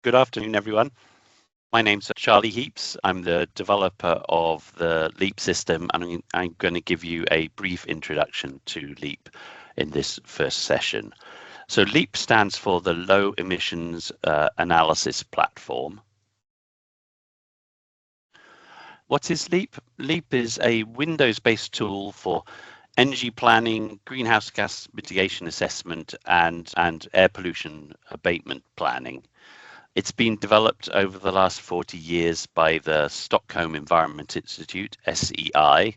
Good afternoon, everyone. My name's Charlie Heaps. I'm the developer of the LEAP system, and I'm going to give you a brief introduction to LEAP in this first session. So LEAP stands for the Low Emissions Analysis Platform. What is LEAP? LEAP is a Windows-based tool for energy planning, greenhouse gas mitigation assessment, and air pollution abatement planning. It's been developed over the last 40 years by the Stockholm Environment Institute, SEI,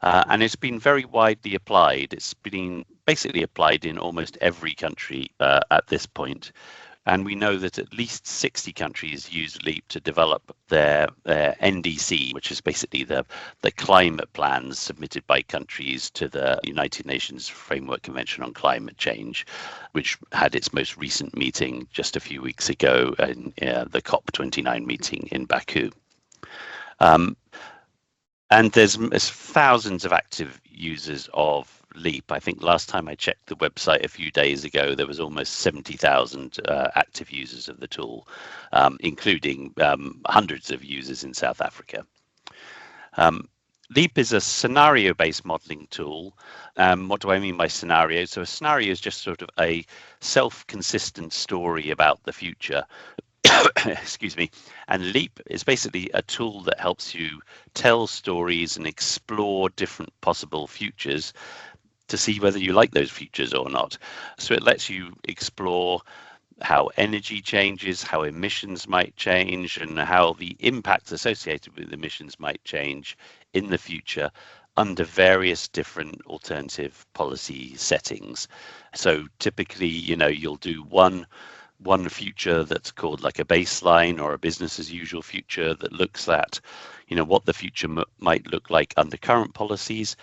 and it's been very widely applied. It's been basically applied in almost every country at this point. And we know that at least 60 countries use LEAP to develop their NDC, which is basically the climate plans submitted by countries to the United Nations Framework Convention on Climate Change, which had its most recent meeting just a few weeks ago in the COP29 meeting in Baku. And there's thousands of active users of LEAP. I think last time I checked the website a few days ago, there was almost 70,000 active users of the tool, including hundreds of users in South Africa. LEAP is a scenario-based modeling tool. What do I mean by scenario? So a scenario is just sort of a self-consistent story about the future. Excuse me. And LEAP is basically a tool that helps you tell stories and explore different possible futures to see whether you like those futures or not. So it lets you explore how energy changes, how emissions might change, and how the impacts associated with emissions might change in the future under various different alternative policy settings. So typically, you'll do one future that's called like a baseline or a business as usual future that looks at, what the future might look like under current policies.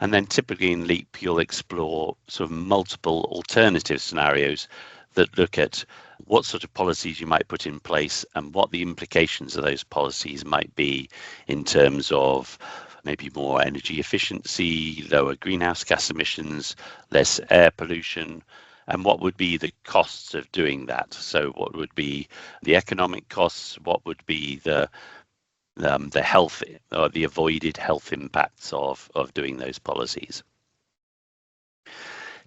And then typically in LEAP, you'll explore sort of multiple alternative scenarios that look at what sort of policies you might put in place and what the implications of those policies might be in terms of maybe more energy efficiency, lower greenhouse gas emissions, less air pollution, and what would be the costs of doing that. So what would be the economic costs? What would be the health or the avoided health impacts of doing those policies?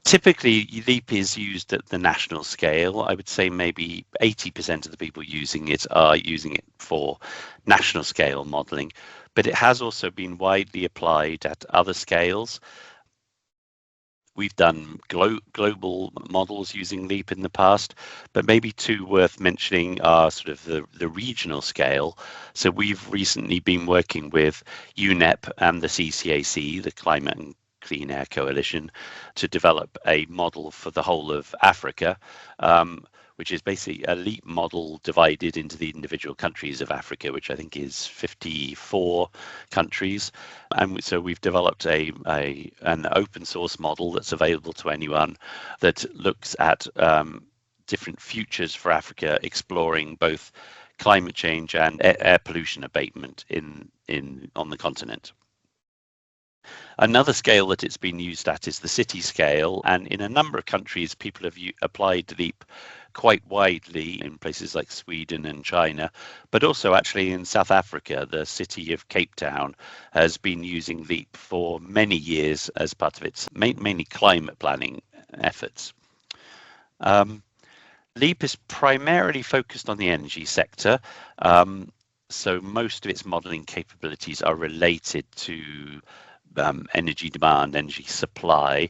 Typically, LEAP is used at the national scale. I would say maybe 80% of the people using it are using it for national scale modeling, but it has also been widely applied at other scales. We've done global models using LEAP in the past, but maybe two worth mentioning are sort of the regional scale. So we've recently been working with UNEP and the CCAC, the Climate and Clean Air Coalition, to develop a model for the whole of Africa, which is basically a LEAP model divided into the individual countries of Africa, which I think is 54 countries. And so we've developed an open source model that's available to anyone that looks at different futures for Africa, exploring both climate change and air pollution abatement on the continent. Another scale that it's been used at is the city scale, and in a number of countries people have applied LEAP quite widely in places like Sweden and China, but also actually in South Africa, the city of Cape Town has been using LEAP for many years as part of its mainly climate planning efforts. LEAP is primarily focused on the energy sector, so most of its modelling capabilities are related to energy demand, energy supply,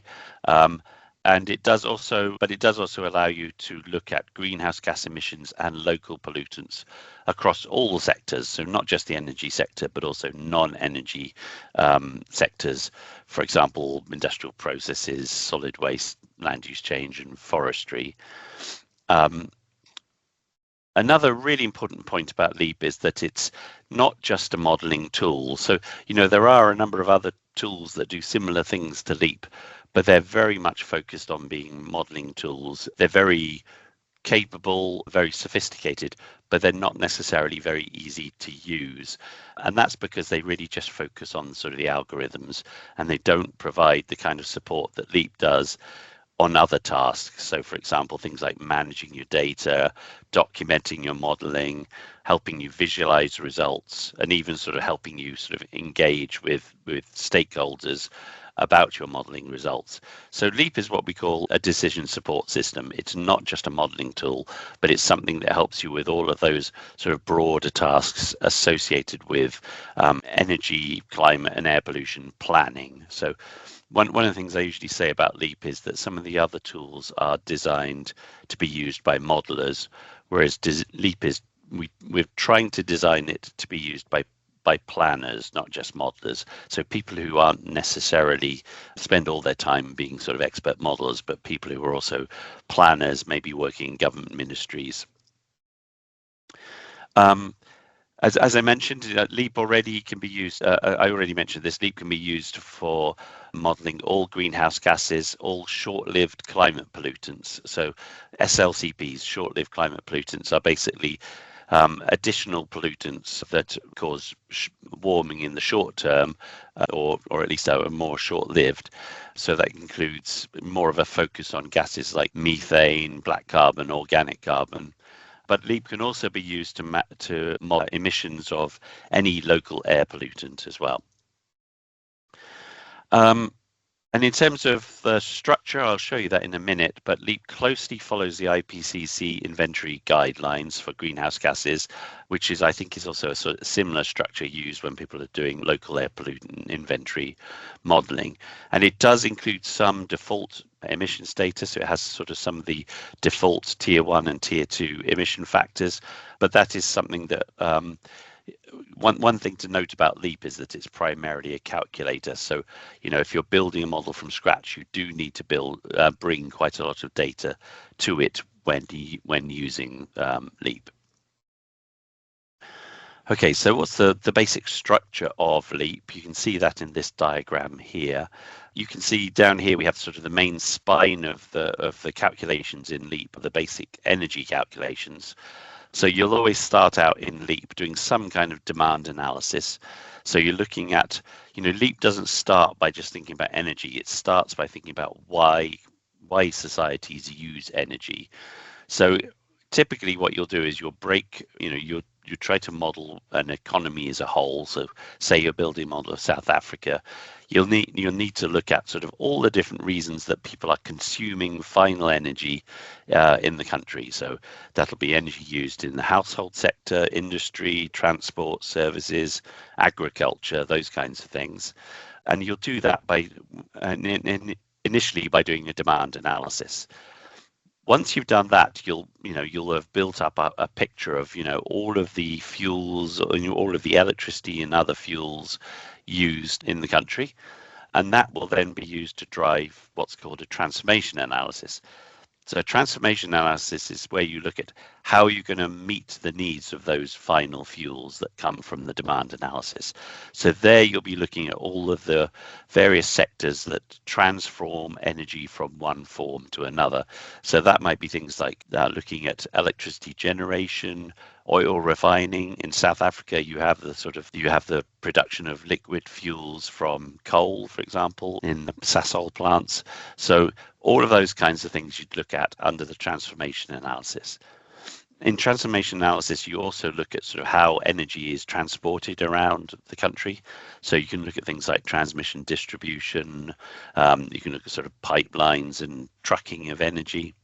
and it does also allow you to look at greenhouse gas emissions and local pollutants across all sectors. So not just the energy sector, but also non-energy sectors. For example, industrial processes, solid waste, land use change, and forestry. Another really important point about LEAP is that it's not just a modeling tool. So, there are a number of other tools that do similar things to LEAP, but they're very much focused on being modeling tools. They're very capable, very sophisticated, but they're not necessarily very easy to use. And that's because they really just focus on sort of the algorithms, and they don't provide the kind of support that LEAP does on other tasks. So for example, things like managing your data, documenting your modeling, helping you visualize results, and even sort of helping you sort of engage with stakeholders about your modeling results. So Leap is what we call a decision support system. It's not just a modeling tool, but it's something that helps you with all of those sort of broader tasks associated with energy, climate, and air pollution planning. So one of the things I usually say about Leap is that some of the other tools are designed to be used by modelers, whereas Leap is we're trying to design it to be used by planners, not just modelers. So people who aren't necessarily spend all their time being sort of expert modelers, but people who are also planners, maybe working in government ministries. As I mentioned, Leap already can be used. I already mentioned this. Leap can be used for modeling all greenhouse gases, all short-lived climate pollutants. So SLCPs, short-lived climate pollutants, are basically additional pollutants that cause warming in the short term, or at least are more short-lived. So that includes more of a focus on gases like methane, black carbon, organic carbon. But Leap can also be used to model emissions of any local air pollutant as well. And in terms of the structure, I'll show you that in a minute, but Leap closely follows the IPCC inventory guidelines for greenhouse gases, which I think is also a sort of similar structure used when people are doing local air pollutant inventory modeling. And it does include some default emissions data, so it has sort of some of the default tier 1 and tier 2 emission factors, but that is something that one thing to note about Leap is that it's primarily a calculator. So, if you're building a model from scratch, you do need to bring quite a lot of data to it when using Leap. Okay, so what's the basic structure of Leap? You can see that in this diagram here. You can see down here we have sort of the main spine of the calculations in Leap, the basic energy calculations. So you'll always start out in Leap doing some kind of demand analysis. So you're looking at, Leap doesn't start by just thinking about energy. It starts by thinking about why societies use energy. So typically what you'll do is you try to model an economy as a whole. So say you're building a model of South Africa, you'll need to look at sort of all the different reasons that people are consuming final energy in the country. So that'll be energy used in the household sector, industry, transport, services, agriculture, those kinds of things. And you'll do that initially by doing a demand analysis. Once you've done that, you'll have built up a picture of all of the fuels, all of the electricity and other fuels used in the country, and that will then be used to drive what's called a transformation analysis. So a transformation analysis is where you look at how you're going to meet the needs of those final fuels that come from the demand analysis. So there you'll be looking at all of the various sectors that transform energy from one form to another. So that might be things like looking at electricity generation, oil refining. In South Africa, you have the production of liquid fuels from coal, for example, in the Sasol plants. So all of those kinds of things you'd look at under the transformation analysis. In transformation analysis, you also look at sort of how energy is transported around the country. So you can look at things like transmission, distribution. You can look at sort of pipelines and trucking of energy.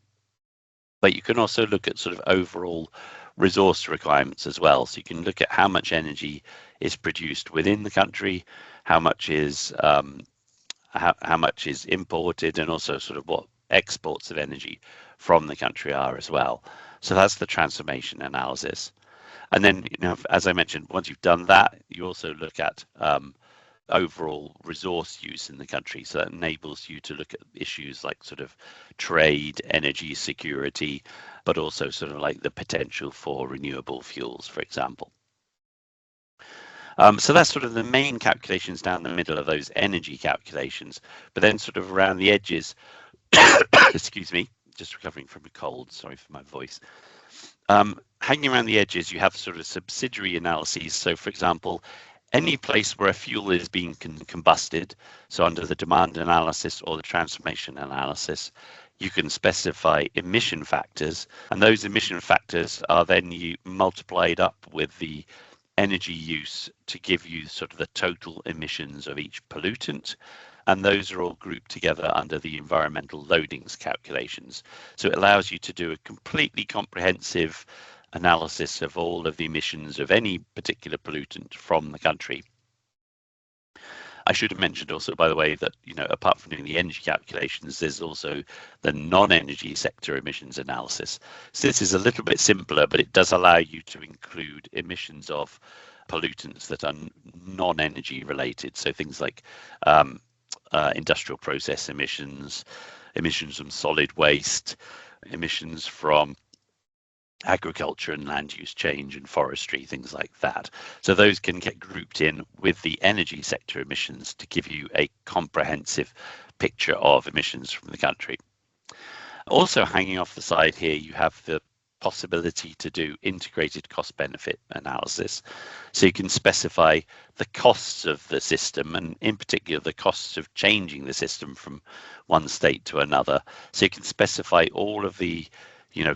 But you can also look at sort of overall resource requirements as well. So you can look at how much energy is produced within the country, how much is imported, and also sort of what exports of energy from the country are as well. So that's the transformation analysis. And then, as I mentioned, once you've done that, you also look at overall resource use in the country. So that enables you to look at issues like sort of trade, energy security, but also sort of like the potential for renewable fuels, for example. So that's sort of the main calculations down the middle of those energy calculations, but then sort of around the edges, excuse me, just recovering from a cold, sorry for my voice. Hanging around the edges, you have sort of subsidiary analyses. So for example, Any place where a fuel is being combusted, so under the demand analysis or the transformation analysis, you can specify emission factors, and those emission factors are then multiplied up with the energy use to give you sort of the total emissions of each pollutant. And those are all grouped together under the environmental loadings calculations. So it allows you to do a completely comprehensive analysis of all of the emissions of any particular pollutant from the country. I should have mentioned also, by the way, that apart from doing the energy calculations, there's also the non-energy sector emissions analysis. So this is a little bit simpler, but it does allow you to include emissions of pollutants that are non-energy related. So things like industrial process emissions, emissions from solid waste, emissions from agriculture and land use change and forestry, things like that. So those can get grouped in with the energy sector emissions to give you a comprehensive picture of emissions from the country. Also hanging off the side here, you have the possibility to do integrated cost benefit analysis. So you can specify the costs of the system, and in particular the costs of changing the system from one state to another. So you can specify all of the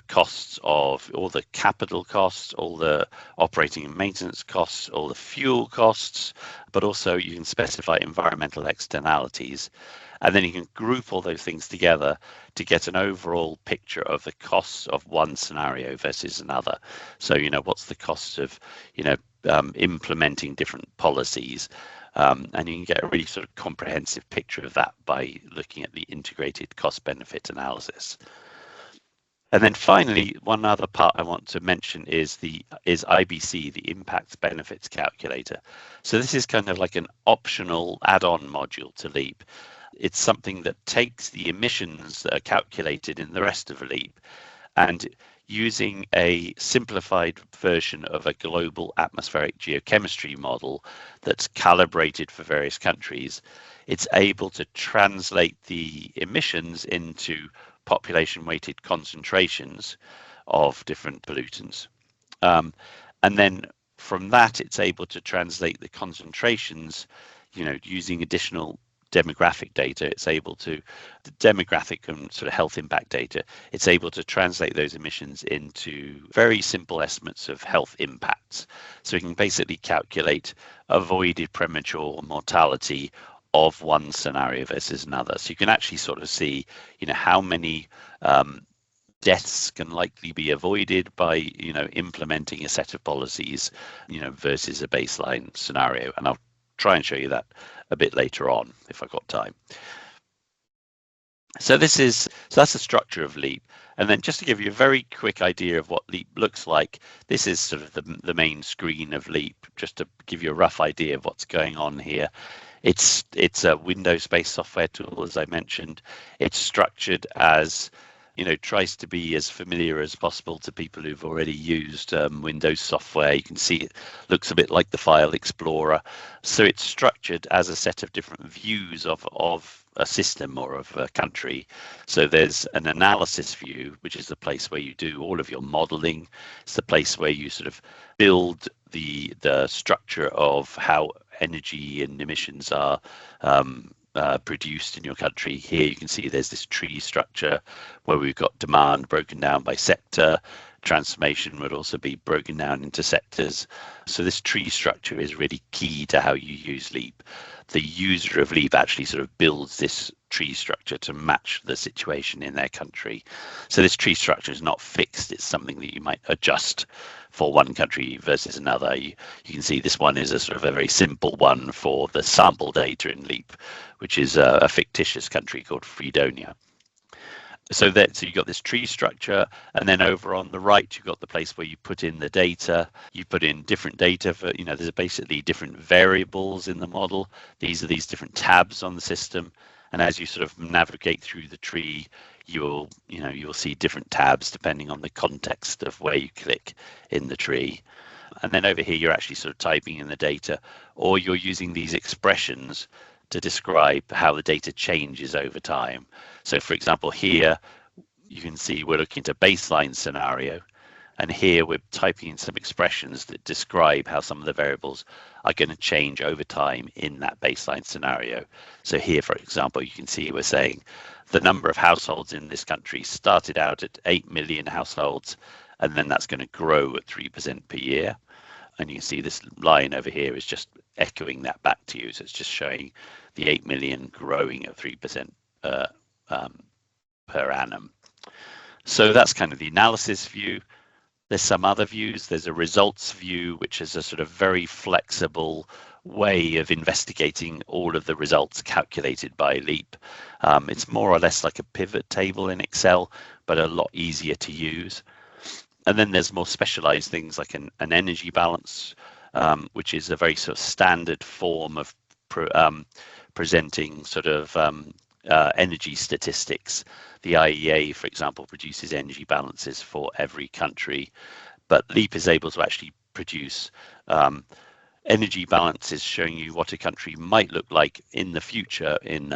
costs of all the capital costs, all the operating and maintenance costs, all the fuel costs, but also you can specify environmental externalities. And then you can group all those things together to get an overall picture of the costs of one scenario versus another. So, what's the cost of, implementing different policies? And you can get a really sort of comprehensive picture of that by looking at the integrated cost benefit analysis. And then finally, one other part I want to mention is IBC, the Impact Benefits Calculator. So this is kind of like an optional add-on module to LEAP. It's something that takes the emissions that are calculated in the rest of LEAP and using a simplified version of a global atmospheric geochemistry model that's calibrated for various countries, it's able to translate the emissions into population-weighted concentrations of different pollutants. And then from that, it's able to translate the concentrations, using additional demographic data. It's able to, the demographic and sort of health impact data, it's able to translate those emissions into very simple estimates of health impacts. So we can basically calculate avoided premature mortality of one scenario versus another. So you can actually sort of see, how many deaths can likely be avoided by, implementing a set of policies, versus a baseline scenario. And I'll try and show you that a bit later on if I've got time. So that's the structure of LEAP. And then just to give you a very quick idea of what LEAP looks like, this is sort of the main screen of LEAP, just to give you a rough idea of what's going on here. It's a Windows-based software tool, as I mentioned. It's structured as, tries to be as familiar as possible to people who've already used Windows software. You can see it looks a bit like the File Explorer. So it's structured as a set of different views of a system or of a country. So there's an analysis view, which is the place where you do all of your modeling. It's the place where you sort of build the structure of how energy and emissions are produced in your country. Here you can see there's this tree structure where we've got demand broken down by sector. Transformation would also be broken down into sectors. So this tree structure is really key to how you use LEAP. The user of LEAP actually sort of builds this tree structure to match the situation in their country. So this tree structure is not fixed. It's something that you might adjust for one country versus another. You can see this one is a sort of a very simple one for the sample data in LEAP, which is a fictitious country called Fredonia. So you've got this tree structure, and then over on the right, you've got the place where you put in the data. You put in different data for, there's basically different variables in the model. These are these different tabs on the system. And as you sort of navigate through the tree, you'll see different tabs depending on the context of where you click in the tree. And then over here, you're actually sort of typing in the data, or you're using these expressions to describe how the data changes over time. So for example, here you can see we're looking at a baseline scenario, And here we're typing in some expressions that describe how some of the variables are going to change over time in that baseline scenario. So here, for example, you can see we're saying the number of households in this country started out at 8 million households, and then that's going to grow at 3% per year. And you can see this line over here is just echoing that back to you. So it's just showing the 8 million growing at 3% per annum. So that's kind of the analysis view. There's some other views. There's a results view, which is a sort of very flexible way of investigating all of the results calculated by LEAP. It's more or less like a pivot table in Excel, but a lot easier to use. And then there's more specialized things like an energy balance, which is a very sort of standard form of presenting sort of energy statistics. The IEA, for example, produces energy balances for every country, but LEAP is able to actually produce energy balances showing you what a country might look like in the future in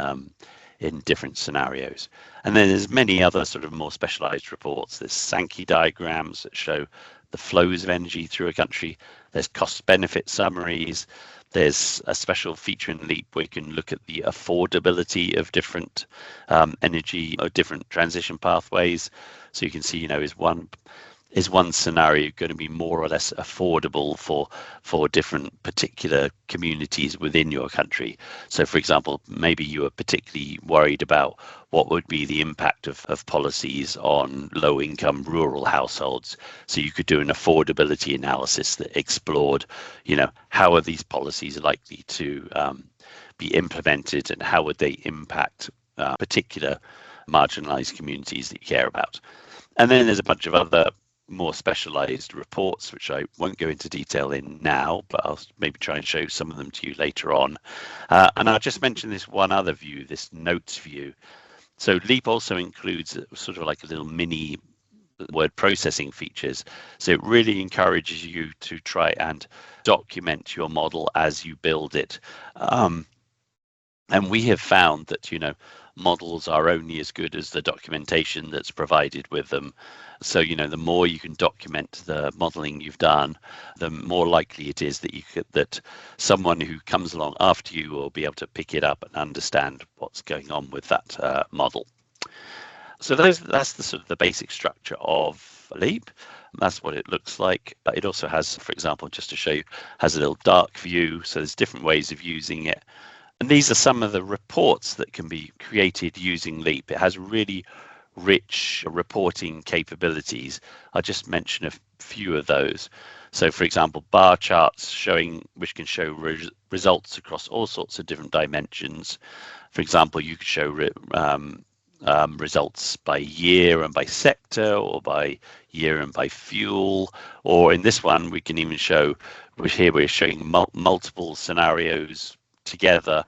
different scenarios. And then there's many other sort of more specialized reports. There's Sankey diagrams that show the flows of energy through a country. There's cost benefit summaries. There's a special feature in LEAP where you can look at the affordability of different energy or different transition pathways. So you can see, is one scenario going to be more or less affordable for different particular communities within your country? So, for example, maybe you are particularly worried about what would be the impact of policies on low-income rural households. So you could do an affordability analysis that explored, how are these policies likely to be implemented and how would they impact particular marginalized communities that you care about. And then there's a bunch of other more specialized reports, which I won't go into detail in now, but I'll maybe try and show some of them to you later on. And I'll just mention this one other view, this notes view. So LEAP also includes sort of like a little mini word processing features. So it really encourages you to try and document your model as you build it. And we have found that, models are only as good as the documentation that's provided with them. So, the more you can document the modeling you've done, the more likely it is that someone who comes along after you will be able to pick it up and understand what's going on with that model. So that's the sort of the basic structure of LEAP. That's what it looks like. It also has, for example, just to show you, has a little dark view. So there's different ways of using it. And these are some of the reports that can be created using LEAP. It has really rich reporting capabilities. I'll just mention a few of those. So, for example, bar charts which can show results across all sorts of different dimensions. For example, you could show results by year and by sector, or by year and by fuel. Or in this one, we can even show, here we're showing multiple scenarios together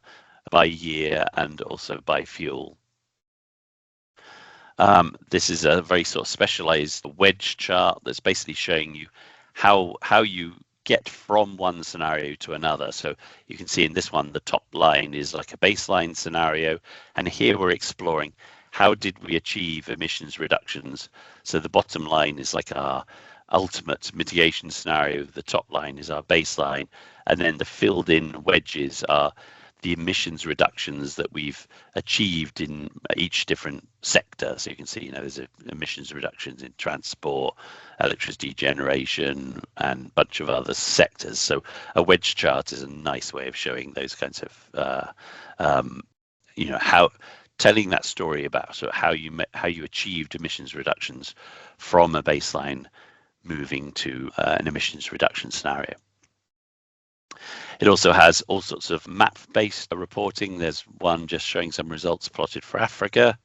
by year and also by fuel. This is a very sort of specialized wedge chart that's basically showing you how you get from one scenario to another. So you can see in this one, the top line is like a baseline scenario. And here we're exploring how did we achieve emissions reductions. So the bottom line is like our ultimate mitigation scenario. The top line is our baseline. And then the filled in wedges are the emissions reductions that we've achieved in each different sector. So you can see, there's emissions reductions in transport, electricity generation, and a bunch of other sectors. So a wedge chart is a nice way of showing those kinds of, how telling that story about sort of how you achieved emissions reductions from a baseline moving to an emissions reduction scenario. It also has all sorts of map-based reporting. There's one just showing some results plotted for Africa.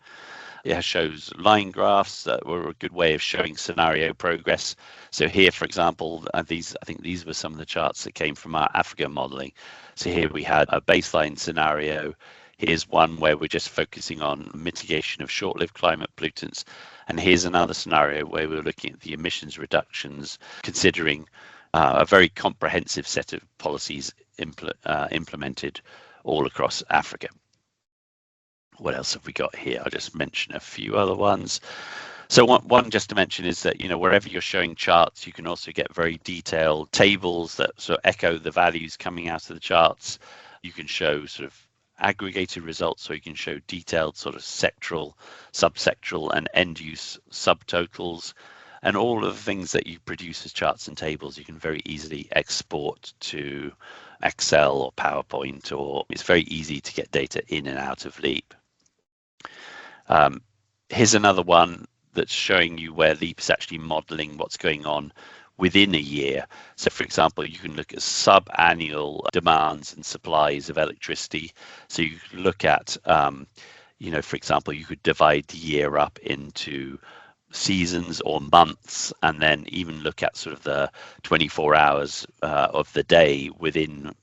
It shows line graphs that were a good way of showing scenario progress. So here, for example, I think these were some of the charts that came from our Africa modeling. So here we had a baseline scenario. Here's one where we're just focusing on mitigation of short-lived climate pollutants. And here's another scenario where we're looking at the emissions reductions, considering a very comprehensive set of policies implemented all across Africa. What else have we got here? I'll just mention a few other ones. So one just to mention is that, wherever you're showing charts, you can also get very detailed tables that sort of echo the values coming out of the charts. You can show sort of aggregated results, or you can show detailed sort of sectoral, subsectoral, and end use subtotals. And all of the things that you produce as charts and tables, you can very easily export to Excel or PowerPoint, or it's very easy to get data in and out of Leap. Here's another one that's showing you where Leap is actually modeling what's going on within a year. So for example, you can look at sub-annual demands and supplies of electricity. So you can look at, for example, you could divide the year up into seasons or months, and then even look at sort of the 24 hours of the day within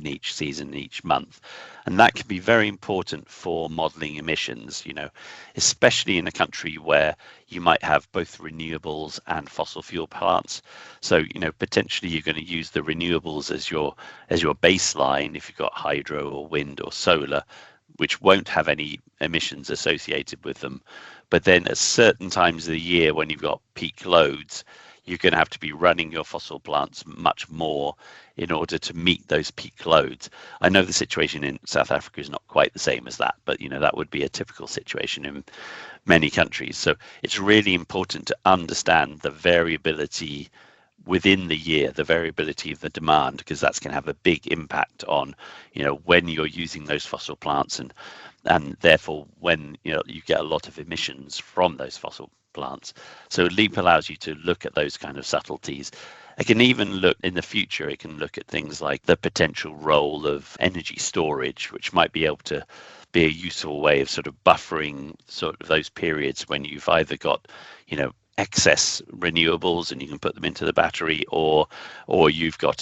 each season, each month. And that can be very important for modeling emissions, especially in a country where you might have both renewables and fossil fuel plants. So, potentially you're going to use the renewables as your baseline if you've got hydro or wind or solar, which won't have any emissions associated with them. But then at certain times of the year when you've got peak loads, you're going to have to be running your fossil plants much more in order to meet those peak loads. I know the situation in South Africa is not quite the same as that, but that would be a typical situation in many countries. So it's really important to understand the variability within the year, the variability of the demand, because that's going to have a big impact on when you're using those fossil plants, and therefore when you get a lot of emissions from those fossil plants. So Leap allows you to look at those kind of subtleties. It can even look in the future, it can look at things like the potential role of energy storage, which might be able to be a useful way of sort of buffering sort of those periods when you've either got excess renewables and you can put them into the battery, or you've got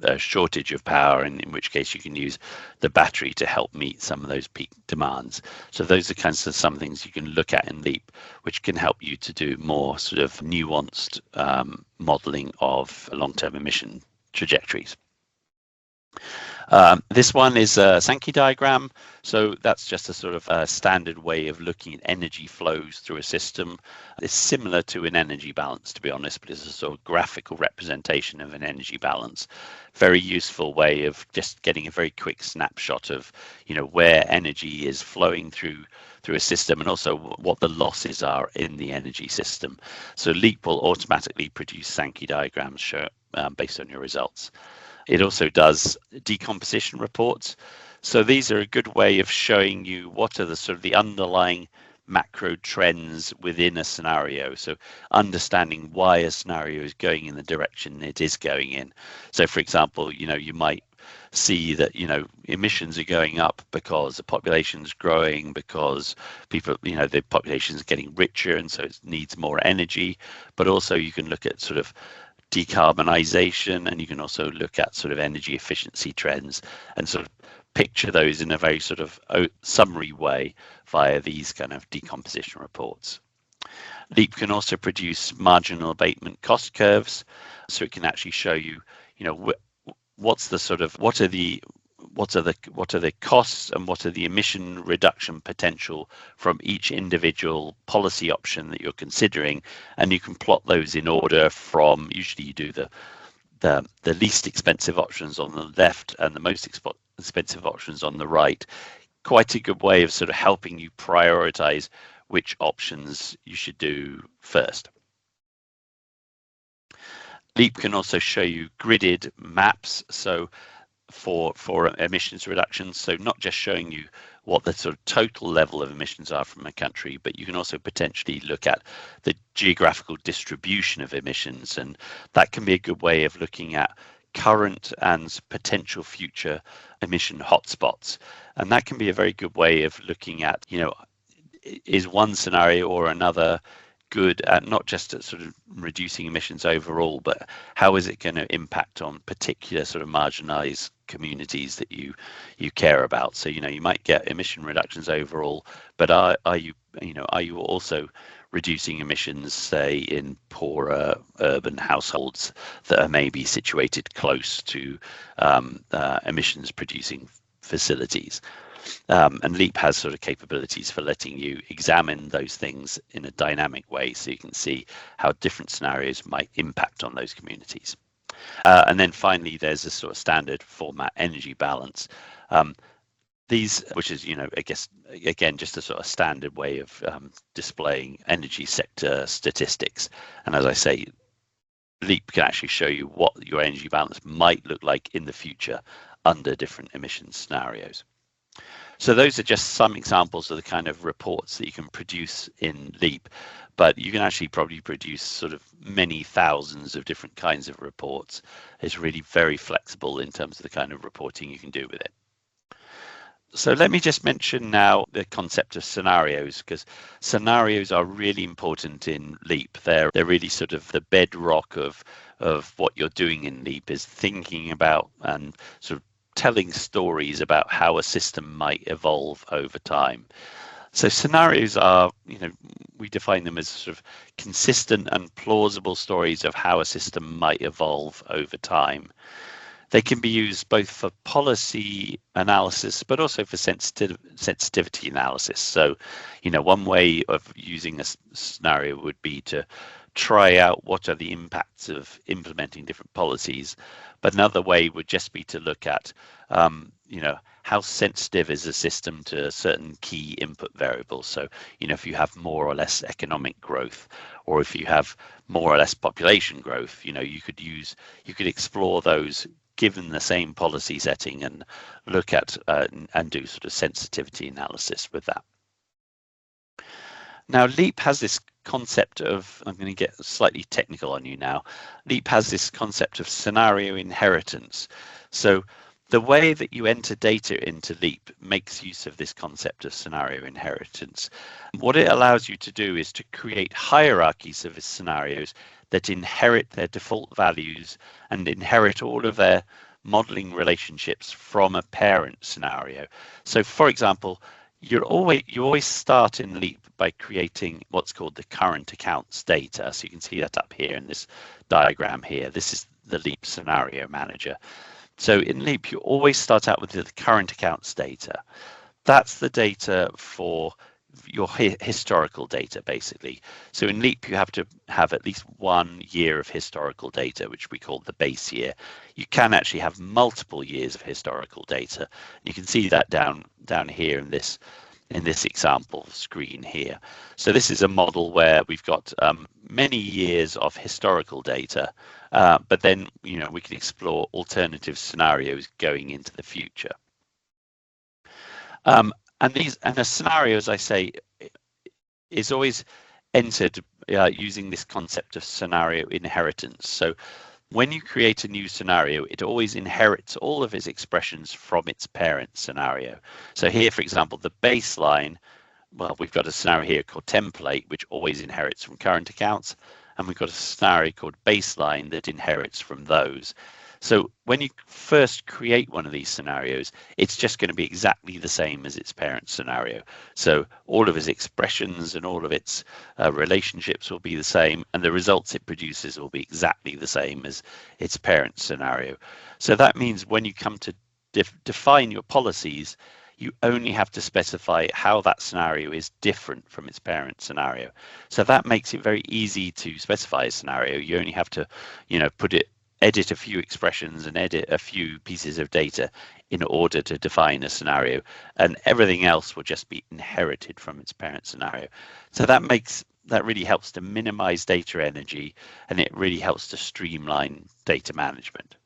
a shortage of power, and in which case you can use the battery to help meet some of those peak demands. So those are kinds of some things you can look at in Leap, which can help you to do more sort of nuanced modeling of long-term emission trajectories. This one is a Sankey diagram. So that's just a sort of a standard way of looking at energy flows through a system. It's similar to an energy balance, to be honest, but it's a sort of graphical representation of an energy balance. Very useful way of just getting a very quick snapshot of, where energy is flowing through a system, and also what the losses are in the energy system. So Leap will automatically produce Sankey diagrams based on your results. It also does decomposition reports. So these are a good way of showing you what are the sort of the underlying macro trends within a scenario. So understanding why a scenario is going in the direction it is going in. So for example, you might see that emissions are going up because the population is growing, because people, the population is getting richer, and so it needs more energy. But also you can look at sort of decarbonisation, and you can also look at sort of energy efficiency trends and sort of picture those in a very sort of summary way via these kind of decomposition reports. Leap can also produce marginal abatement cost curves, so it can actually show you, what are the costs and what are the emission reduction potential from each individual policy option that you're considering, and you can plot those in order from, usually you do the least expensive options on the left and the most expensive options on the right. Quite a good way of sort of helping you prioritize which options you should do first. Leap can also show you gridded maps, so for emissions reductions, so not just showing you what the sort of total level of emissions are from a country, but you can also potentially look at the geographical distribution of emissions, and that can be a good way of looking at current and potential future emission hotspots. And that can be a very good way of looking at, is one scenario or another good at not just at sort of reducing emissions overall, but how is it going to impact on particular sort of marginalized communities that you care about. So you might get emission reductions overall, but are you also reducing emissions, say, in poorer urban households that are maybe situated close to emissions producing facilities? And Leap has sort of capabilities for letting you examine those things in a dynamic way, so you can see how different scenarios might impact on those communities. And then finally, there's a sort of standard format energy balance. These, which is, I guess, again, just a sort of standard way of displaying energy sector statistics. And as I say, Leap can actually show you what your energy balance might look like in the future under different emission scenarios. So those are just some examples of the kind of reports that you can produce in Leap, but you can actually probably produce sort of many thousands of different kinds of reports. It's really very flexible in terms of the kind of reporting you can do with it. So let me just mention now the concept of scenarios, because scenarios are really important in Leap. They're really sort of the bedrock of what you're doing in Leap, is thinking about and sort of telling stories about how a system might evolve over time. So scenarios are, we define them as sort of consistent and plausible stories of how a system might evolve over time. They can be used both for policy analysis, but also for sensitivity analysis. So, one way of using a scenario would be to try out what are the impacts of implementing different policies. But another way would just be to look at, how sensitive is a system to certain key input variables. So, if you have more or less economic growth, or if you have more or less population growth, you could explore those given the same policy setting and look at and do sort of sensitivity analysis with that. Now, Leap has this concept of, I'm going to get slightly technical on you now. Leap has this concept of scenario inheritance. So the way that you enter data into Leap makes use of this concept of scenario inheritance. What it allows you to do is to create hierarchies of scenarios that inherit their default values and inherit all of their modeling relationships from a parent scenario. So for example, you always start in Leap by creating what's called the current accounts data. So you can see that up here in this diagram here. This is the Leap scenario manager. So in Leap, you always start out with the current accounts data. That's the data for your historical data, basically. So in Leap, you have to have at least 1 year of historical data, which we call the base year. You can actually have multiple years of historical data. You can see that down here in this example screen here. So this is a model where we've got many years of historical data, but then we can explore alternative scenarios going into the future. And a scenario, as I say, is always entered using this concept of scenario inheritance. So when you create a new scenario, it always inherits all of its expressions from its parent scenario. So here, for example, the baseline, well, we've got a scenario here called template, which always inherits from current accounts. And we've got a scenario called baseline that inherits from those. So when you first create one of these scenarios, it's just going to be exactly the same as its parent scenario. So all of its expressions and all of its relationships will be the same, and the results it produces will be exactly the same as its parent scenario. So that means when you come to define your policies, you only have to specify how that scenario is different from its parent scenario. So that makes it very easy to specify a scenario. You only have to, edit a few expressions and edit a few pieces of data in order to define a scenario, and everything else will just be inherited from its parent scenario. So that really helps to minimize data energy, and it really helps to streamline data management.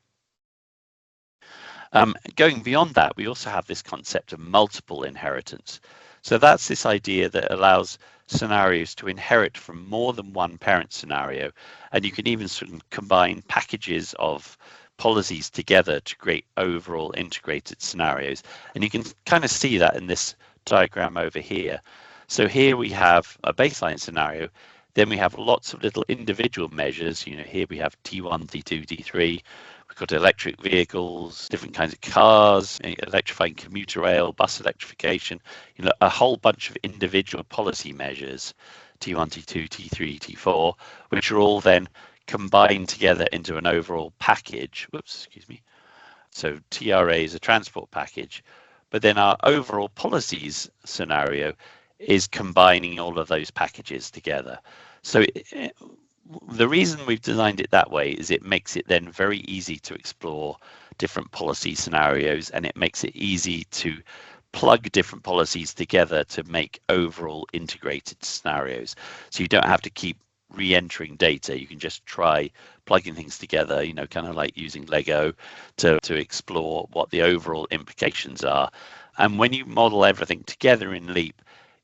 Going beyond that, we also have this concept of multiple inheritance. So that's this idea that allows scenarios to inherit from more than one parent scenario, and you can even sort of combine packages of policies together to create overall integrated scenarios. And you can kind of see that in this diagram over here. So here we have a baseline scenario, then we have lots of little individual measures. Here we have T1, T2, T3. We've got electric vehicles, different kinds of cars, electrifying commuter rail, bus electrification, a whole bunch of individual policy measures, T1, T2, T3, T4, which are all then combined together into an overall package. Whoops, excuse me. So TRA is a transport package, But then our overall policies scenario is combining all of those packages together. So the reason we've designed it that way is it makes it then very easy to explore different policy scenarios, and it makes it easy to plug different policies together to make overall integrated scenarios. So you don't have to keep re-entering data. You can just try plugging things together, you know, kind of like using Lego to explore what the overall implications are. And when you model everything together in Leap,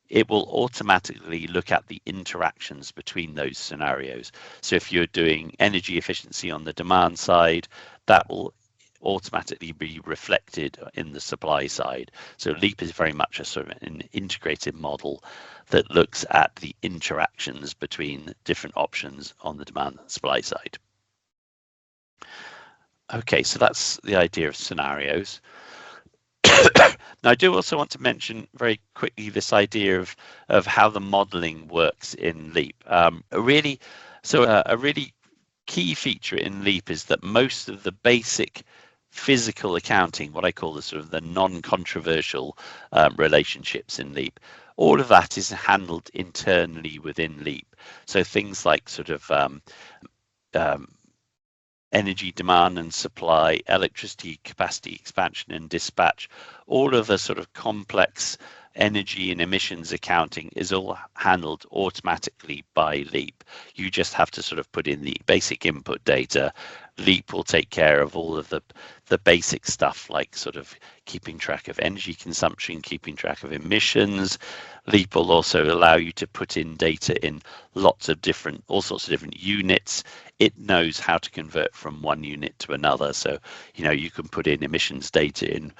it will automatically look at the interactions between those scenarios. So if you're doing energy efficiency on the demand side, that will automatically be reflected in the supply side. So Leap is very much a sort of an integrated model that looks at the interactions between different options on the demand and supply side. Okay, so that's the idea of scenarios. Now, I do also want to mention very quickly this idea of how the modeling works in Leap. A really key feature in Leap is that most of the basic physical accounting, what I call the sort of the non-controversial relationships in Leap, all of that is handled internally within Leap. So things like sort of energy demand and supply, electricity capacity expansion and dispatch, all of the sort of complex energy and emissions accounting is all handled automatically by Leap. You just have to sort of put in the basic input data. Leap will take care of all of the basic stuff like sort of keeping track of energy consumption, keeping track of emissions. Leap will also allow you to put in data in all sorts of different units. It knows how to convert from one unit to another. So, you know, you can put in emissions data in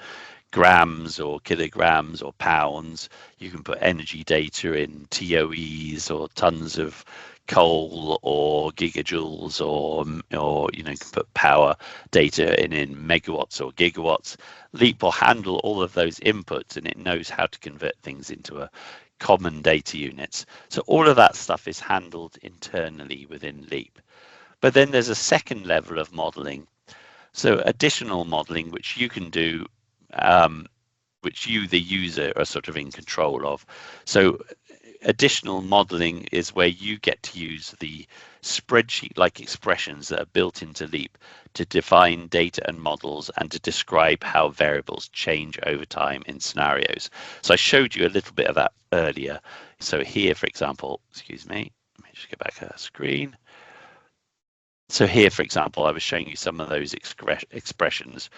grams or kilograms or pounds. You can put energy data in TOEs or tons of coal or gigajoules, or you know, you can put power data in megawatts or gigawatts. Leap will handle all of those inputs, and it knows how to convert things into a common data units. So all of that stuff is handled internally within Leap. But then there's a second level of modeling. So additional modeling, which you can do, which you, the user, are sort of in control of. So additional modeling is where you get to use the spreadsheet-like expressions that are built into Leap to define data and models and to describe how variables change over time in scenarios. So I showed you a little bit of that earlier. So here, for example, excuse me, let me just go back to the screen. So here, for example, I was showing you some of those expressions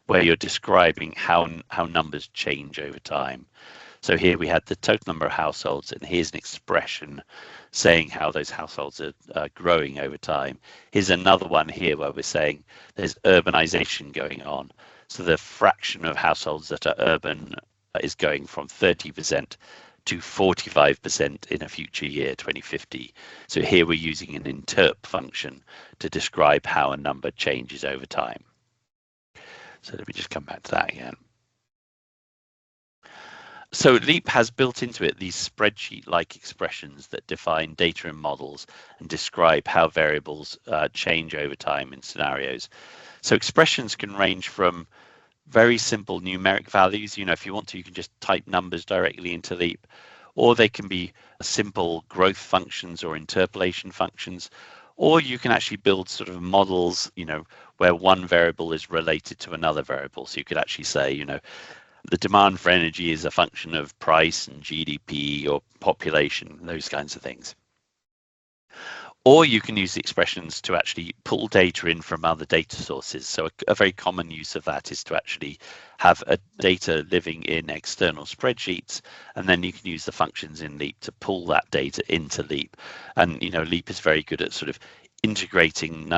where you're describing how numbers change over time. So here we had the total number of households, and here's an expression saying how those households are growing over time. Here's another one here where we're saying there's urbanization going on. So the fraction of households that are urban is going from 30% to 45% in a future year, 2050. So here we're using an interp function to describe how a number changes over time. So let me just come back to that again. So Leap has built into it these spreadsheet-like expressions that define data and models and describe how variables change over time in scenarios. So expressions can range from very simple numeric values. You know, if you want to, you can just type numbers directly into Leap, or they can be simple growth functions or interpolation functions, or you can actually build sort of models, you know, where one variable is related to another variable. So you could actually say, you know, the demand for energy is a function of price and GDP or population, those kinds of things. Or you can use the expressions to actually pull data in from other data sources. So a very common use of that is to actually have a data living in external spreadsheets, and then you can use the functions in Leap to pull that data into Leap. And you know, Leap is very good at sort of integrating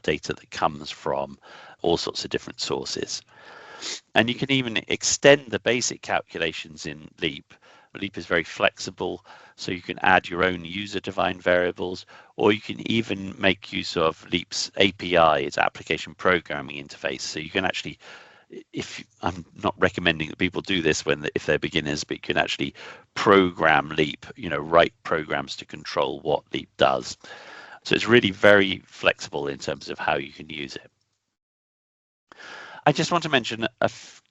data that comes from all sorts of different sources. And you can even extend the basic calculations in Leap. Leap is very flexible, so you can add your own user-defined variables, or you can even make use of Leap's API, its application programming interface. So you can actually, I'm not recommending that people do this if they're beginners, but you can actually program Leap, you know, write programs to control what Leap does. So it's really very flexible in terms of how you can use it. I just want to mention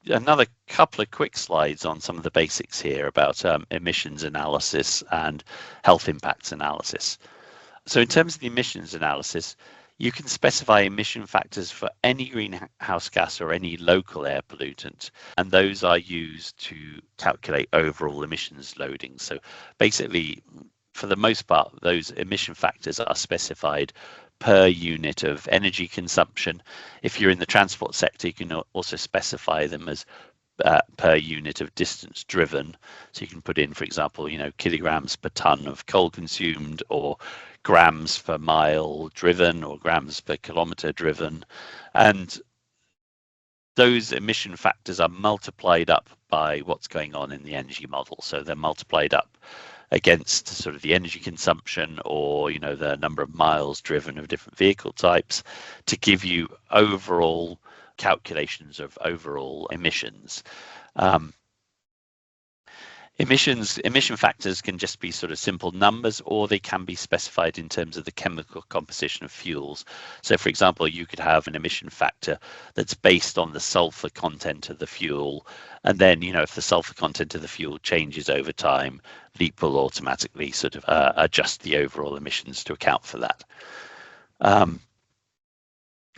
another couple of quick slides on some of the basics here about emissions analysis and health impacts analysis. So in terms of the emissions analysis, you can specify emission factors for any greenhouse gas or any local air pollutant, and those are used to calculate overall emissions loading. So basically, for the most part, those emission factors are specified per unit of energy consumption. If you're in the transport sector, you can also specify them as per unit of distance driven. So you can put in, for example, kilograms per ton of coal consumed, or grams per mile driven, or grams per kilometer driven. And those emission factors are multiplied up by what's going on in the energy model. So they're multiplied up against sort of the energy consumption, or the number of miles driven of different vehicle types, to give you overall calculations of overall emissions. Emission factors can just be sort of simple numbers, or they can be specified in terms of the chemical composition of fuels. So for example, you could have an emission factor that's based on the sulfur content of the fuel, and then if the sulfur content of the fuel changes over time, LEAP will automatically sort of adjust the overall emissions to account for that,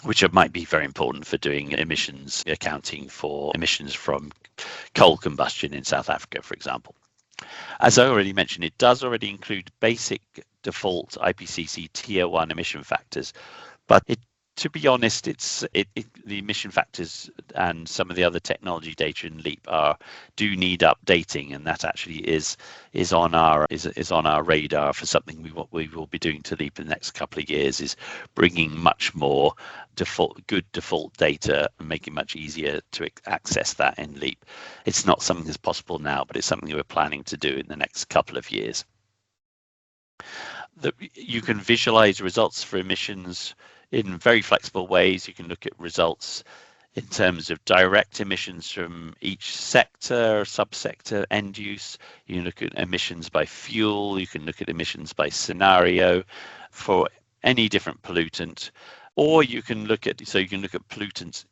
which might be very important for doing emissions accounting for emissions from coal combustion in South Africa, for example. As I already mentioned, it does already include basic default IPCC Tier 1 emission factors, but to be honest, the emission factors and some of the other technology data in LEAP do need updating, and that actually is on our radar for something we will be doing to LEAP in the next couple of years, is bringing much more good default data and making it much easier to access that in LEAP. It's not something that's possible now, but it's something we're planning to do in the next couple of years. You can visualize results for emissions in very flexible ways. You can look at results in terms of direct emissions from each sector, subsector, end use. You can look at emissions by fuel. You can look at emissions by scenario for any different pollutant, or you can look at pollutants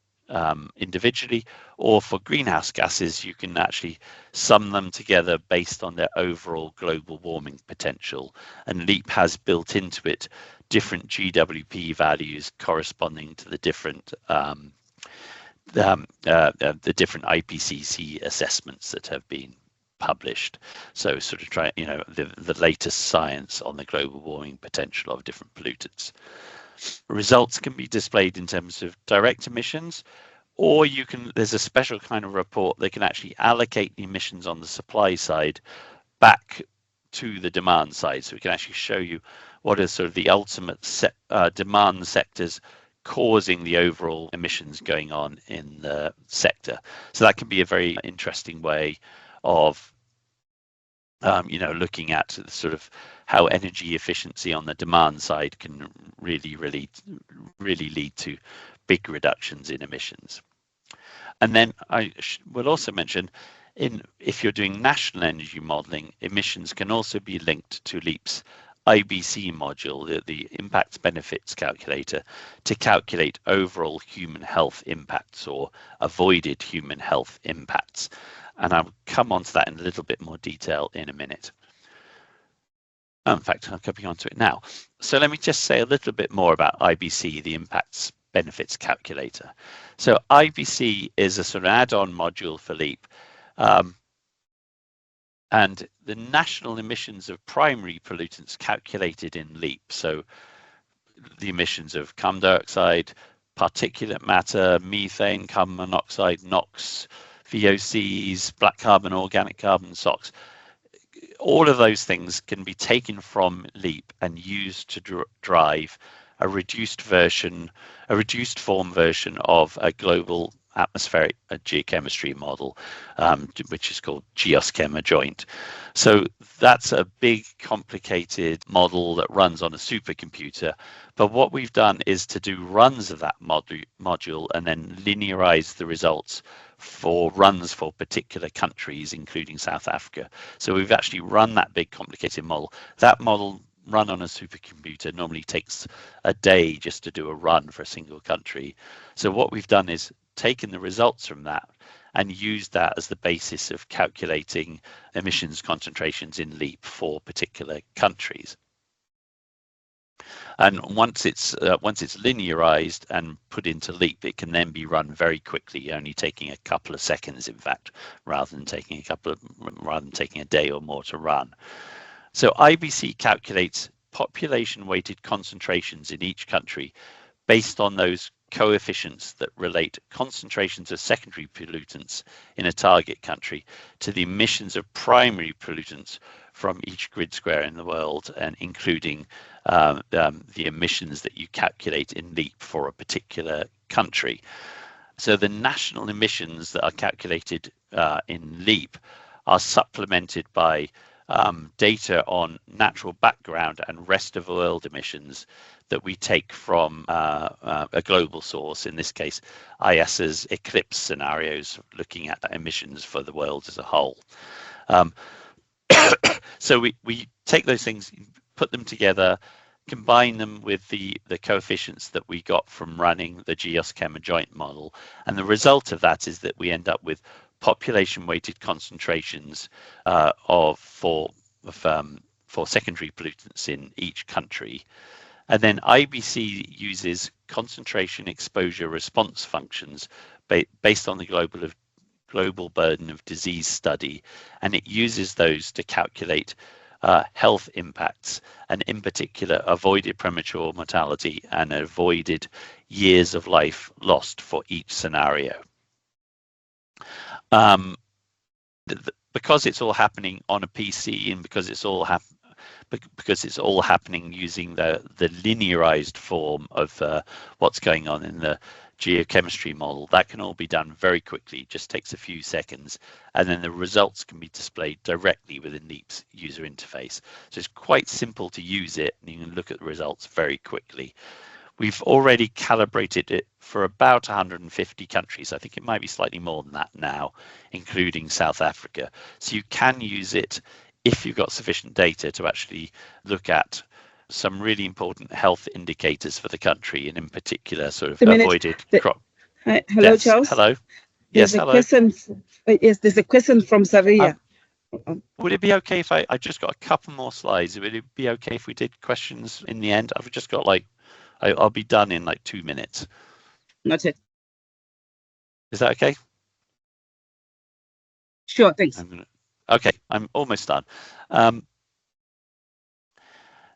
individually, or for greenhouse gases, you can actually sum them together based on their overall global warming potential. And LEAP has built into it different GWP values corresponding to the different different IPCC assessments that have been published. So sort of try the latest science on the global warming potential of different pollutants. Results can be displayed in terms of direct emissions, or there's a special kind of report that can actually allocate the emissions on the supply side back to the demand side. So we can actually show you what is sort of the ultimate demand sectors causing the overall emissions going on in the sector. So that can be a very interesting way of looking at sort of how energy efficiency on the demand side can really lead to big reductions in emissions. And then I will also mention, if you're doing national energy modelling, emissions can also be linked to LEAP's IBC module, the impacts benefits calculator, to calculate overall human health impacts or avoided human health impacts. And I'll come on to that in a little bit more detail in a minute. In fact, I'm coming on to it now. So let me just say a little bit more about IBC, the impacts benefits calculator. So IBC is a sort of add-on module for LEAP. And the national emissions of primary pollutants calculated in LEAP, so the emissions of carbon dioxide, particulate matter, methane, carbon monoxide, NOx, VOCs, black carbon, organic carbon, SOx, all of those things can be taken from LEAP and used to drive a reduced form version of a global atmospheric geochemistry model, which is called GeoSChem joint. So that's a big, complicated model that runs on a supercomputer. But what we've done is to do runs of that module and then linearize the results for runs for particular countries, including South Africa. So we've actually run that big, complicated model. That model run on a supercomputer normally takes a day just to do a run for a single country. So what we've done is taken the results from that and used that as the basis of calculating emissions concentrations in LEAP for particular countries. And once it's linearized and put into LEAP, it can then be run very quickly, only taking a couple of seconds, in fact, rather than taking a day or more to run. So IBC calculates population-weighted concentrations in each country based on those coefficients that relate concentrations of secondary pollutants in a target country to the emissions of primary pollutants from each grid square in the world, and including the emissions that you calculate in LEAP for a particular country. So the national emissions that are calculated in LEAP are supplemented by data on natural background and rest of the world emissions that we take from a global source, in this case IESA's Eclipse scenarios, looking at emissions for the world as a whole. So we take those things, put them together, combine them with the coefficients that we got from running the GeoSChem joint model, and the result of that is that we end up with population-weighted concentrations for secondary pollutants in each country. And then IBC uses concentration exposure response functions based on the global burden of disease study, and it uses those to calculate health impacts, and in particular avoided premature mortality and avoided years of life lost for each scenario. Because it's all happening on a PC, and because it's all happening using the linearized form of what's going on in the geochemistry model, that can all be done very quickly. It just takes a few seconds, and then the results can be displayed directly within LEAP's user interface. So it's quite simple to use it, and you can look at the results very quickly. We've already calibrated it for about 150 countries. I think it might be slightly more than that now, including South Africa. So you can use it if you've got sufficient data to actually look at some really important health indicators for the country, and in particular sort of avoided crop hello deaths. Charles. Hello. There's Yes, hello. Yes, there's a question from Saria. Would it be okay if I just got a couple more slides? Would it be okay if we did questions in the end? I've just got I'll be done in 2 minutes. Not yet. Is that okay? Sure, thanks. Okay, I'm almost done.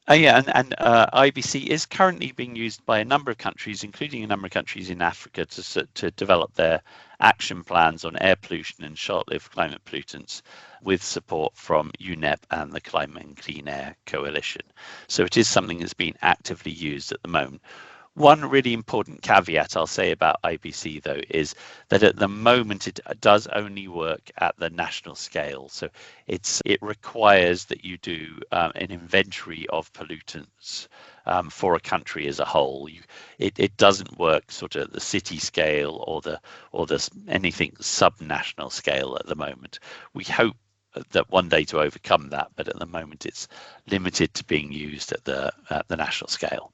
IBC is currently being used by a number of countries, including a number of countries in Africa, to develop their action plans on air pollution and short-lived climate pollutants, with support from UNEP and the Climate and Clean Air Coalition. So it is something that's being actively used at the moment. One really important caveat I'll say about IBC, though, is that at the moment it does only work at the national scale. So it requires that you do an inventory of pollutants for a country as a whole. It doesn't work sort of at the city scale or the anything sub-national scale at the moment. We hope that one day to overcome that, but at the moment it's limited to being used at the national scale.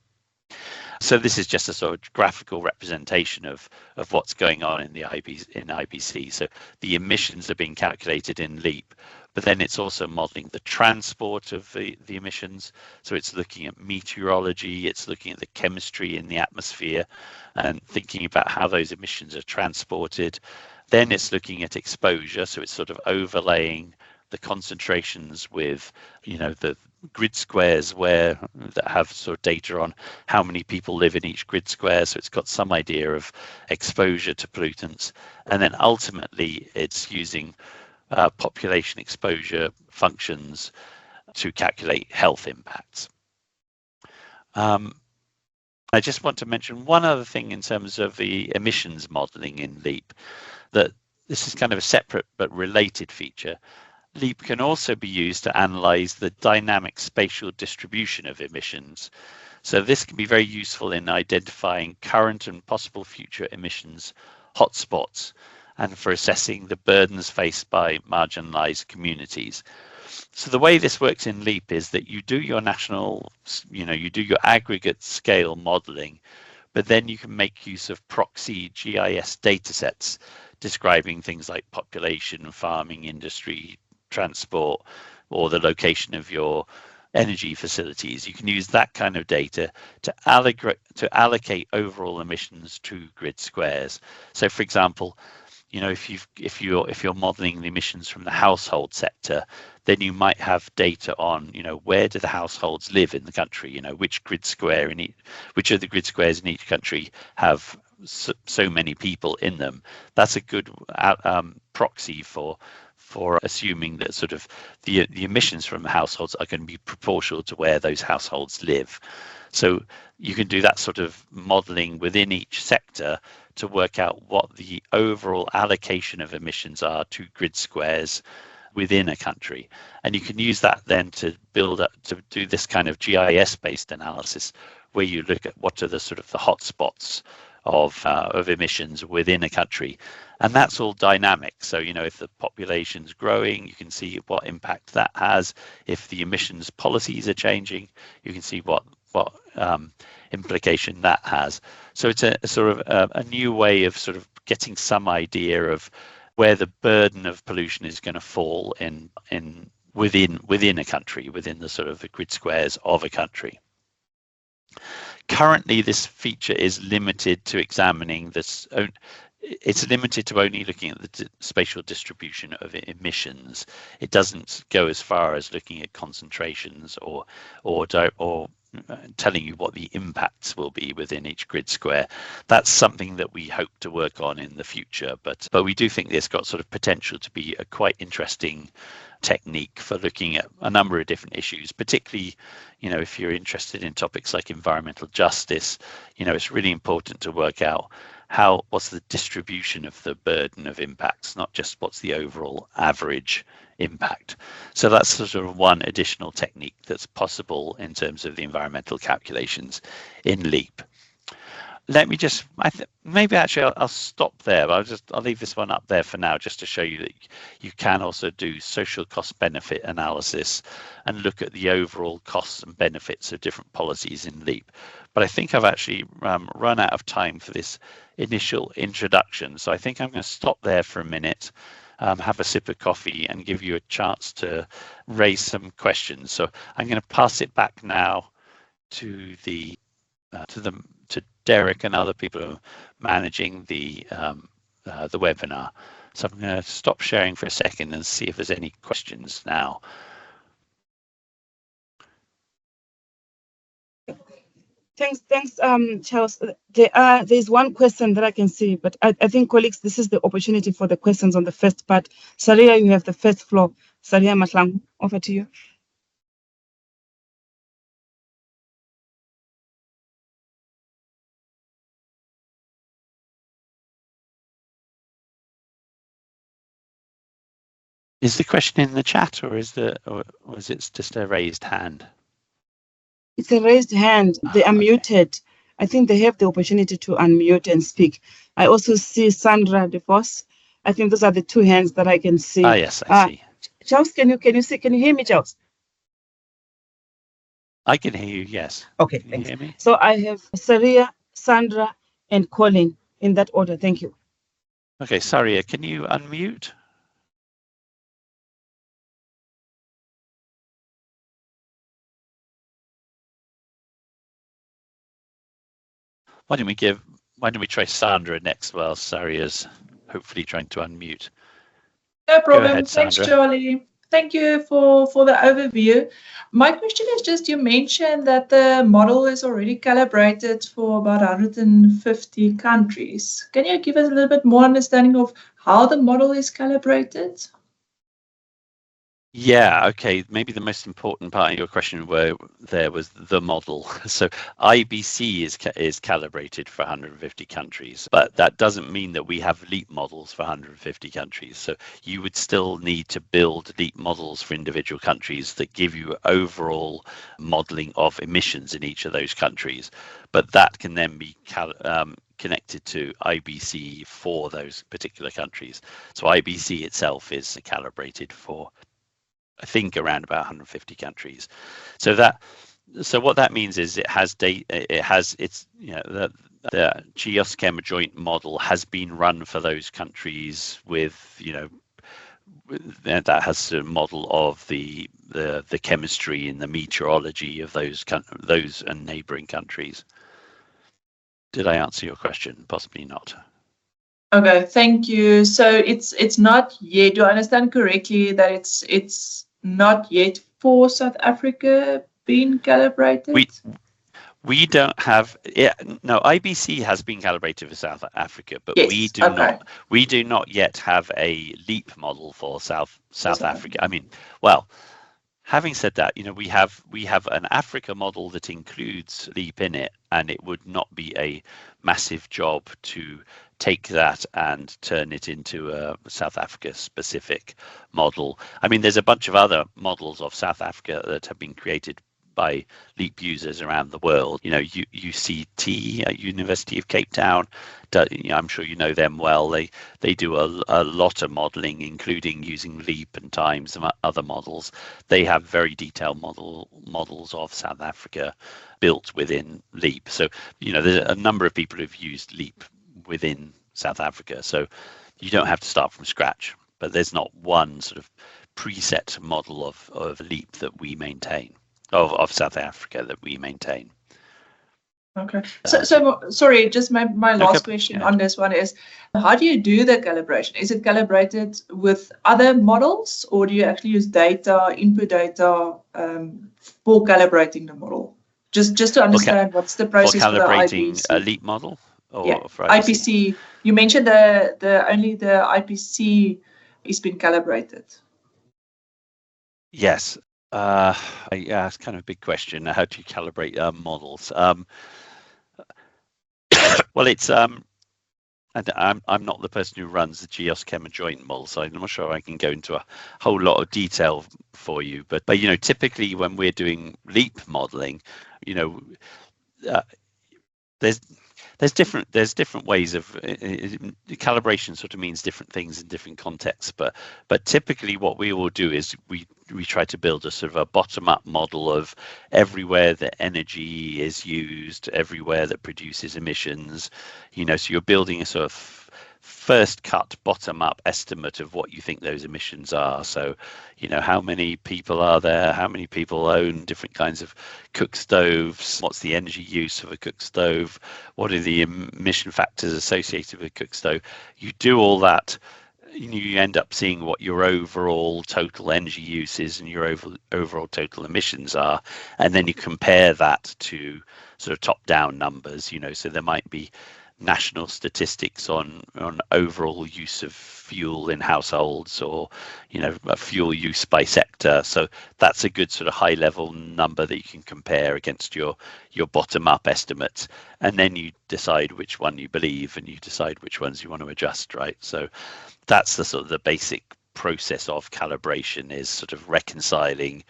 So this is just a sort of graphical representation of what's going on in IBC. So the emissions are being calculated in LEAP, but then it's also modeling the transport of the emissions. So it's looking at meteorology, it's looking at the chemistry in the atmosphere and thinking about how those emissions are transported. Then it's looking at exposure, so it's sort of overlaying the concentrations with, the grid squares that have sort of data on how many people live in each grid square, so it's got some idea of exposure to pollutants. And then ultimately it's using population exposure functions to calculate health impacts. I just want to mention one other thing in terms of the emissions modeling in LEAP, that this is kind of a separate but related feature. LEAP can also be used to analyze the dynamic spatial distribution of emissions. So this can be very useful in identifying current and possible future emissions hotspots, and for assessing the burdens faced by marginalized communities. So the way this works in LEAP is that you do your you do your aggregate scale modeling, but then you can make use of proxy GIS data sets describing things like population, farming, industry, transport, or the location of your energy facilities. You can use that kind of data to allocate overall emissions to grid squares. So, for example, if you're modeling the emissions from the household sector, then you might have data on, where do the households live in the country? Which which of the grid squares in each country have so many people in them. That's a good proxy for assuming that sort of the emissions from the households are going to be proportional to where those households live. So you can do that sort of modeling within each sector to work out what the overall allocation of emissions are to grid squares within a country. And you can use that then to do this kind of GIS based analysis where you look at what are the sort of the hotspots of emissions within a country. And that's all dynamic. So, if the population's growing, you can see what impact that has. If the emissions policies are changing, you can see what implication that has. So it's a sort of a new way of sort of getting some idea of where the burden of pollution is going to fall within a country, within the sort of the grid squares of a country. Currently, this feature is limited to examining this. It's limited to only looking at the spatial distribution of emissions. It doesn't go as far as looking at concentrations or telling you what the impacts will be within each grid square. That's something that we hope to work on in the future, but we do think this got sort of potential to be a quite interesting technique for looking at a number of different issues, particularly, if you're interested in topics like environmental justice. It's really important to work out what's the distribution of the burden of impacts, not just what's the overall average impact. So that's sort of one additional technique that's possible in terms of the environmental calculations in LEAP. Let me just, maybe actually I'll stop there, but I'll leave this one up there for now, just to show you that you can also do social cost benefit analysis and look at the overall costs and benefits of different policies in LEAP. But I think I've actually run out of time for this initial introduction. So I think I'm going to stop there for a minute, have a sip of coffee and give you a chance to raise some questions. So I'm going to pass it back now to to Derek and other people who are managing the webinar. So I'm going to stop sharing for a second and see if there's any questions now. Thanks, Charles. There's one question that I can see, but I think, colleagues, this is the opportunity for the questions on the first part. Saria, you have the first floor. Saria Matlang, over to you. Is the question in the chat, or is it just a raised hand? It's a raised hand. They are muted. I think they have the opportunity to unmute and speak. I also see Sandra DeVos. I think those are the two hands that I can see. Yes, I see. Charles, can you hear me, Charles? I can hear you, yes. Okay, can thanks. You hear me? So I have Saria, Sandra, and Colin in that order. Thank you. Okay, Saria, can you unmute? Why don't we try Sandra next while Saria's hopefully trying to unmute? No problem. Ahead, Thanks, Charlie. Thank you for the overview. My question is just, you mentioned that the model is already calibrated for about 150 countries. Can you give us a little bit more understanding of how the model is calibrated? Yeah, okay. Maybe the most important part of your question was the model. So IBC is calibrated for 150 countries, but that doesn't mean that we have LEAP models for 150 countries. So you would still need to build LEAP models for individual countries that give you overall modeling of emissions in each of those countries. But that can then be connected to IBC for those particular countries. So IBC itself is calibrated for, I think, around about 150 countries. So what that means is it has data. It has the geochem joint model has been run for those countries with, that has a model of the chemistry and the meteorology of those and neighboring countries. Did I answer your question? Possibly not. Okay, thank you. So it's not yet. Do I understand correctly that it's not yet for South Africa being calibrated? We don't have, no, IBC has been calibrated for South Africa, but Yes, we do not yet have a LEAP model for South Africa. I mean, well, having said that, we have an Africa model that includes LEAP in it, and it would not be a massive job to take that and turn it into a South Africa specific model. I mean, there's a bunch of other models of South Africa that have been created by LEAP users around the world. UCT at University of Cape Town, I'm sure you know them well. They do a lot of modeling, including using LEAP and TIMES and other models. They have very detailed models of South Africa built within LEAP. So there's a number of people who've used LEAP within South Africa. So you don't have to start from scratch, but there's not one sort of preset model of LEAP that we maintain. Of South Africa that we maintain. Okay. So sorry, just my last question on this one is, how do you do the calibration? Is it calibrated with other models, or do you actually use input data for calibrating the model? Just to understand what's the process for calibrating the IPC. A LEAP model? Or for IPC. You mentioned only the IPC is being calibrated. Yes. It's kind of a big question. How do you calibrate models? Well, it's and I'm not the person who runs the geochem joint model, so I'm not sure I can go into a whole lot of detail for you. But typically when we're doing LEAP modeling, there's different ways of calibration. Sort of means different things in different contexts, but typically what we will do is we try to build a sort of a bottom-up model of everywhere that energy is used, everywhere that produces emissions. So you're building a sort of first cut bottom-up estimate of what you think those emissions are. So how many people are there, how many people own different kinds of cook stoves, what's the energy use of a cook stove, what are the emission factors associated with a cook stove. You do all that, you end up seeing what your overall total energy use is and your overall total emissions are, and then you compare that to sort of top-down numbers. So there might be national statistics on overall use of fuel in households, or a fuel use by sector. So that's a good sort of high level number that you can compare against your bottom up estimates, and then you decide which one you believe and you decide which ones you want to adjust, right? So that's the sort of the basic process of calibration, is sort of reconciling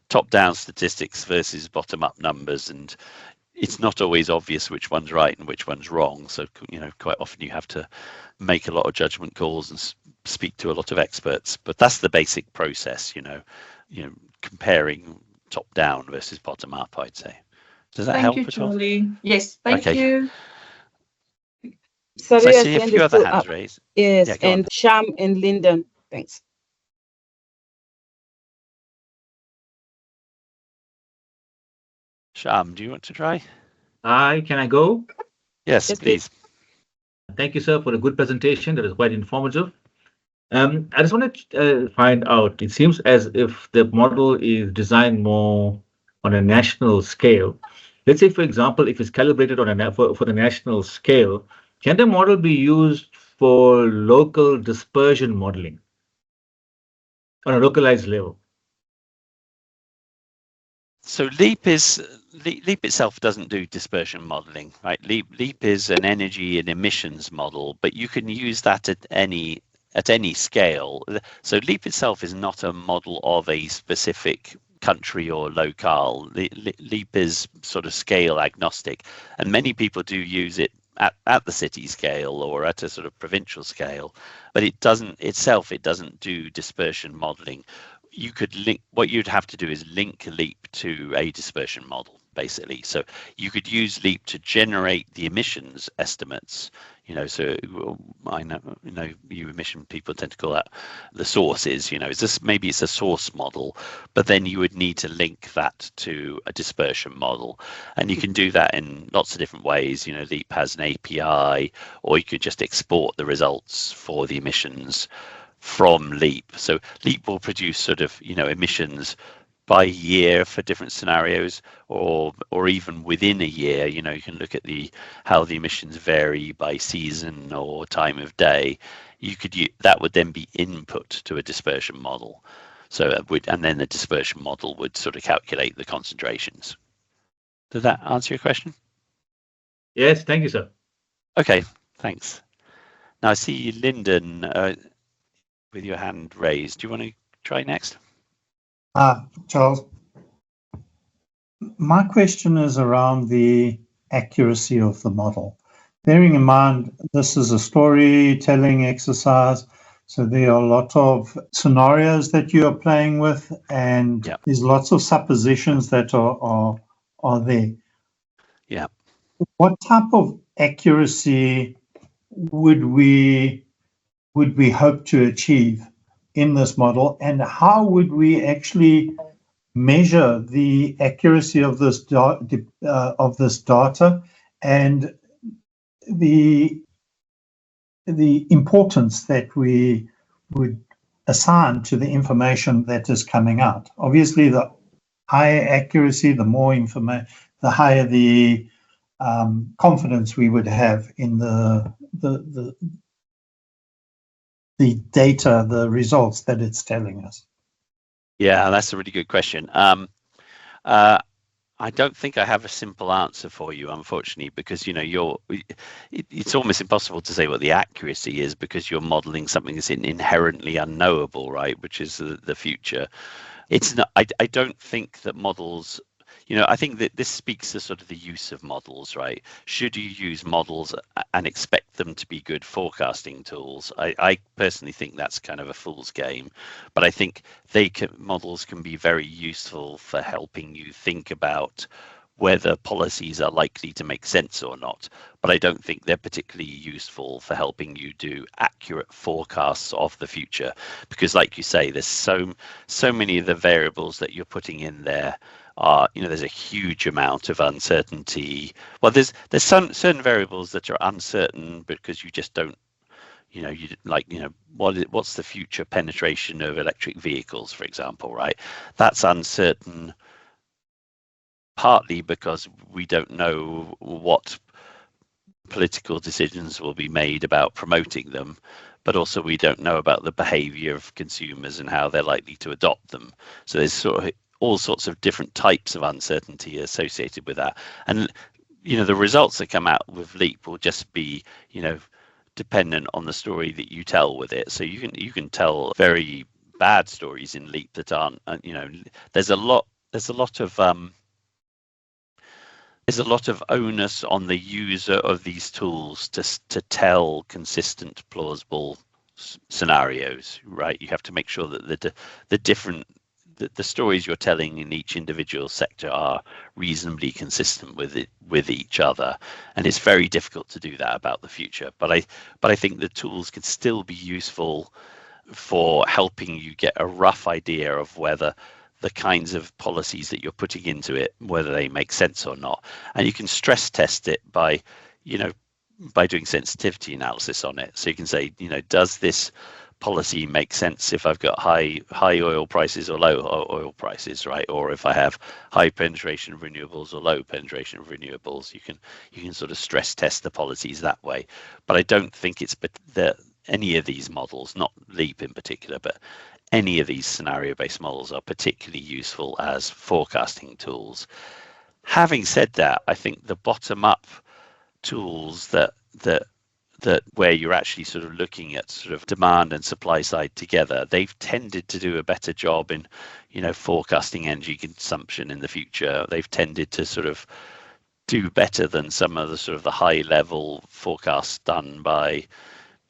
top down statistics versus bottom up numbers, and it's not always obvious which one's right and which one's wrong. So, quite often you have to make a lot of judgment calls and speak to a lot of experts. But that's the basic process, comparing top down versus bottom up, I'd say. Does that help at all? Thank you, Charlie. Yes, thank you. So I see a few other hands raised. Yes, and Sham and Lyndon. Thanks. Sham, do you want to try? Can I go? Yes, please. Thank you, sir, for a good presentation. That is quite informative. I just wanted to find out, it seems as if the model is designed more on a national scale. Let's say, for example, if it's calibrated on for the national scale, can the model be used for local dispersion modeling on a localized level? So LEAP itself doesn't do dispersion modeling, right? LEAP is an energy and emissions model, but you can use that at any scale. So LEAP itself is not a model of a specific country or locale. LEAP is sort of scale agnostic, and many people do use it at the city scale or at a sort of provincial scale, but it doesn't do dispersion modeling. You could link, what you'd have to do is link LEAP to a dispersion model. basically. So you could use LEAP to generate the emissions estimates. So I know, you emission people tend to call that the sources. Maybe it's a source model, but then you would need to link that to a dispersion model, and you can do that in lots of different ways. LEAP has an API, or you could just export the results for the emissions from LEAP. So LEAP will produce sort of emissions by year for different scenarios, or even within a year. You can look at how the emissions vary by season or time of day. That would then be input to a dispersion model. And then the dispersion model would sort of calculate the concentrations. Does that answer your question? Yes, thank you, sir. Okay, thanks. Now I see Lyndon with your hand raised. Do you want to try next? Charles, my question is around the accuracy of the model. Bearing in mind, this is a storytelling exercise, so there are a lot of scenarios that you are playing with, and there's lots of suppositions that are there. Yeah. What type of accuracy would we hope to achieve in this model, and how would we actually measure the accuracy of this data and the importance that we would assign to the information that is coming out? Obviously, the higher accuracy, the more information, the higher the confidence we would have in the data, the results that it's telling us. Yeah, that's a really good question. I don't think I have a simple answer for you, unfortunately, because it's almost impossible to say what the accuracy is, because you're modeling something that's inherently unknowable, right? Which is the future. It's not. I don't think that models. I think that this speaks to sort of the use of models, right? Should you use models and expect them to be good forecasting tools? I personally think that's kind of a fool's game, but I think models can be very useful for helping you think about whether policies are likely to make sense or not. But I don't think they're particularly useful for helping you do accurate forecasts of the future, because, like you say, there's so many of the variables that you're putting in there. There's a huge amount of uncertainty. Well, there's some certain variables that are uncertain because you just don't, what's the future penetration of electric vehicles, for example, right? That's uncertain partly because we don't know what political decisions will be made about promoting them, but also we don't know about the behavior of consumers and how they're likely to adopt them. So there's sort of all sorts of different types of uncertainty associated with that. And, the results that come out with LEAP will just be, dependent on the story that you tell with it. So you can tell very bad stories in LEAP that aren't, there's a lot of onus on the user of these tools to tell consistent, plausible scenarios, right? You have to make sure that the stories you're telling in each individual sector are reasonably consistent with each other, and it's very difficult to do that about the future. But I think the tools can still be useful for helping you get a rough idea of whether the kinds of policies that you're putting into it, whether they make sense or not. And you can stress test it by doing sensitivity analysis on it. So you can say, does this policy make sense if I've got high oil prices or low oil prices, right? Or if I have high penetration of renewables or low penetration of renewables, you can sort of stress test the policies that way. But I don't think it's any of these models, not LEAP in particular, but any of these scenario-based models are particularly useful as forecasting tools. Having said that, I think the bottom-up tools that where you're actually sort of looking at sort of demand and supply side together, they've tended to do a better job in, forecasting energy consumption in the future. They've tended to sort of do better than some of the sort of the high-level forecasts done by,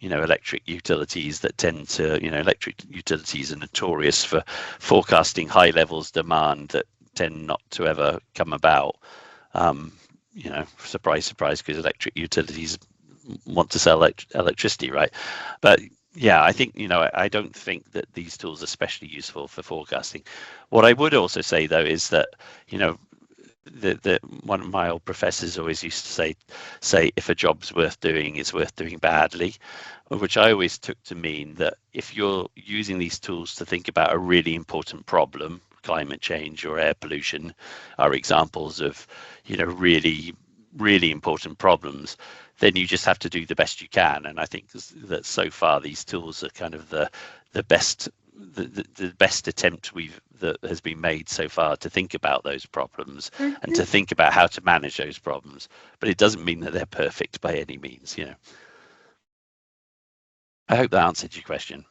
electric utilities that tend to, electric utilities are notorious for forecasting high levels demand that tend not to ever come about. Surprise, surprise, because electric utilities want to sell electricity, right? But yeah, I think, I don't think that these tools are especially useful for forecasting. What I would also say, though, is that, that one of my old professors always used to say if a job's worth doing, it's worth doing badly, which I always took to mean that if you're using these tools to think about a really important problem, climate change or air pollution are examples of, really, really important problems, then you just have to do the best you can. And I think that so far these tools are kind of the best attempt that has been made so far to think about those problems and to think about how to manage those problems. But it doesn't mean that they're perfect by any means. I hope that answered your question.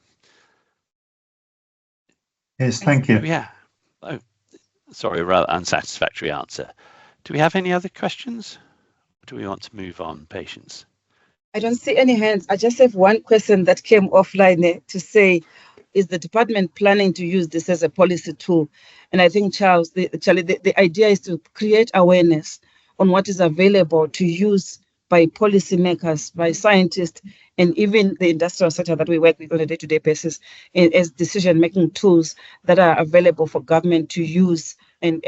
Yes, thank you. Yeah. Oh, sorry, rather unsatisfactory answer. Do we have any other questions? Or do we want to move on, Patience? I don't see any hands. I just have one question that came offline to say, is the department planning to use this as a policy tool? And I think, Charles, the idea is to create awareness on what is available to use by policymakers, by scientists, and even the industrial sector that we work with on a day-to-day basis as decision-making tools that are available for government to use. And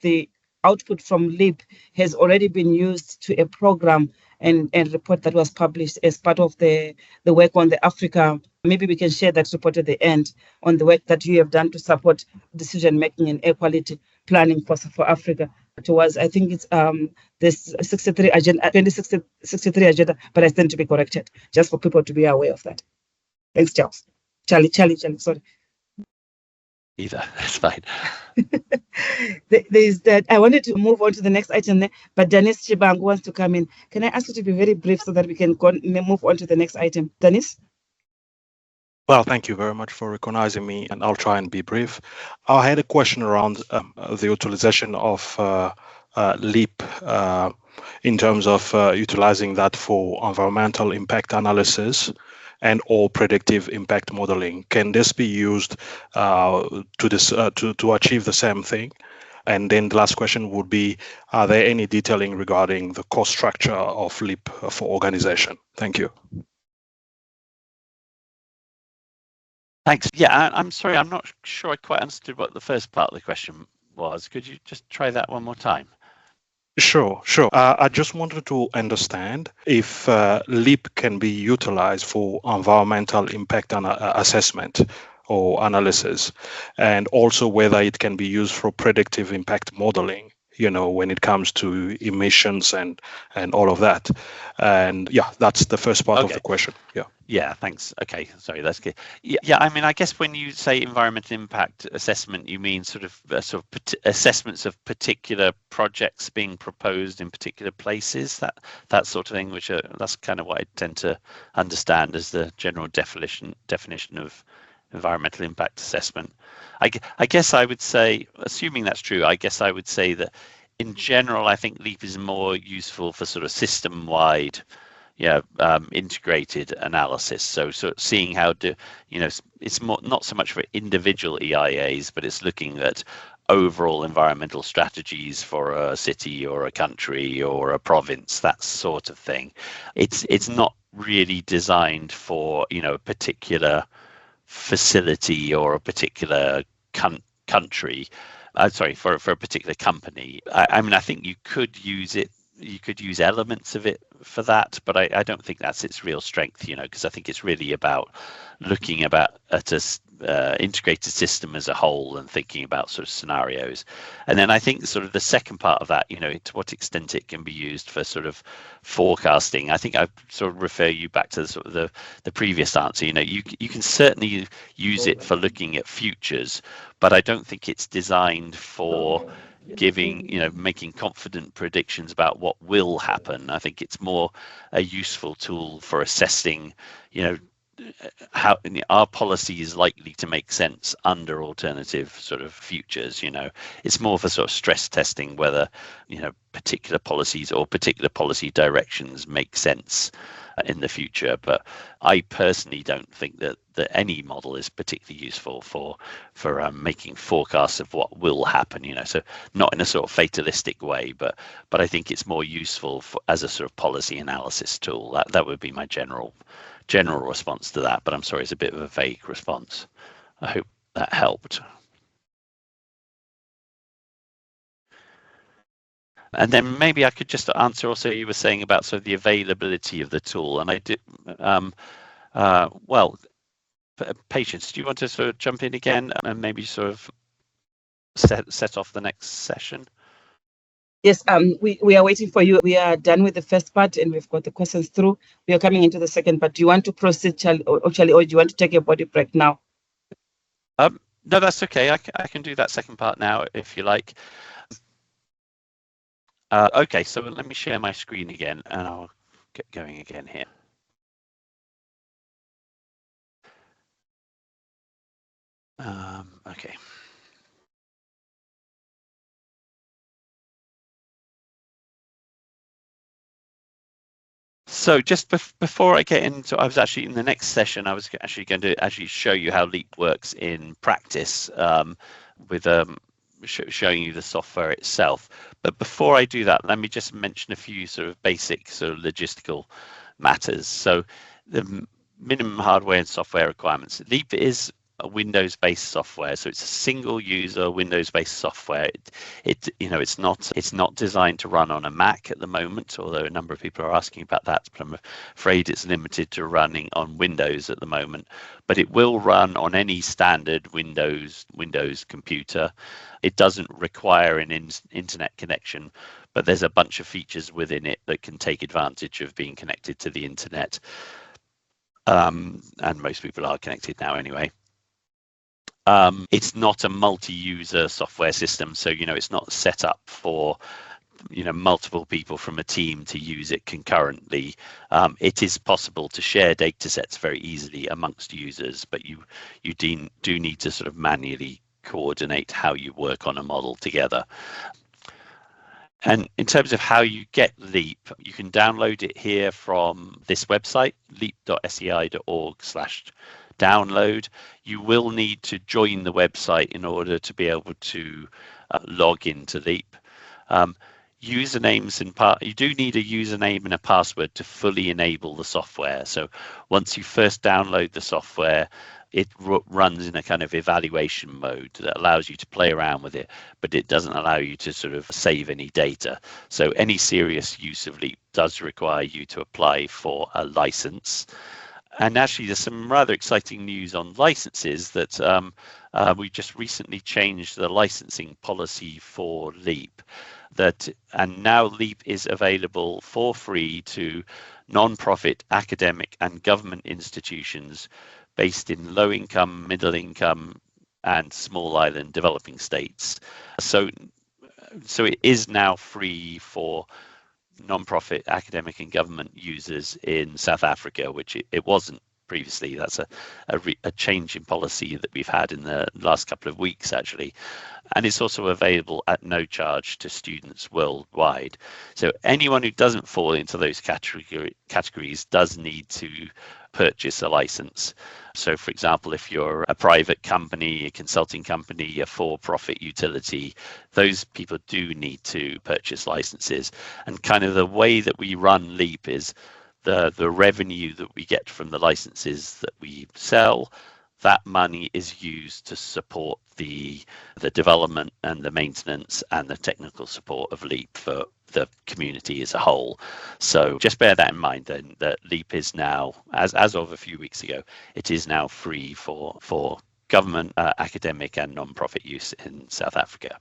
the output from LEAP has already been used to a program and report that was published as part of the work on the Africa. Maybe we can share that report at the end on the work that you have done to support decision-making and air quality planning for Africa. Towards, I think it's this 63 agenda, 2063 agenda, but I stand to be corrected, just for people to be aware of that. Thanks, Charles. Charlie, sorry. Either, that's fine. There's that. I wanted to move on to the next item there, but Dennis Chibang wants to come in. Can I ask you to be very brief so that we can move on to the next item? Dennis? Well, thank you very much for recognizing me, and I'll try and be brief. I had a question around the utilization of LEAP in terms of utilizing that for environmental impact analysis and or predictive impact modeling. Can this be used to achieve the same thing? And then the last question would be, are there any detailing regarding the cost structure of LEAP for organization? Thank you. Thanks. Yeah, I'm sorry, I'm not sure I quite understood what the first part of the question was. Could you just try that one more time? Sure. I just wanted to understand if LEAP can be utilized for environmental impact assessment or analysis, and also whether it can be used for predictive impact modeling, when it comes to emissions and all of that. And yeah, that's the first part of the question. Yeah, thanks. Okay, sorry, that's good. Yeah, I mean, I guess when you say environmental impact assessment, you mean sort of assessments of particular projects being proposed in particular places, that sort of thing, which that's kind of what I tend to understand as the general definition of environmental impact assessment. I guess I would say, assuming that's true, I guess I would say that in general, I think LEAP is more useful for sort of system-wide, integrated analysis. So seeing how it's not so much for individual EIAs, but it's looking at overall environmental strategies for a city or a country or a province, that sort of thing. It's not really designed for a particular facility or a particular country. For a particular company. I mean, I think you could use it. You could use elements of it for that, but I don't think that's its real strength, because I think it's really about looking at a integrated system as a whole and thinking about sort of scenarios. And then I think sort of the second part of that, to what extent it can be used for sort of forecasting. I think I sort of refer you back to the sort of the previous answer. You can certainly use it for looking at futures, but I don't think it's designed for making confident predictions about what will happen. I think it's more a useful tool for assessing, how our policy is likely to make sense under alternative sort of futures. It's more for sort of stress testing whether particular policies or particular policy directions make sense in the future. But I personally don't think that any model is particularly useful for making forecasts of what will happen. So not in a sort of fatalistic way, but I think it's more useful as a sort of policy analysis tool. That would be my general response to that. But I'm sorry, it's a bit of a vague response. I hope that helped. And then maybe I could just answer also, you were saying about sort of the availability of the tool. And I did, well, Patience, do you want to sort of jump in again and maybe sort of set off the next session? Yes, we are waiting for you. We are done with the first part and we've got the questions through. We are coming into the second part. Do you want to proceed, Charlie, or do you want to take a body break now? No, that's okay. I can do that second part now if you like. Okay, so let me share my screen again and I'll get going again here. Okay. So just before I get into, I was actually in the next session, I was actually going to show you how Leap works in practice with showing you the software itself. But before I do that, let me just mention a few sort of basic sort of logistical matters. So the minimum hardware and software requirements. Leap is a Windows-based software, so it's a single-user Windows-based software. It's not designed to run on a Mac at the moment, although a number of people are asking about that. But I'm afraid it's limited to running on Windows at the moment. But it will run on any standard Windows computer. It doesn't require an internet connection, but there's a bunch of features within it that can take advantage of being connected to the internet. And most people are connected now anyway. It's not a multi-user software system, so it's not set up for multiple people from a team to use it concurrently. It is possible to share data sets very easily amongst users, but you do need to sort of manually coordinate how you work on a model together. And in terms of how you get Leap, you can download it here from this website, leap.sei.org/download. You will need to join the website in order to be able to log into Leap. Usernames and you do need a username and a password to fully enable the software. So once you first download the software, it runs in a kind of evaluation mode that allows you to play around with it, but it doesn't allow you to sort of save any data. So any serious use of Leap does require you to apply for a license. And actually, there's some rather exciting news on licenses that we just recently changed the licensing policy for Leap. And now Leap is available for free to non-profit, academic, and government institutions based in low-income, middle-income, and small island developing states. So it is now free for non-profit, academic, and government users in South Africa, which it wasn't previously. That's a change in policy that we've had in the last couple of weeks, actually. And it's also available at no charge to students worldwide. So anyone who doesn't fall into those categories does need to purchase a license. So, for example, if you're a private company, a consulting company, a for-profit utility, those people do need to purchase licenses. And kind of the way that we run Leap is the revenue that we get from the licenses that we sell, that money is used to support the development and the maintenance and the technical support of Leap for the community as a whole. So just bear that in mind then, that Leap is now, as of a few weeks ago, it is now free for government, academic and non-profit use in South Africa.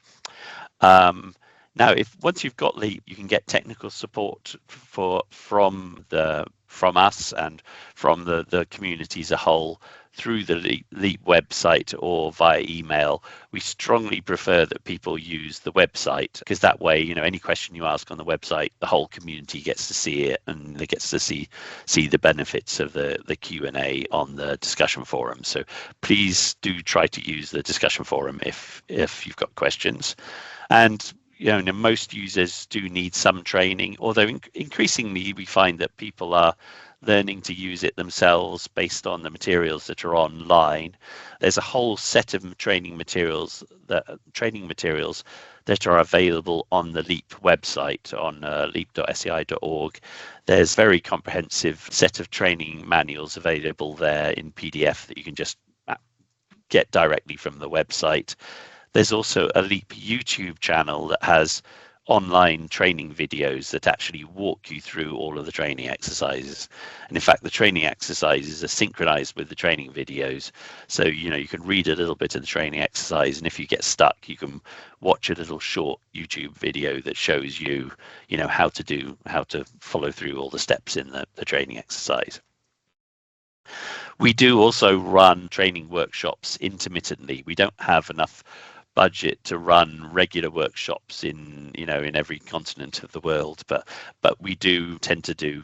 Now, once you've got Leap, you can get technical support from us and from the community as a whole through the Leap website or via email. We strongly prefer that people use the website, because that way, any question you ask on the website, the whole community gets to see it and they gets to see the benefits of the Q&A on the discussion forum. So please do try to use the discussion forum if you've got questions. And most users do need some training, although increasingly we find that people are learning to use it themselves based on the materials that are online. There's a whole set of training materials that are available on the LEAP website on leap.sei.org. There's very comprehensive set of training manuals available there in PDF that you can just get directly from the website. There's also a LEAP YouTube channel that has online training videos that actually walk you through all of the training exercises. And in fact, the training exercises are synchronized with the training videos. So, you can read a little bit of the training exercise, and if you get stuck, you can watch a little short YouTube video that shows you, how to follow through all the steps in the training exercise. We do also run training workshops intermittently. We don't have enough budget to run regular workshops in every continent of the world, but we do tend to do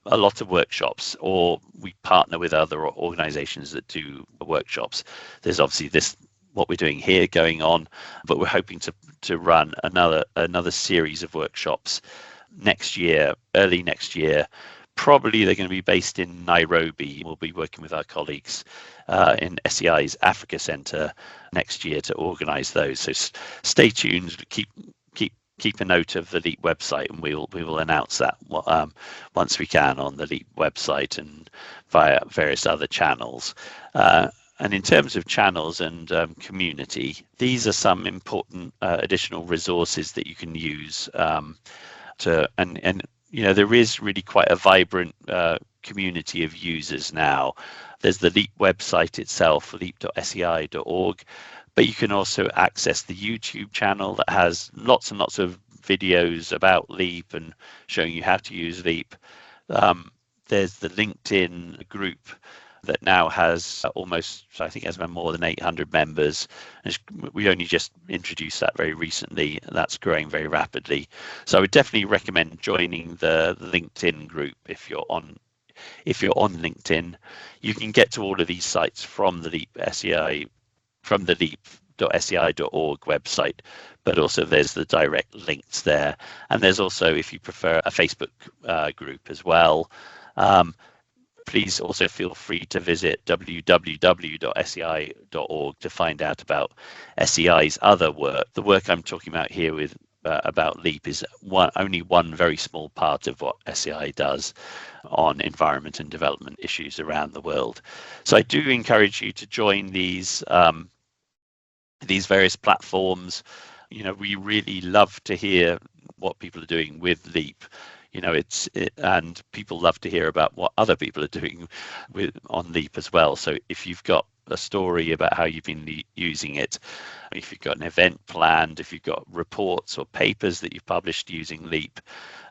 a lot of workshops, or we partner with other organizations that do workshops. There's obviously what we're doing here going on, but we're hoping to run another series of workshops next year, early next year. Probably they're going to be based in Nairobi. We'll be working with our colleagues in SEI's Africa Centre next year to organise those. So stay tuned. Keep a note of the LEAP website, and we will announce that once we can on the LEAP website and via various other channels. And in terms of channels and community, these are some important additional resources that you can use there is really quite a vibrant community of users now. There's the LEAP website itself, leap.sei.org, but you can also access the YouTube channel that has lots and lots of videos about LEAP and showing you how to use LEAP. There's the LinkedIn group that now has more than 800 members. We only just introduced that very recently, and that's growing very rapidly. So I would definitely recommend joining the LinkedIn group if you're on LinkedIn. You can get to all of these sites from the leap.sei.org website, but also there's the direct links there. And there's also, if you prefer, a Facebook group as well. Please also feel free to visit www.sei.org to find out about SEI's other work. The work I'm talking about here about LEAP is only one very small part of what SEI does on environment and development issues around the world. So I do encourage you to join these various platforms. We really love to hear what people are doing with LEAP. And people love to hear about what other people are doing on LEAP as well. So if you've got a story about how you've been using it, if you've got an event planned, if you've got reports or papers that you've published using LEAP,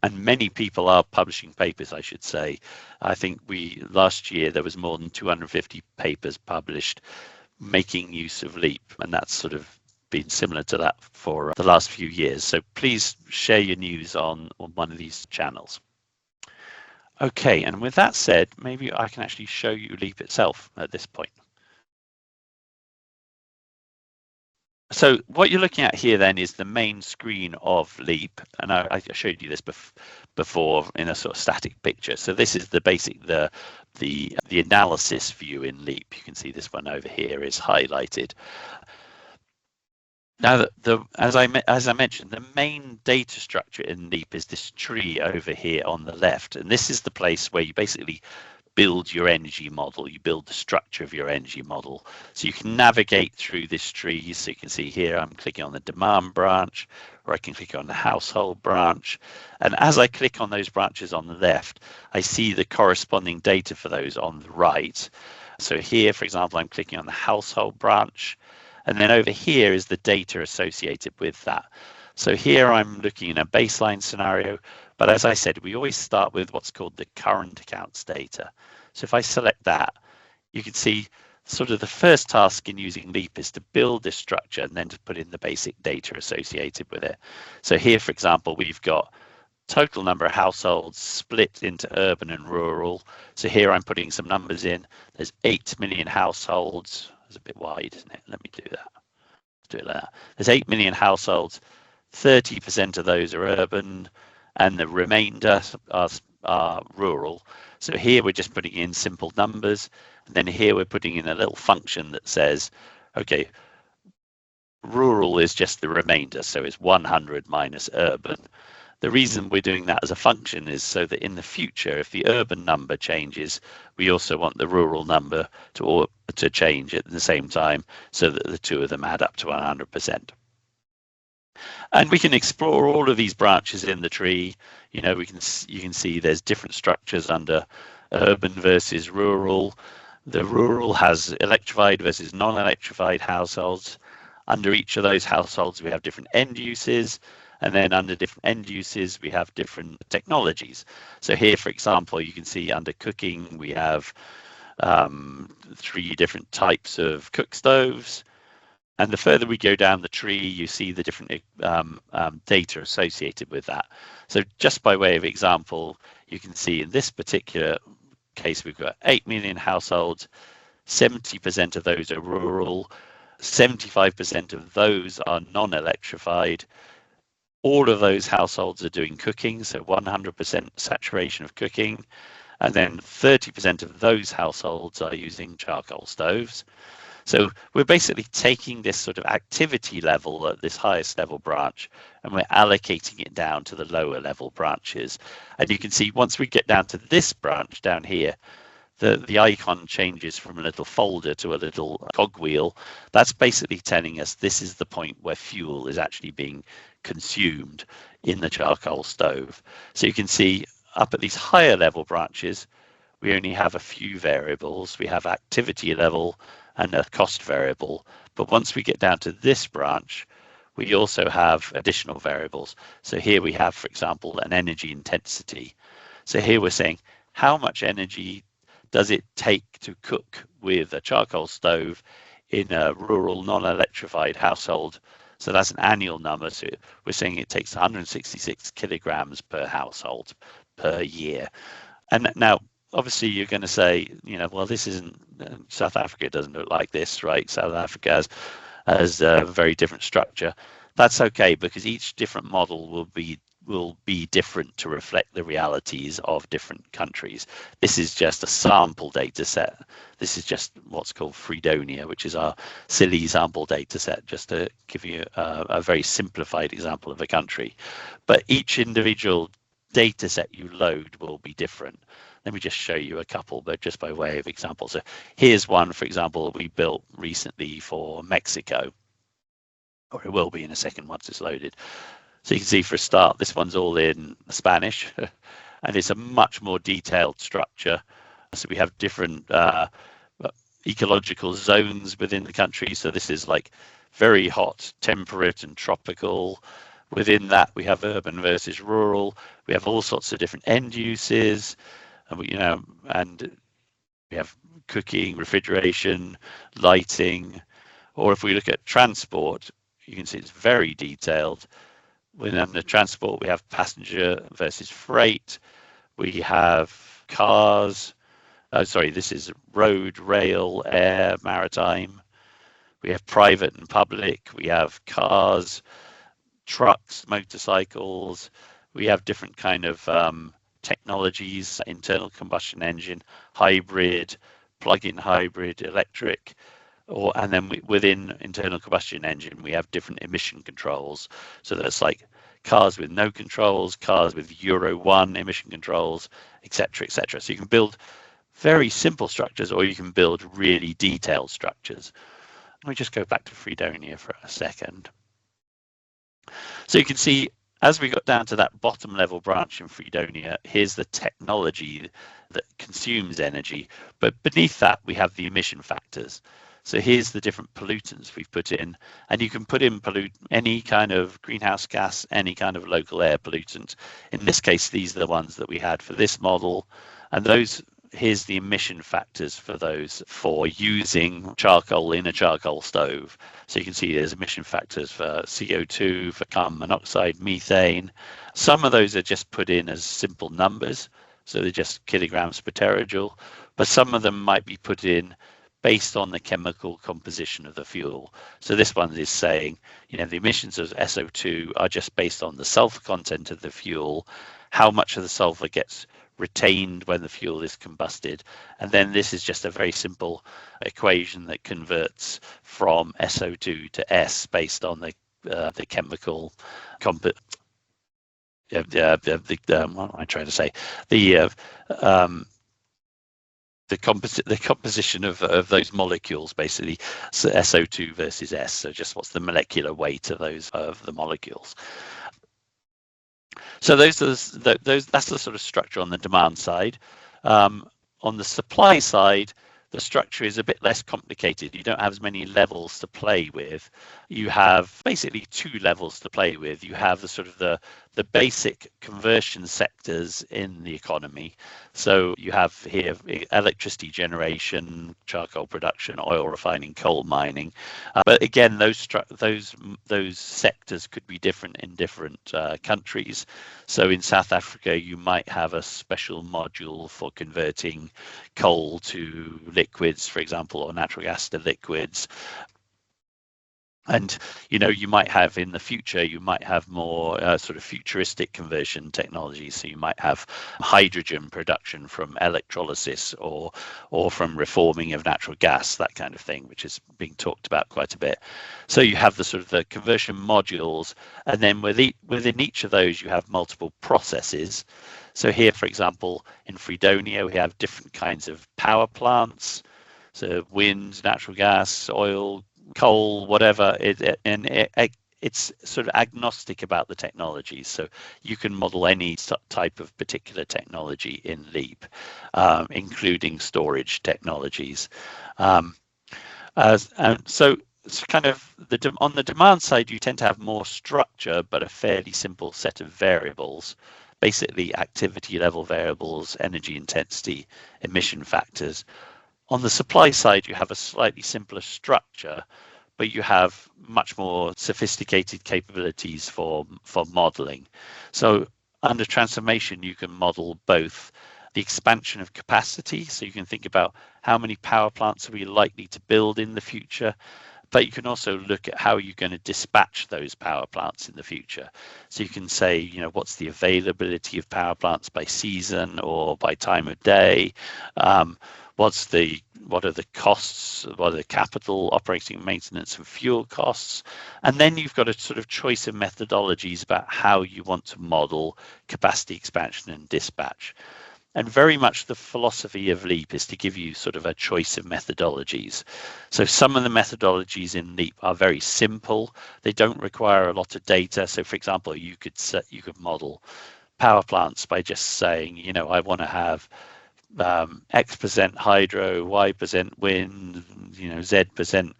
and many people are publishing papers, I should say. I think last year there was more than 250 papers published making use of LEAP, and that's sort of been similar to that for the last few years. So please share your news on one of these channels. Okay, and with that said, maybe I can actually show you LEAP itself at this point. So what you're looking at here then is the main screen of LEAP, and I showed you this before in a sort of static picture. So this is the analysis view in LEAP. You can see this one over here is highlighted. Now, as I mentioned, the main data structure in LEAP is this tree over here on the left, and this is the place where you basically build your energy model. You build the structure of your energy model. So you can navigate through this tree. So you can see here, I'm clicking on the demand branch, or I can click on the household branch. And as I click on those branches on the left, I see the corresponding data for those on the right. So here, for example, I'm clicking on the household branch. And then over here is the data associated with that. So here I'm looking in a baseline scenario, but as I said, we always start with what's called the current accounts data. So if I select that, you can see sort of the first task in using LEAP is to build this structure and then to put in the basic data associated with it. So here, for example, we've got total number of households split into urban and rural. So here I'm putting some numbers in. There's 8 million households. It's a bit wide, isn't it? Let me do that. Let's do it like that. There's 8 million households. 30% of those are urban, and the remainder are are rural. So here we're just putting in simple numbers, and then here we're putting in a little function that says, okay, rural is just the remainder, so it's 100 minus urban. The reason we're doing that as a function is so that in the future, if the urban number changes, we also want the rural number to change at the same time, so that the two of them add up to 100%. And we can explore all of these branches in the tree. You know, you can see there's different structures under urban versus rural. The rural has electrified versus non-electrified households. Under each of those households, we have different end uses. And then under different end uses, we have different technologies. So here, for example, you can see under cooking, we have 3 different types of cook stoves. And the further we go down the tree, you see the different data associated with that. So just by way of example, you can see in this particular case, we've got 8 million households. 70% of those are rural. 75% of those are non-electrified. All of those households are doing cooking, so 100% saturation of cooking. And then 30% of those households are using charcoal stoves. So we're basically taking this sort of activity level at this highest level branch, and we're allocating it down to the lower level branches. And you can see once we get down to this branch down here, the icon changes from a little folder to a little cogwheel. That's basically telling us this is the point where fuel is actually being consumed in the charcoal stove. So you can see up at these higher level branches, we only have a few variables. We have activity level and a cost variable. But once we get down to this branch, we also have additional variables. So here we have, for example, an energy intensity. So here we're saying how much energy does it take to cook with a charcoal stove in a rural non-electrified household? So that's an annual number. So we're saying it takes 166 kilograms per household per year. And now, obviously, you're going to say, you know, well, this isn't, South Africa doesn't look like this, right? South Africa has a very different structure. That's okay, because each different model will be different to reflect the realities of different countries. This is just a sample data set. This is just what's called Fredonia, which is our silly sample data set, just to give you a very simplified example of a country. But each individual data set you load will be different. Let me just show you a couple, but just by way of example. So here's one, for example, that we built recently for Mexico, or it will be in a second once it's loaded. So you can see for a start, this one's all in Spanish, and it's a much more detailed structure. So we have different ecological zones within the country. So this is like very hot, temperate and tropical. Within that, we have urban versus rural. We have all sorts of different end uses, and we have cooking, refrigeration, lighting. Or if we look at transport, you can see it's very detailed. Within the transport, we have passenger versus freight. We have cars. This is road, rail, air, maritime. We have private and public. We have cars, trucks, motorcycles. We have different kind of technologies, internal combustion engine, hybrid, plug-in hybrid, electric. And then within internal combustion engine, we have different emission controls. So that's like cars with no controls, cars with Euro 1 emission controls, etc., etc. So you can build very simple structures, or you can build really detailed structures. Let me just go back to Fredonia for a second. So you can see as we got down to that bottom level branch in Fredonia, here's the technology that consumes energy. But beneath that, we have the emission factors. So here's the different pollutants we've put in, and you can put in any kind of greenhouse gas, any kind of local air pollutant. In this case, these are the ones that we had for this model, and here's the emission factors for those for using charcoal in a charcoal stove. So you can see there's emission factors for CO2, for carbon monoxide, methane. Some of those are just put in as simple numbers, so they're just kilograms per terajoule, but some of them might be put in based on the chemical composition of the fuel. So this one is saying, you know, the emissions of SO2 are just based on the sulfur content of the fuel, how much of the sulfur gets retained when the fuel is combusted. And then this is just a very simple equation that converts from SO2 to S based on the chemical what am I trying to say? The composition of those molecules, basically, so SO2 versus S. So just what's the molecular weight of the molecules. So that's the sort of structure on the demand side. On the supply side, the structure is a bit less complicated. You don't have as many levels to play with. You have basically two levels to play with. You have the sort of the basic conversion sectors in the economy. So you have here electricity generation, charcoal production, oil refining, coal mining. But again, those sectors could be different in different countries. So in South Africa, you might have a special module for converting coal to liquids, for example, or natural gas to liquids. And, you might have in the future, you might have more sort of futuristic conversion technologies. So you might have hydrogen production from electrolysis or from reforming of natural gas, that kind of thing, which is being talked about quite a bit. So you have the sort of the conversion modules, and then within each of those, you have multiple processes. So here, for example, in Fredonia, we have different kinds of power plants. So wind, natural gas, oil, coal, whatever, it's sort of agnostic about the technologies. So you can model any type of particular technology in LEAP, including storage technologies. So it's kind of on the demand side, you tend to have more structure, but a fairly simple set of variables, basically activity level variables, energy intensity, emission factors. On the supply side, you have a slightly simpler structure, but you have much more sophisticated capabilities for modeling. So under transformation, you can model both the expansion of capacity. So you can think about how many power plants are we likely to build in the future, but you can also look at how you're going to dispatch those power plants in the future. So you can say, what's the availability of power plants by season or by time of day? What are the costs? What are the capital, operating, maintenance, and fuel costs? And then you've got a sort of choice of methodologies about how you want to model capacity expansion and dispatch. And very much the philosophy of LEAP is to give you sort of a choice of methodologies. So some of the methodologies in LEAP are very simple. They don't require a lot of data. So for example, you could model power plants by just saying, I want to have X% hydro, Y% wind, Z%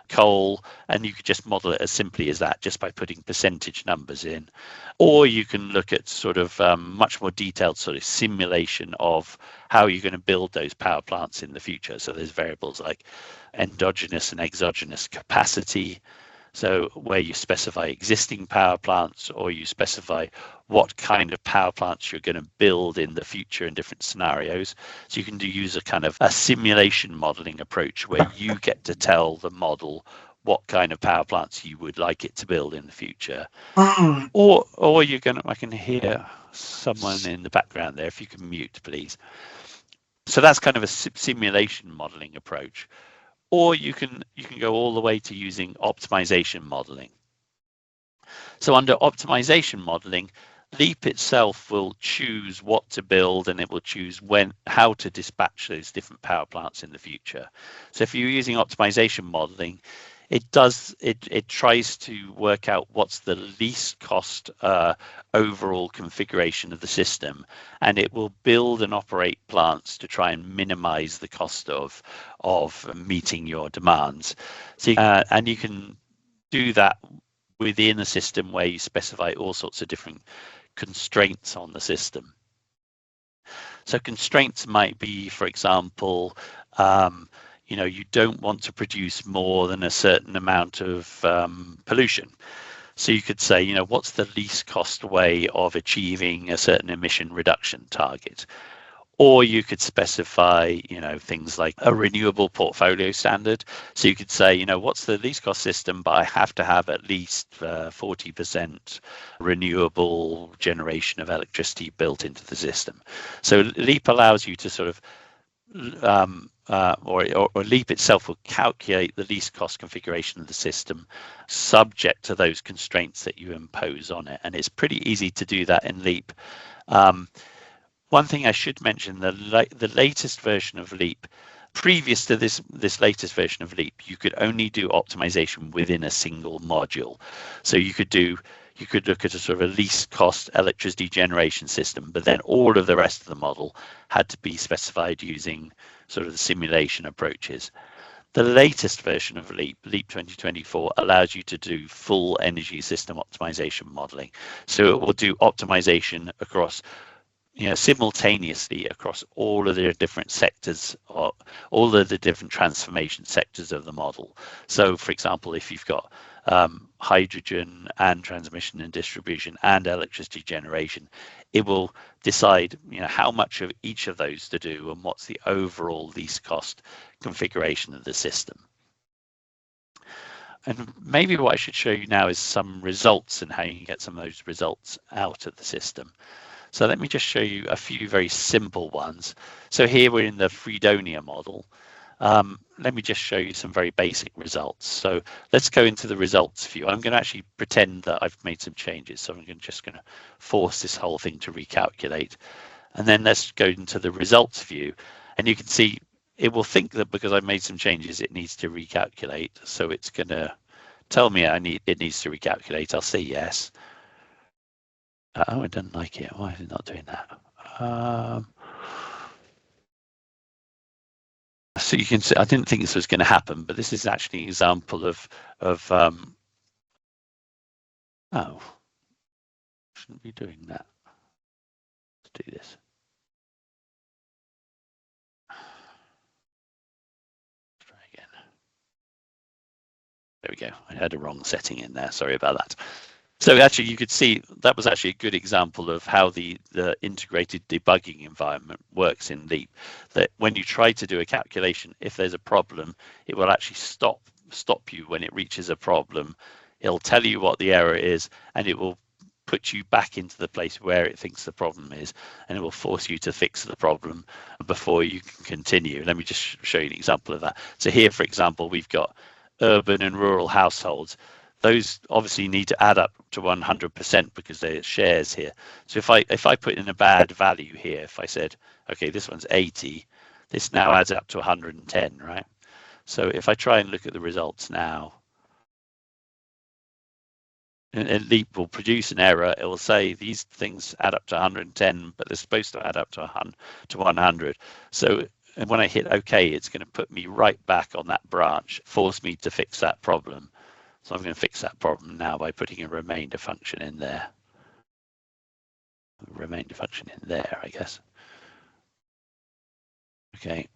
coal, and you could just model it as simply as that, just by putting percentage numbers in. Or you can look at sort of much more detailed sort of simulation of how you're going to build those power plants in the future. So there's variables like endogenous and exogenous capacity. So where you specify existing power plants, or you specify what kind of power plants you're going to build in the future in different scenarios. So you can use a kind of a simulation modeling approach where you get to tell the model what kind of power plants you would like it to build in the future. Or I can hear someone in the background there. If you can mute, please. So that's kind of a simulation modeling approach. Or you can go all the way to using optimization modeling. So under optimization modeling, LEAP itself will choose what to build, and it will choose how to dispatch those different power plants in the future. So if you're using optimization modeling, it tries to work out what's the least cost overall configuration of the system, and it will build and operate plants to try and minimize the cost of meeting your demands. So and you can do that within a system where you specify all sorts of different constraints on the system. So constraints might be, for example, you don't want to produce more than a certain amount of pollution. So you could say, what's the least cost way of achieving a certain emission reduction target? Or you could specify, things like a renewable portfolio standard. So you could say, what's the least cost system, but I have to have at least 40% renewable generation of electricity built into the system. So LEAP allows you to sort of, or LEAP itself will calculate the least cost configuration of the system subject to those constraints that you impose on it. And it's pretty easy to do that in LEAP. One thing I should mention, the latest version of LEAP, previous to this latest version of LEAP, you could only do optimization within a single module. So you could look at a sort of a least cost electricity generation system, but then all of the rest of the model had to be specified using sort of the simulation approaches. The latest version of LEAP 2024, allows you to do full energy system optimization modeling. So it will do optimization across simultaneously across all of the different sectors, or all of the different transformation sectors of the model. So, for example, if you've got hydrogen and transmission and distribution and electricity generation, it will decide how much of each of those to do and what's the overall least cost configuration of the system. And maybe what I should show you now is some results and how you can get some of those results out of the system. So let me just show you a few very simple ones. So here we're in the Fredonia model. Let me just show you some very basic results. So let's go into the results view. I'm going to actually pretend that I've made some changes. So I'm just going to force this whole thing to recalculate. And then let's go into the results view. And you can see it will think that because I've made some changes, it needs to recalculate. So it's going to tell me it needs to recalculate. I'll say yes. Oh, I don't like it. Why is it not doing that? So you can see, I didn't think this was going to happen, but this is actually an example of oh, shouldn't be doing that. Let's do this. Let's try again. There we go. I had a wrong setting in there. Sorry about that. So actually, you could see that was actually a good example of how the integrated debugging environment works in LEAP. That when you try to do a calculation, if there's a problem, it will actually stop you when it reaches a problem. It'll tell you what the error is, and it will put you back into the place where it thinks the problem is, and it will force you to fix the problem before you can continue. Let me just show you an example of that. So here, for example, we've got urban and rural households. Those obviously need to add up to 100% because they're shares here. So if I put in a bad value here, if I said, okay, this one's 80, this now adds up to 110, right? So if I try and look at the results now, and LEAP will produce an error. It will say these things add up to 110, but they're supposed to add up to 100. So and when I hit OK, it's going to put me right back on that branch, force me to fix that problem. So I'm going to fix that problem now by putting a remainder function in there. Remainder function in there, I guess. Okay.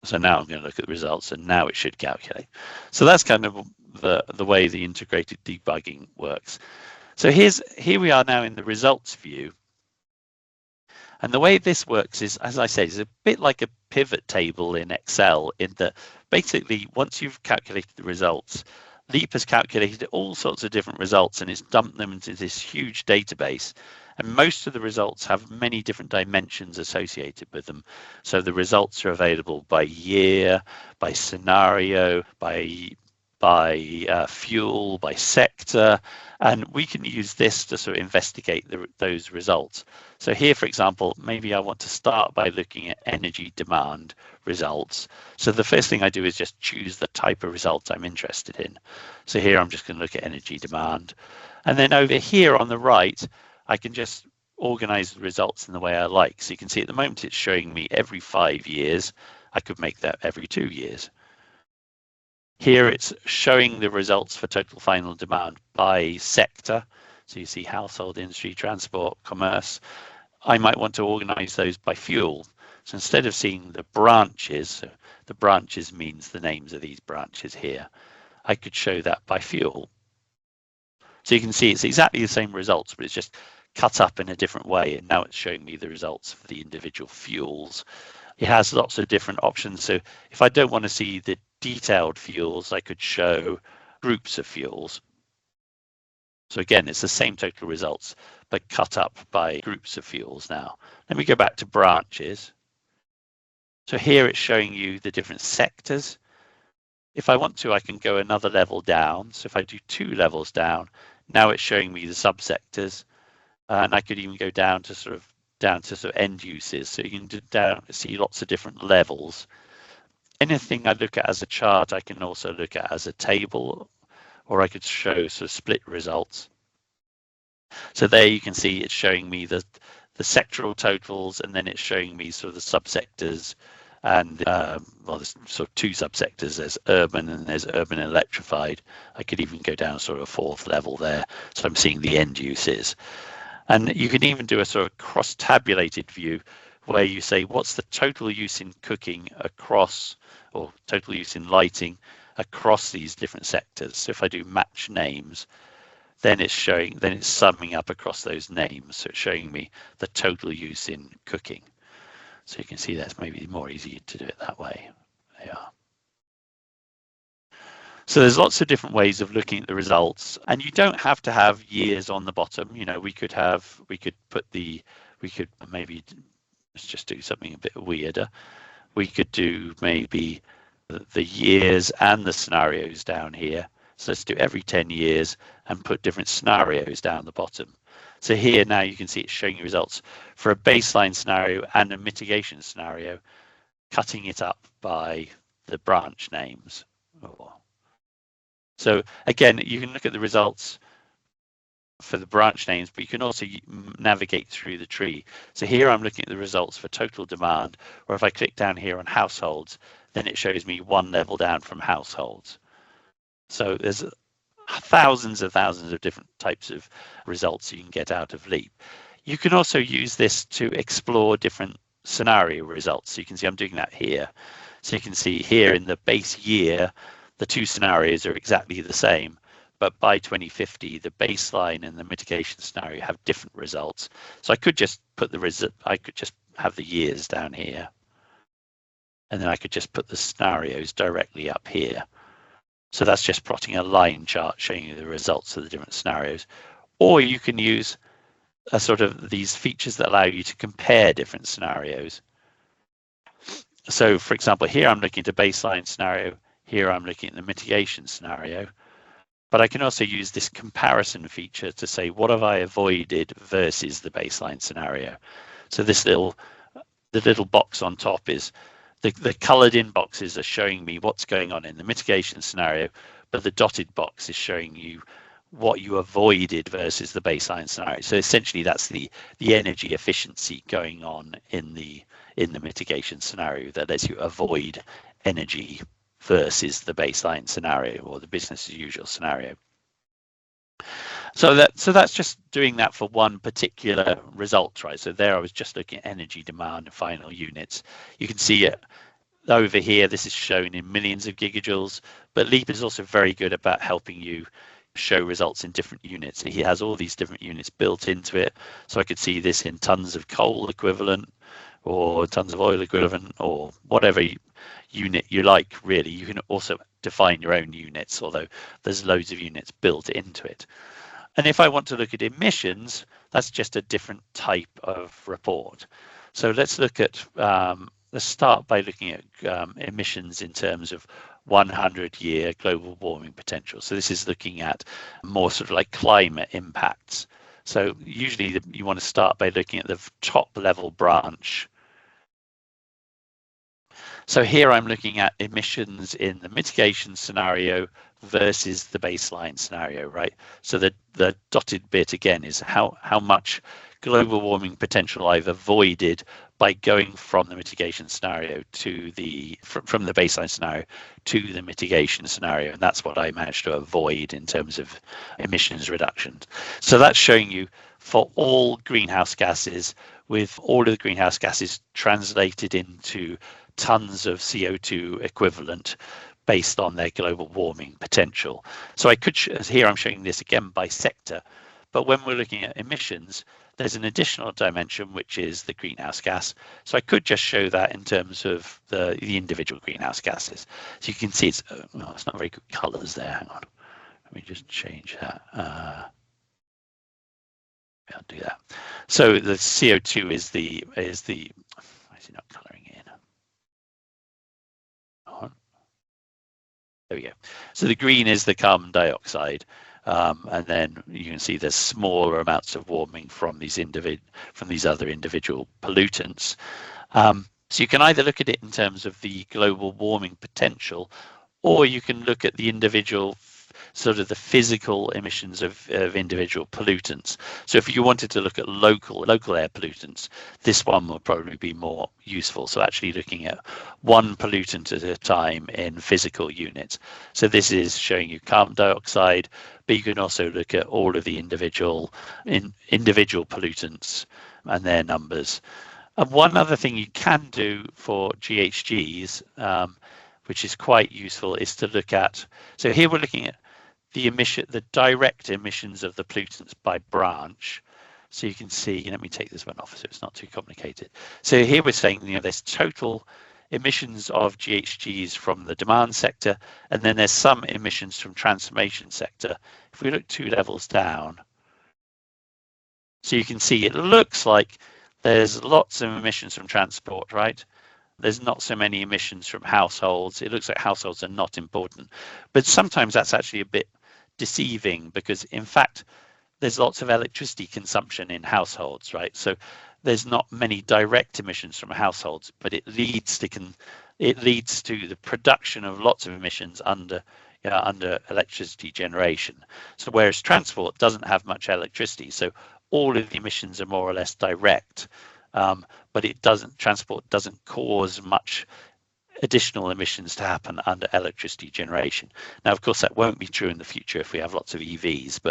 So now I'm going to look at the results, and now it should calculate. So that's kind of the way the integrated debugging works. So here we are now in the results view. And the way this works is, as I said, is a bit like a pivot table in Excel, in that basically once you've calculated the results, LEAP has calculated all sorts of different results and it's dumped them into this huge database. And most of the results have many different dimensions associated with them. So the results are available by year, by scenario, by fuel, by sector, and we can use this to sort of investigate those results. So here, for example, maybe I want to start by looking at energy demand results. So the first thing I do is just choose the type of results I'm interested in. So here I'm just going to look at energy demand. And then over here on the right, I can just organize the results in the way I like. So you can see at the moment it's showing me every 5 years. I could make that every 2 years. Here it's showing the results for total final demand by sector. So you see household, industry, transport, commerce. I might want to organize those by fuel. So instead of seeing the branches, so the branches means the names of these branches here, I could show that by fuel. So you can see it's exactly the same results, but it's just cut up in a different way, and now it's showing me the results for the individual fuels. It has lots of different options. So if I don't want to see the detailed fuels, I could show groups of fuels. So again, it's the same total results, but cut up by groups of fuels now. Let me go back to branches. So here it's showing you the different sectors. If I want to, I can go another level down. So if I do 2 levels down, now it's showing me the subsectors. And I could even go down to sort of end uses. So you can see lots of different levels. Anything I look at as a chart, I can also look at as a table, or I could show sort of split results. So there you can see it's showing me the sectoral totals, and then it's showing me sort of the subsectors, and well, there's sort of 2 subsectors. There's urban and there's urban electrified. I could even go down sort of a 4th level there. So I'm seeing the end uses. And you can even do a sort of cross-tabulated view where you say, what's the total use in cooking across, or total use in lighting across these different sectors. So if I do match names, then it's summing up across those names. So it's showing me the total use in cooking. So you can see that's maybe more easy to do it that way. There you are. So there's lots of different ways of looking at the results, and you don't have to have years on the bottom. You know, we could maybe, let's just do something a bit weirder. We could do maybe the years and the scenarios down here. So let's do every 10 years and put different scenarios down the bottom. So here now you can see it's showing you results for a baseline scenario and a mitigation scenario, cutting it up by the branch names. So again, you can look at the results for the branch names, but you can also navigate through the tree. So here I'm looking at the results for total demand, or if I click down here on households, then it shows me 1 level down from households. So there's thousands of different types of results you can get out of LEAP. You can also use this to explore different scenario results. So you can see I'm doing that here. So you can see here in the base year, the 2 scenarios are exactly the same, but by 2050, the baseline and the mitigation scenario have different results. So I could just put I could just have the years down here, and then I could just put the scenarios directly up here. So that's just plotting a line chart showing you the results of the different scenarios. Or you can use a sort of these features that allow you to compare different scenarios. So for example, here I'm looking at a baseline scenario. Here I'm looking at the mitigation scenario, but I can also use this comparison feature to say, what have I avoided versus the baseline scenario? So the little box on top is the colored in boxes are showing me what's going on in the mitigation scenario, but the dotted box is showing you what you avoided versus the baseline scenario. So essentially that's the energy efficiency going on in the mitigation scenario that lets you avoid energy versus the baseline scenario or the business as usual scenario. So that's just doing that for one particular result, right? So there I was just looking at energy demand and final units. You can see it over here, this is shown in millions of gigajoules, but LEAP is also very good about helping you show results in different units. He has all these different units built into it. So I could see this in tons of coal equivalent or tons of oil equivalent or whatever unit you like, really. You can also define your own units, although there's loads of units built into it. And if I want to look at emissions, that's just a different type of report. So let's look at, let's start by looking at emissions in terms of 100-year global warming potential. So this is looking at more sort of like climate impacts. So usually you want to start by looking at the top level branch. So here I'm looking at emissions in the mitigation scenario versus the baseline scenario, right? So the dotted bit again is how much global warming potential I've avoided by going from the mitigation scenario to from the baseline scenario to the mitigation scenario, and that's what I managed to avoid in terms of emissions reductions. So that's showing you for all greenhouse gases, with all of the greenhouse gases translated into tons of CO2 equivalent based on their global warming potential. So I could, here I'm showing this again by sector, But when we're looking at emissions, there's an additional dimension, which is the greenhouse gas. So I could just show that in terms of the individual greenhouse gases. So you can see it's not very good colours there. Hang on, let me just change that. I'll do that. So the CO2 is the why is it not colouring in? There we go. So the green is the carbon dioxide, and then you can see there's smaller amounts of warming from these other individual pollutants. So you can either look at it in terms of the global warming potential, or you can look at the individual sort of the physical emissions of individual pollutants. So if you wanted to look at local air pollutants, this one will probably be more useful. So actually looking at one pollutant at a time in physical units. So this is showing you carbon dioxide, but you can also look at all of the individual pollutants and their numbers. And one other thing you can do for GHGs, which is quite useful, is to look at, so here we're looking at the direct emissions of the pollutants by branch. So you can see, let me take this one off so it's not too complicated. So here we're saying, there's total emissions of GHGs from the demand sector, and then there's some emissions from transformation sector. If we look 2 levels down, so you can see it looks like there's lots of emissions from transport, right? There's not so many emissions from households. It looks like households are not important, but sometimes that's actually a bit deceiving, because in fact there's lots of electricity consumption in households, right? So there's not many direct emissions from households, but it leads to the production of lots of emissions under electricity generation. So whereas transport doesn't have much electricity, so all of the emissions are more or less direct, but transport doesn't cause much additional emissions to happen under electricity generation. Now, of course, that won't be true in the future if we have lots of EVs,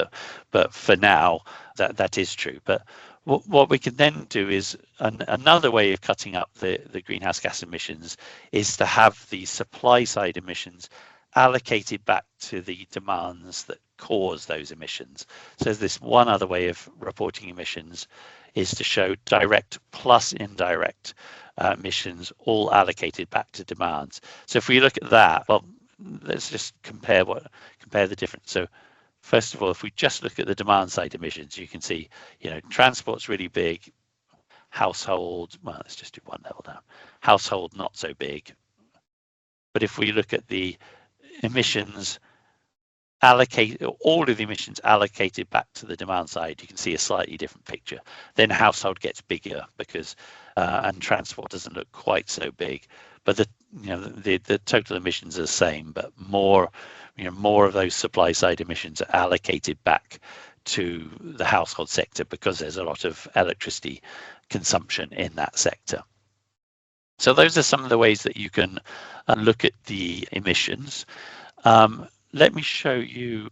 but for now, that is true. But what we can then do is another way of cutting up the greenhouse gas emissions is to have the supply side emissions allocated back to the demands that cause those emissions. So there's this one other way of reporting emissions is to show direct plus indirect emissions all allocated back to demands. So if we look at that, well, let's just compare the difference. So first of all, if we just look at the demand side emissions, you can see, transport's really big, household, well, let's just do 1 level down, household not so big. But if we look at the emissions all of the emissions allocated back to the demand side, you can see a slightly different picture. Then household gets bigger because and transport doesn't look quite so big, but the total emissions are the same, but more of those supply side emissions are allocated back to the household sector because there's a lot of electricity consumption in that sector. So those are some of the ways that you can look at the emissions. Let me show you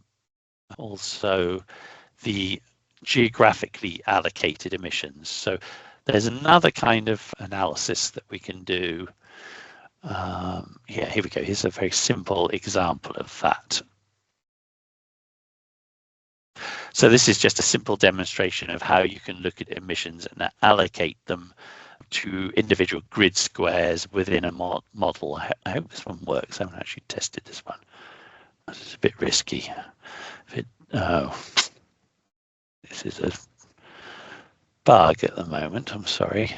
also the geographically allocated emissions. So there's another kind of analysis that we can do. Here we go. Here's a very simple example of that. So this is just a simple demonstration of how you can look at emissions and allocate them to individual grid squares within a model. I hope this one works. I haven't actually tested this one. It's a bit risky. This is a bug at the moment. I'm sorry.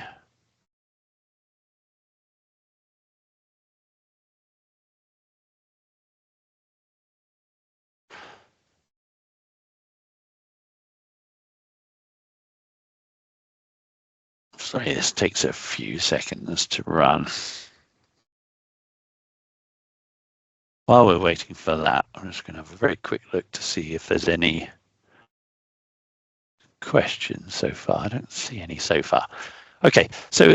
Sorry, this takes a few seconds to run. While we're waiting for that, I'm just going to have a very quick look to see if there's any questions so far. I don't see any so far. Okay, so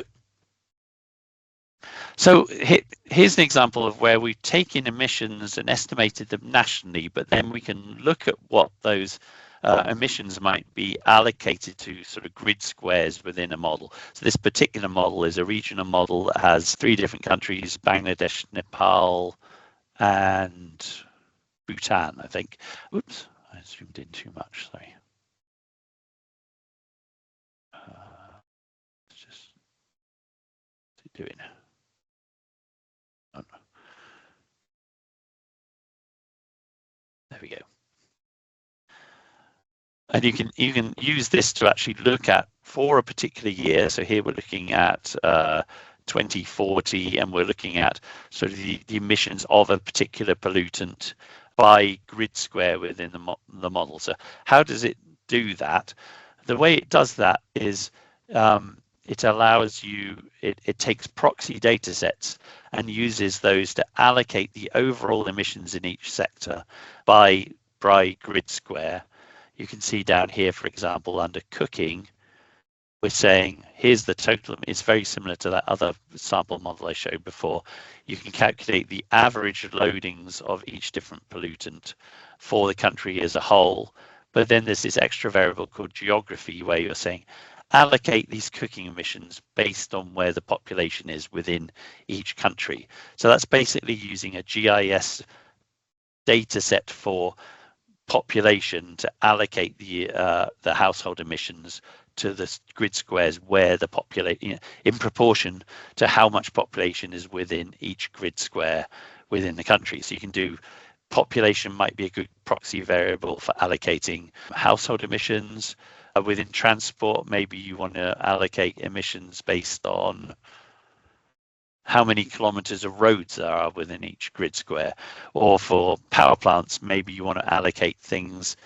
here's an example of where we've taken emissions and estimated them nationally, but then we can look at what those emissions might be allocated to sort of grid squares within a model. So this particular model is a regional model that has 3 different countries: Bangladesh, Nepal, and Bhutan, I think. Oops, I zoomed in too much, sorry. doing? Oh, no. There we go. And you can use this to actually look at for a particular year. So here we're looking at 2040, and we're looking at sort of the emissions of a particular pollutant by grid square within the model. So how does it do that? The way it does that is it allows you, it takes proxy data sets and uses those to allocate the overall emissions in each sector by grid square. You can see down here, for example, under cooking, we're saying here's the total. It's very similar to that other sample model I showed before. You can calculate the average loadings of each different pollutant for the country as a whole. But then there's this extra variable called geography, where you're saying allocate these cooking emissions based on where the population is within each country. So that's basically using a GIS data set for population to allocate the household emissions to the grid squares where the population, in proportion to how much population is within each grid square within the country. So you can do population might be a good proxy variable for allocating household emissions. Within transport, maybe you want to allocate emissions based on how many kilometers of roads there are within each grid square. Or for power plants, maybe you want to allocate things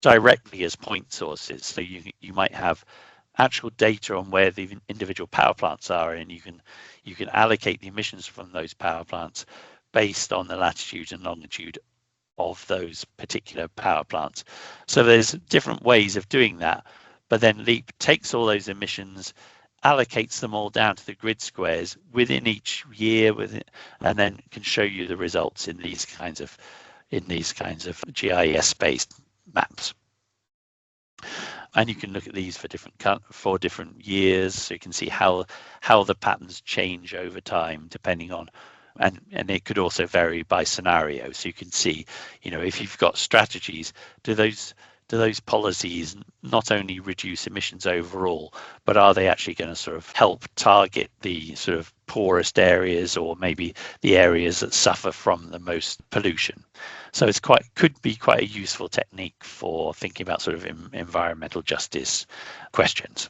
directly as point sources. So you might have actual data on where the individual power plants are, and you can allocate the emissions from those power plants based on the latitude and longitude of those particular power plants. So there's different ways of doing that, but then LEAP takes all those emissions, allocates them all down to the grid squares within each year, and then can show you the results in these kinds of GIS-based maps. And you can look at these for different years, so you can see how the patterns change over time depending on, and it could also vary by scenario. So you can see, if you've got strategies, do those policies not only reduce emissions overall, but are they actually going to sort of help target the sort of poorest areas, or maybe the areas that suffer from the most pollution? So it's could be quite a useful technique for thinking about sort of environmental justice questions.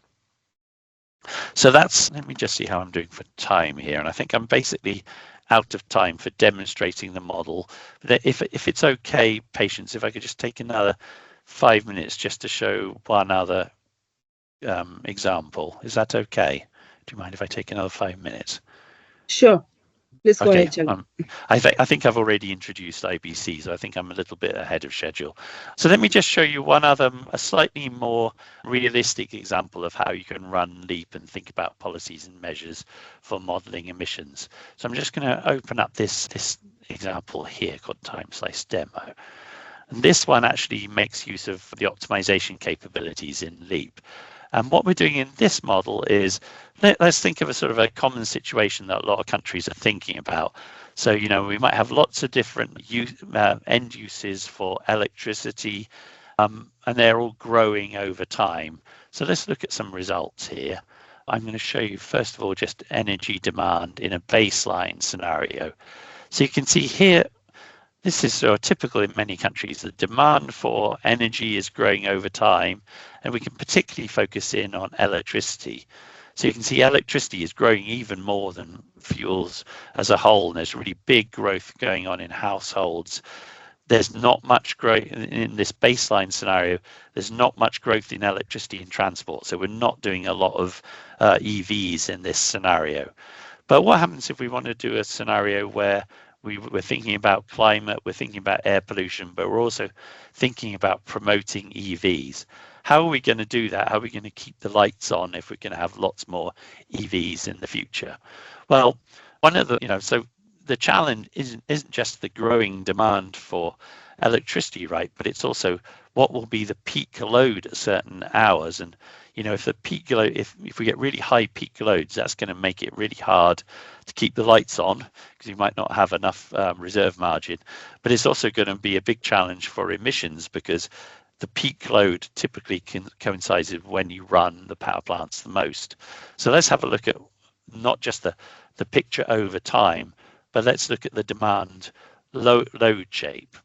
So let me just see how I'm doing for time here. And I think I'm basically out of time for demonstrating the model. But if it's okay, patience, if I could just take another 5 minutes just to show one other example. Is that okay? Do you mind if I take another 5 minutes? Sure. Let's go ahead, Charlie. I think I've already introduced IBC, so I think I'm a little bit ahead of schedule. So let me just show you a slightly more realistic example of how you can run LEAP and think about policies and measures for modeling emissions. So I'm just going to open up this example here called Time Slice Demo. And this one actually makes use of the optimization capabilities in LEAP. And what we're doing in this model is, let's think of a sort of a common situation that a lot of countries are thinking about. So, we might have lots of different end uses for electricity, and they're all growing over time. So let's look at some results here. I'm going to show you, first of all, just energy demand in a baseline scenario. So you can see here, this is sort of typical in many countries. The demand for energy is growing over time, and we can particularly focus in on electricity. So you can see electricity is growing even more than fuels as a whole, and there's really big growth going on in households. There's not much growth in this baseline scenario. There's not much growth in electricity and transport, so we're not doing a lot of EVs in this scenario. But what happens if we want to do a scenario where we're thinking about climate, we're thinking about air pollution, but we're also thinking about promoting EVs? How are we going to do that? How are we going to keep the lights on if we're going to have lots more EVs in the future? Well, so the challenge isn't just the growing demand for electricity, right? But it's also what will be the peak load at certain hours. And if the peak load, if we get really high peak loads, that's going to make it really hard to keep the lights on, because you might not have enough reserve margin. But it's also going to be a big challenge for emissions, because the peak load typically coincides with when you run the power plants the most. So let's have a look at not just the picture over time, but let's look at the demand load shape.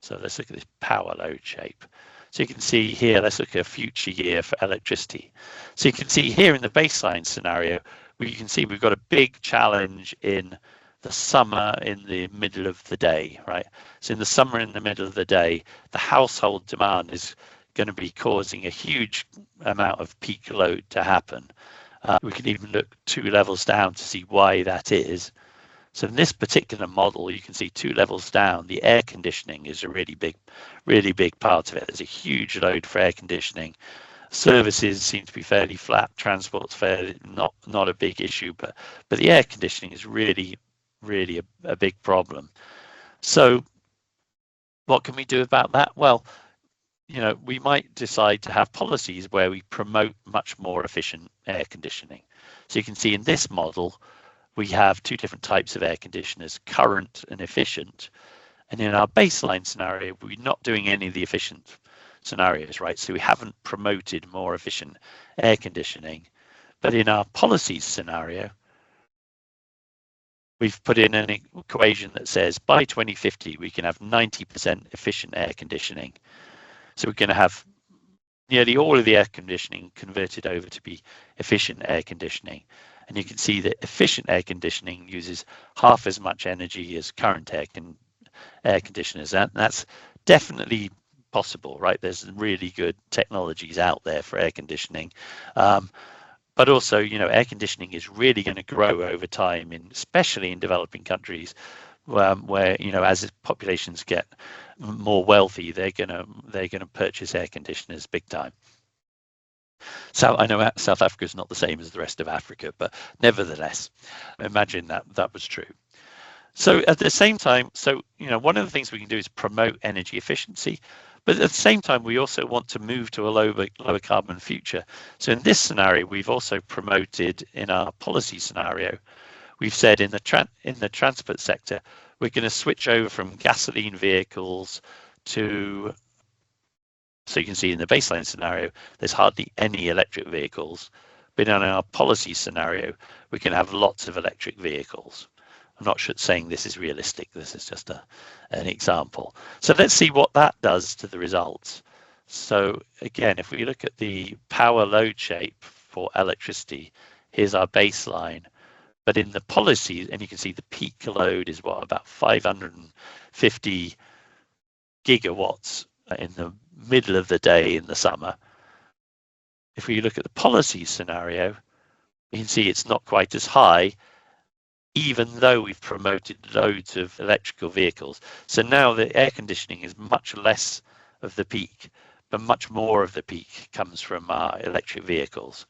So let's look at this power load shape. So you can see here, let's look at a future year for electricity. So you can see here in the baseline scenario, you can see we've got a big challenge in the summer in the middle of the day, right? So in the summer in the middle of the day, the household demand is going to be causing a huge amount of peak load to happen. We can even look 2 levels down to see why that is. So in this particular model, you can see 2 levels down, the air conditioning is a really big part of it. There's a huge load for air conditioning. Services seem to be fairly flat. Transport's fairly not a big issue, but the air conditioning is really a big problem. So what can we do about that? Well, you know, we might decide to have policies where we promote much more efficient air conditioning. So you can see in this model, we have 2 different types of air conditioners, current and efficient. And in our baseline scenario, we're not doing any of the efficient scenarios, right? So we haven't promoted more efficient air conditioning. But in our policies scenario, we've put in an equation that says by 2050, we can have 90% efficient air conditioning. So we're going to have nearly all of the air conditioning converted over to be efficient air conditioning. And you can see that efficient air conditioning uses half as much energy as current air conditioners. And that's definitely possible, right? There's really good technologies out there for air conditioning. But also, you know, air conditioning is really going to grow over time, especially in developing countries, where, you know, as populations get more wealthy, they're gonna purchase air conditioners big time. So I know South Africa is not the same as the rest of Africa, but nevertheless, imagine that was true. So at the same time, you know, one of the things we can do is promote energy efficiency, but at the same time, we also want to move to a lower carbon future. So in this scenario, we've also promoted in our policy scenario, we've said in the transport sector, we're going to switch over from gasoline vehicles to, so you can see in the baseline scenario, there's hardly any electric vehicles, but in our policy scenario, we can have lots of electric vehicles. I'm not saying this is realistic, this is just an example. So let's see what that does to the results. So again, if we look at the power load shape for electricity, here's our baseline. But in the policy, and you can see the peak load is what, about 550 gigawatts in the middle of the day in the summer. If we look at the policy scenario, you can see it's not quite as high, even though we've promoted loads of electrical vehicles. So now the air conditioning is much less of the peak, but much more of the peak comes from our electric vehicles.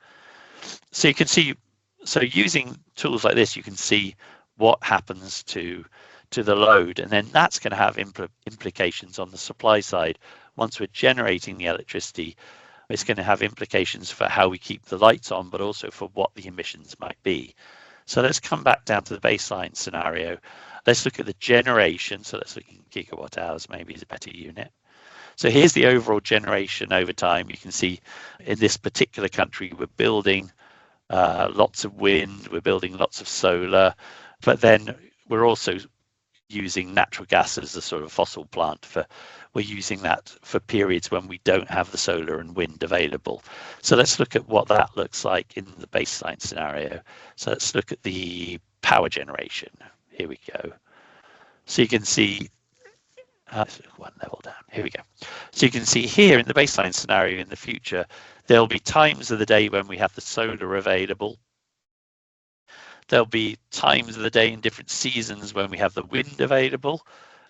So you can see, so using tools like this, you can see what happens to the load, and then that's going to have implications on the supply side. Once we're generating the electricity, it's going to have implications for how we keep the lights on, but also for what the emissions might be. So let's come back down to the baseline scenario. Let's look at the generation. So let's look at gigawatt hours, maybe is a better unit. So here's the overall generation over time. You can see in this particular country, we're building lots of wind, we're building lots of solar, but then we're also using natural gas as a sort of fossil plant we're using that for periods when we don't have the solar and wind available. So let's look at what that looks like in the baseline scenario. So let's look at the power generation. Here we go. So you can see, one level down, here we go. So you can see here in the baseline scenario in the future, there'll be times of the day when we have the solar available. There'll be times of the day in different seasons when we have the wind available.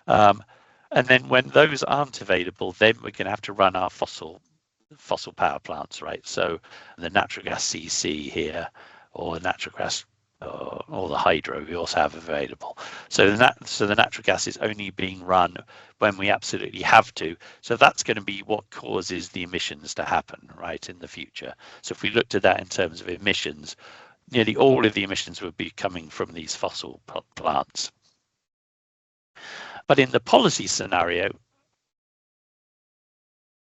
And then when those aren't available, then we're going to have to run our fossil power plants, right? So the natural gas CC here, or natural gas, or the hydro we also have available. So the natural gas is only being run when we absolutely have to. So that's going to be what causes the emissions to happen, right, in the future. So if we looked at that in terms of emissions, nearly all of the emissions would be coming from these fossil plants. But in the policy scenario,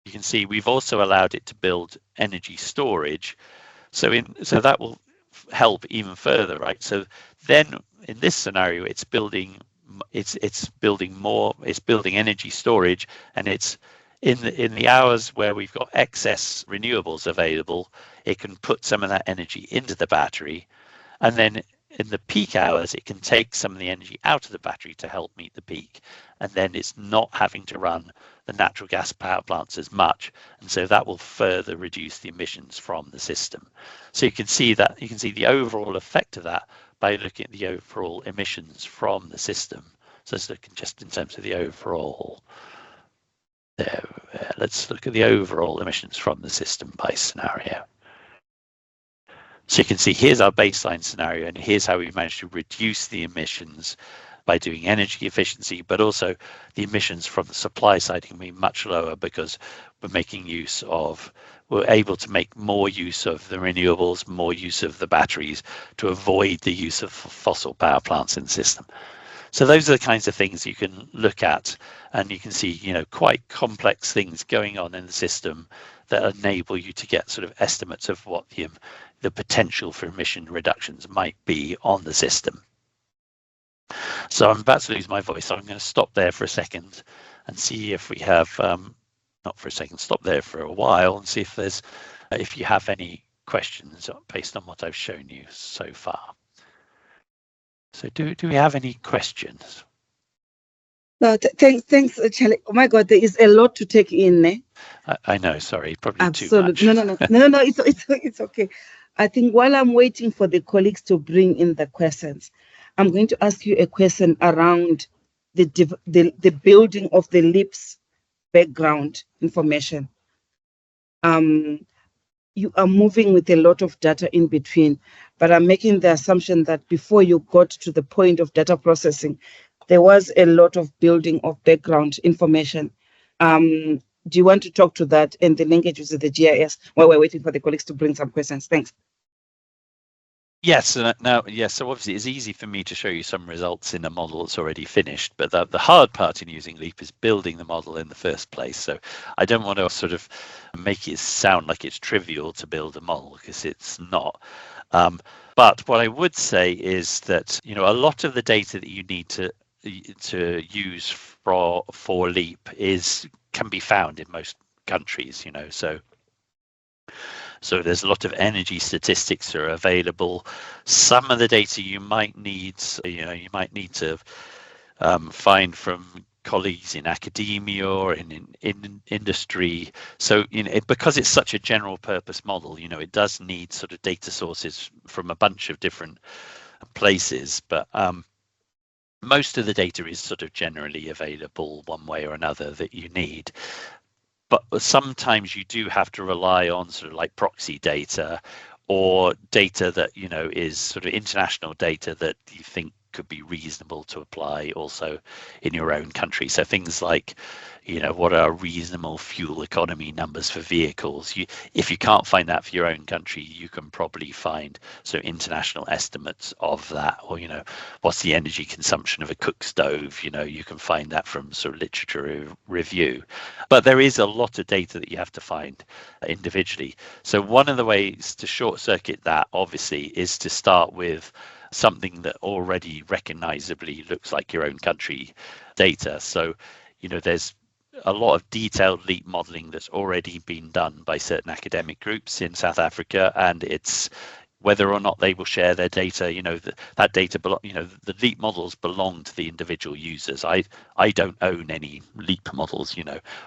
you can see we've also allowed it to build energy storage. So that will help even further, right? So then in this scenario, it's building energy storage, and it's in the hours where we've got excess renewables available, it can put some of that energy into the battery, and then in the peak hours, it can take some of the energy out of the battery to help meet the peak, and then it's not having to run the natural gas power plants as much, and so that will further reduce the emissions from the system. So you can see the overall effect of that by looking at the overall emissions from the system. So let's look just in terms of the overall. Let's look at the overall emissions from the system by scenario. So you can see here's our baseline scenario, and here's how we managed to reduce the emissions by doing energy efficiency, but also the emissions from the supply side can be much lower because we're able to make more use of the renewables, more use of the batteries to avoid the use of fossil power plants in the system. So those are the kinds of things you can look at, and you can see, quite complex things going on in the system that enable you to get sort of estimates of what the potential for emission reductions might be on the system. So I'm about to lose my voice, so I'm going to stop there for a second and see if we have, stop there for a while and see if you have any questions based on what I've shown you so far. So do we have any questions? No, thanks, Charlie. Oh my God, there is a lot to take in. Eh? I know, sorry, probably Absolutely. too much. No, it's okay. I think while I'm waiting for the colleagues to bring in the questions, I'm going to ask you a question around the building of the LEAPS background information. You are moving with a lot of data in between, but I'm making the assumption that before you got to the point of data processing, there was a lot of building of background information. Do you want to talk to that and the linkages with the GIS while we're waiting for the colleagues to bring some questions? Thanks. Yes, so obviously it's easy for me to show you some results in a model that's already finished, but the hard part in using LEAP is building the model in the first place. So I don't want to sort of make it sound like it's trivial to build a model, because it's not. But what I would say is that, a lot of the data that you need to use for LEAP can be found in most countries, So there's a lot of energy statistics that are available. Some of the data you might need to find from colleagues in academia or in industry. So because it's such a general purpose model, it does need sort of data sources from a bunch of different places, but most of the data is sort of generally available one way or another that you need. But sometimes you do have to rely on sort of like proxy data or data that, is sort of international data that you think could be reasonable to apply also in your own country. So things like, what are reasonable fuel economy numbers for vehicles? If you can't find that for your own country, you can probably find international estimates of that, or what's the energy consumption of a cook stove? You can find that from sort of literature review. But there is a lot of data that you have to find individually. So one of the ways to short circuit that, obviously, is to start with something that already recognizably looks like your own country data. So, there's a lot of detailed LEAP modeling that's already been done by certain academic groups in South Africa, and it's whether or not they will share their data, that data, the LEAP models belong to the individual users. I don't own any LEAP models,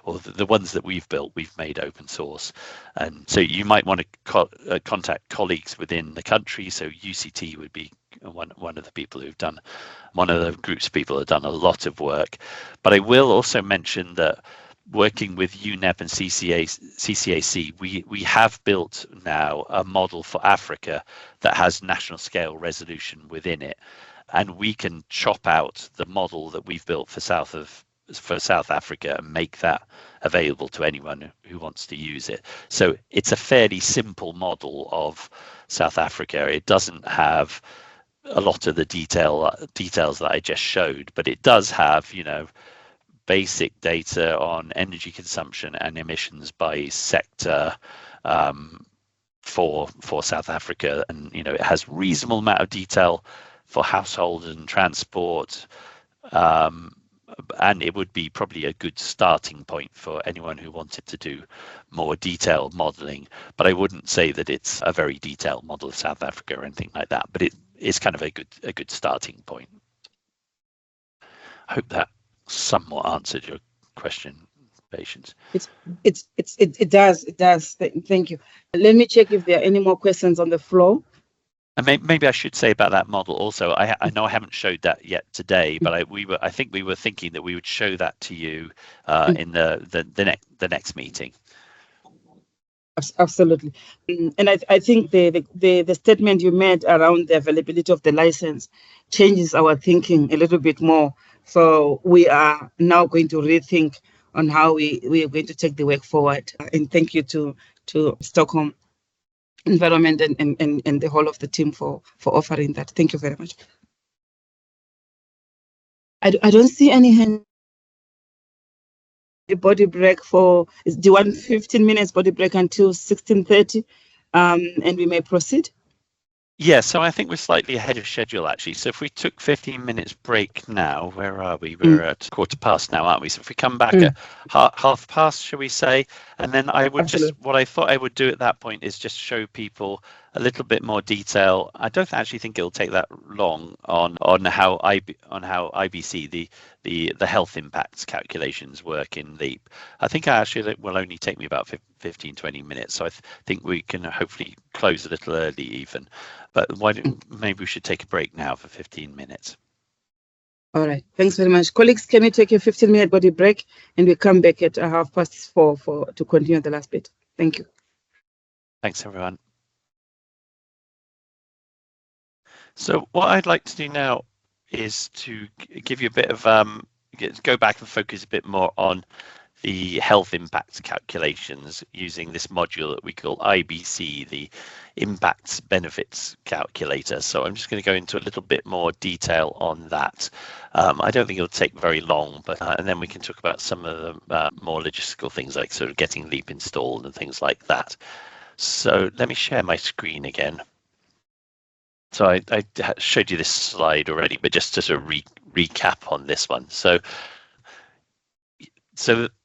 or the ones that we've built, we've made open source. And so you might want to contact colleagues within the country. So UCT would be one of the people who've done, one of the groups of people have done a lot of work. But I will also mention that working with UNEP and CCAC, we have built now a model for Africa that has national scale resolution within it, and we can chop out the model that we've built for South Africa and make that available to anyone who wants to use it. So it's a fairly simple model of South Africa. It doesn't have a lot of the details that I just showed, but it does have, basic data on energy consumption and emissions by sector, for South Africa, and it has reasonable amount of detail for household and transport, and it would be probably a good starting point for anyone who wanted to do more detailed modelling. But I wouldn't say that it's a very detailed model of South Africa or anything like that. But it is kind of a good starting point. I hope that somewhat answered your question, Patience. It does. Thank you. Let me check if there are any more questions on the floor. And maybe I should say about that model also. I know I haven't showed that yet today, but I think we were thinking that we would show that to you in the next meeting. Absolutely, and I think the statement you made around the availability of the license changes our thinking a little bit more. So we are now going to rethink on how we are going to take the work forward. And thank you to Stockholm Environment and the whole of the team for offering that. Thank you very much. I don't see any hand. A body break do you want 15 minutes body break until 16:30, and we may proceed? Yeah, so I think we're slightly ahead of schedule, actually. So if we took 15 minutes break now, where are we? We're at 1:15 now, aren't we? So if we come back at half past, shall we say? And then I would what I thought I would do at that point is just show people a little bit more detail. I don't actually think it'll take that long on how IBC, the health impacts calculations work in LEAP. I think it will only take me about 15-20 minutes. So I think we can hopefully close a little early even. But maybe we should take a break now for 15 minutes. All right. Thanks very much. Colleagues, can we take a 15-minute body break and we come back at 4:30 to continue the last bit? Thank you. Thanks, everyone. So what I'd like to do now is to give you a bit of go back and focus a bit more on the health impacts calculations using this module that we call IBC, the impacts benefits calculator. So I'm just going to go into a little bit more detail on that. I don't think it'll take very long, but and then we can talk about some of the more logistical things like sort of getting LEAP installed and things like that. So let me share my screen again. So I showed you this slide already, but just to sort of recap on this one. So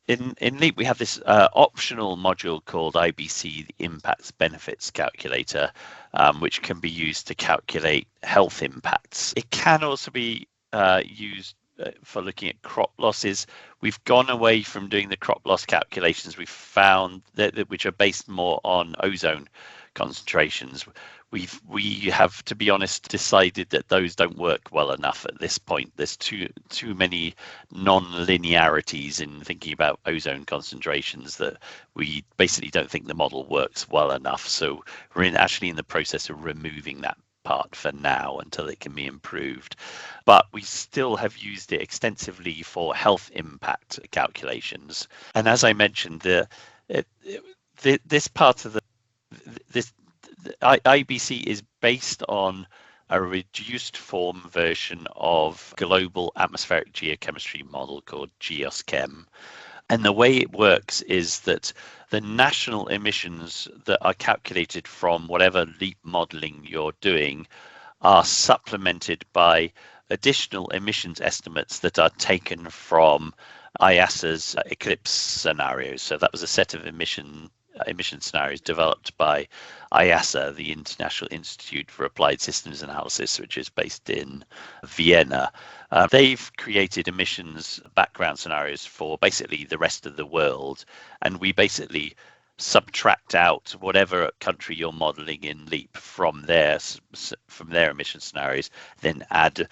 in LEAP, we have this optional module called IBC, the Impacts Benefits Calculator, which can be used to calculate health impacts. It can also be used for looking at crop losses. We've gone away from doing the crop loss calculations. We've found that which are based more on ozone concentrations. We have, to be honest, decided that those don't work well enough at this point. There's too many non-linearities in thinking about ozone concentrations that we basically don't think the model works well enough. So we're actually in the process of removing that part for now until it can be improved. But we still have used it extensively for health impact calculations. And as I mentioned, this part of this IBC is based on a reduced form version of global atmospheric geochemistry model called GeosChem. And the way it works is that the national emissions that are calculated from whatever LEAP modeling you're doing are supplemented by additional emissions estimates that are taken from IASA's eclipse scenarios. So that was a set of emission scenarios developed by IASA, the International Institute for Applied Systems Analysis, which is based in Vienna. They've created emissions background scenarios for basically the rest of the world, and we basically subtract out whatever country you're modeling in LEAP from their emission scenarios, then add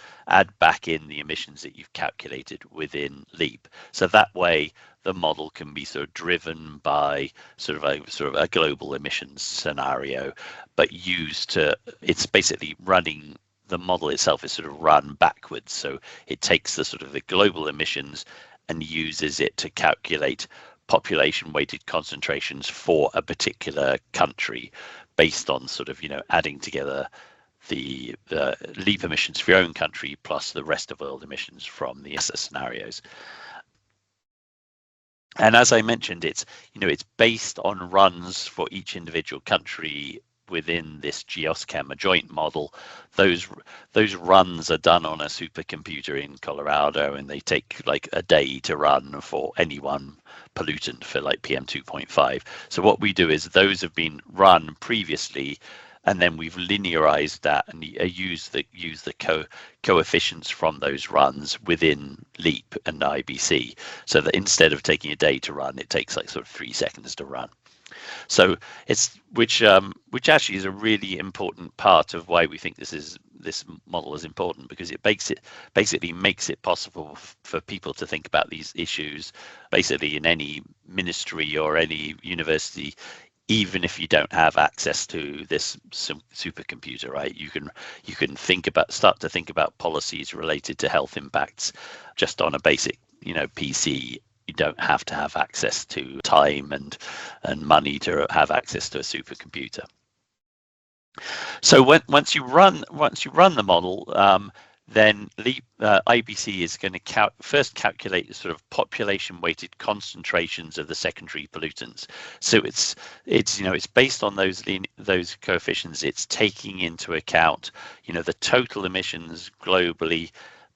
back in the emissions that you've calculated within LEAP. So that way the model can be sort of driven by sort of a global emissions scenario, but it's basically running, the model itself is sort of run backwards. So it takes the sort of the global emissions and uses it to calculate population weighted concentrations for a particular country based on sort of, adding together the LEAP emissions for your own country plus the rest of world emissions from the ESA scenarios. And as I mentioned, it's based on runs for each individual country within this GeoSchem, a joint model. Those runs are done on a supercomputer in Colorado, and they take like a day to run for any one pollutant for like PM 2.5. So what we do is those have been run previously, and then we've linearized that and use the coefficients from those runs within LEAP and IBC, so that instead of taking a day to run, it takes like sort of 3 seconds to run. So it's which actually is a really important part of why we think this model is important, because it basically makes it possible for people to think about these issues basically in any ministry or any university, even if you don't have access to this supercomputer, right? You can start to think about policies related to health impacts just on a basic, PC. You don't have to have access to time and money to have access to a supercomputer. So once you run the model, then IBC is going to first calculate the sort of population-weighted concentrations of the secondary pollutants. So it's based on those coefficients. It's taking into account the total emissions globally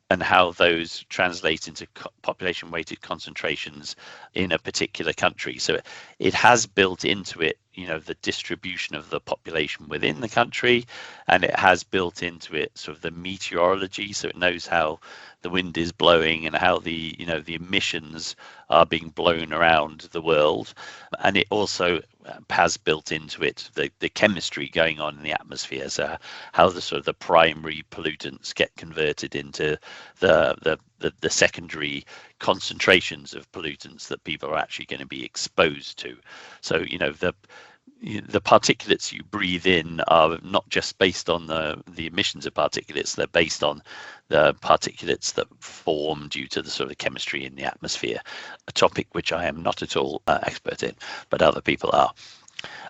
and how those translate into population-weighted concentrations in a particular country. So it has built into it, the distribution of the population within the country, and it has built into it sort of the meteorology, so it knows how the wind is blowing and how the emissions are being blown around the world. And it also has built into it the chemistry going on in the atmosphere, so how the sort of the primary pollutants get converted into the secondary concentrations of pollutants that people are actually going to be exposed to. So the particulates you breathe in are not just based on the emissions of particulates, they're based on the particulates that form due to the sort of chemistry in the atmosphere, a topic which I am not at all expert in, but other people are.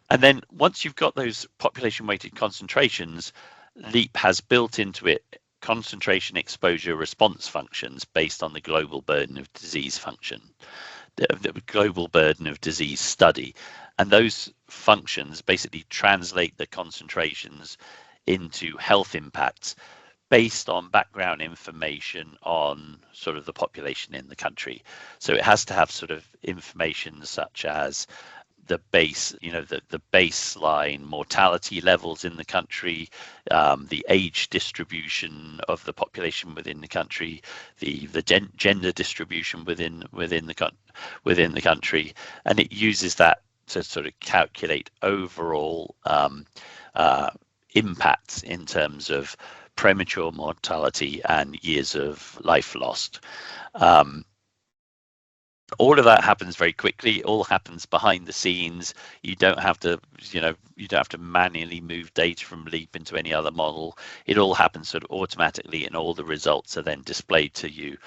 And then once you've got those population weighted concentrations, LEAP has built into it concentration exposure response functions based on the global burden of disease function, the global burden of disease study. And those functions basically translate the concentrations into health impacts based on background information on sort of the population in the country. So it has to have sort of information such as the baseline mortality levels in the country, the age distribution of the population within the country, the gender distribution within the country, and it uses that to sort of calculate overall impacts in terms of premature mortality and years of life lost. All of that happens very quickly. It all happens behind the scenes. You don't have to, manually move data from LEAP into any other model. It all happens sort of automatically, and all the results are then displayed to you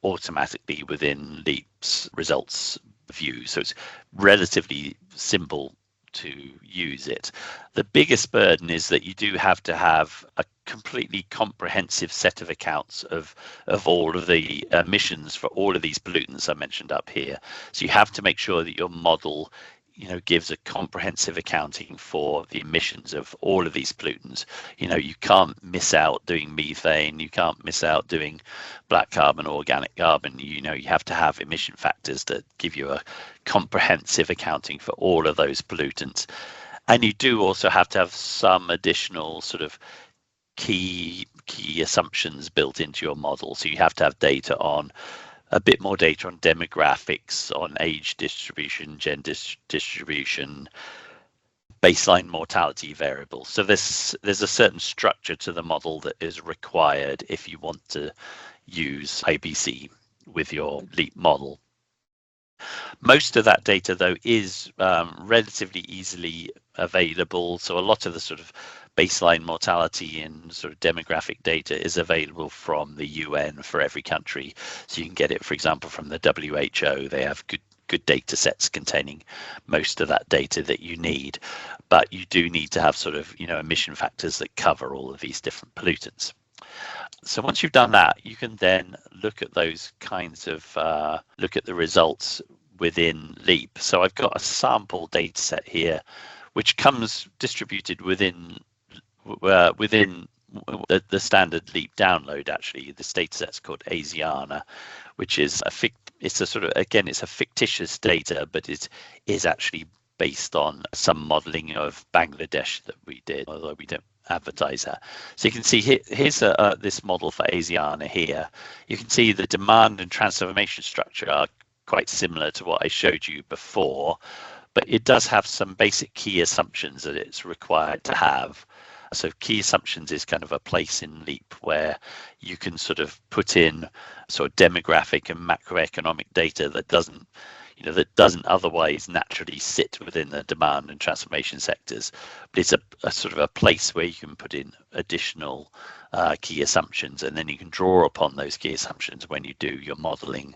automatically within LEAP's results view. So it's relatively simple to use it. The biggest burden is that you do have to have a completely comprehensive set of accounts of all of the emissions for all of these pollutants I mentioned up here. So you have to make sure that your model gives a comprehensive accounting for the emissions of all of these pollutants. You can't miss out doing methane, you can't miss out doing black carbon or organic carbon. You have to have emission factors that give you a comprehensive accounting for all of those pollutants. And you do also have to have some additional sort of key assumptions built into your model. So you have to have a bit more data on demographics, on age distribution, gender distribution, baseline mortality variables. So there's a certain structure to the model that is required if you want to use IBC with your LEAP model. Most of that data, though, is relatively easily available. So a lot of the sort of baseline mortality and sort of demographic data is available from the UN for every country. So you can get it, for example, from the WHO. They have good data sets containing most of that data that you need. But you do need to have sort of, emission factors that cover all of these different pollutants. So once you've done that, you can then look at those kinds of, look at the results within LEAP. So I've got a sample data set here, which comes distributed within the standard LEAP download. Actually, this data set's called Asiana, which is it's a sort of, again, it's a fictitious data, but it is actually based on some modeling of Bangladesh that we did, although we don't advertise that. So you can see here's this model for Asiana here. You can see the demand and transformation structure are quite similar to what I showed you before, but it does have some basic key assumptions that it's required to have. So key assumptions is kind of a place in LEAP where you can sort of put in sort of demographic and macroeconomic data that doesn't otherwise naturally sit within the demand and transformation sectors. But it's a sort of a place where you can put in additional key assumptions, and then you can draw upon those key assumptions when you do your modeling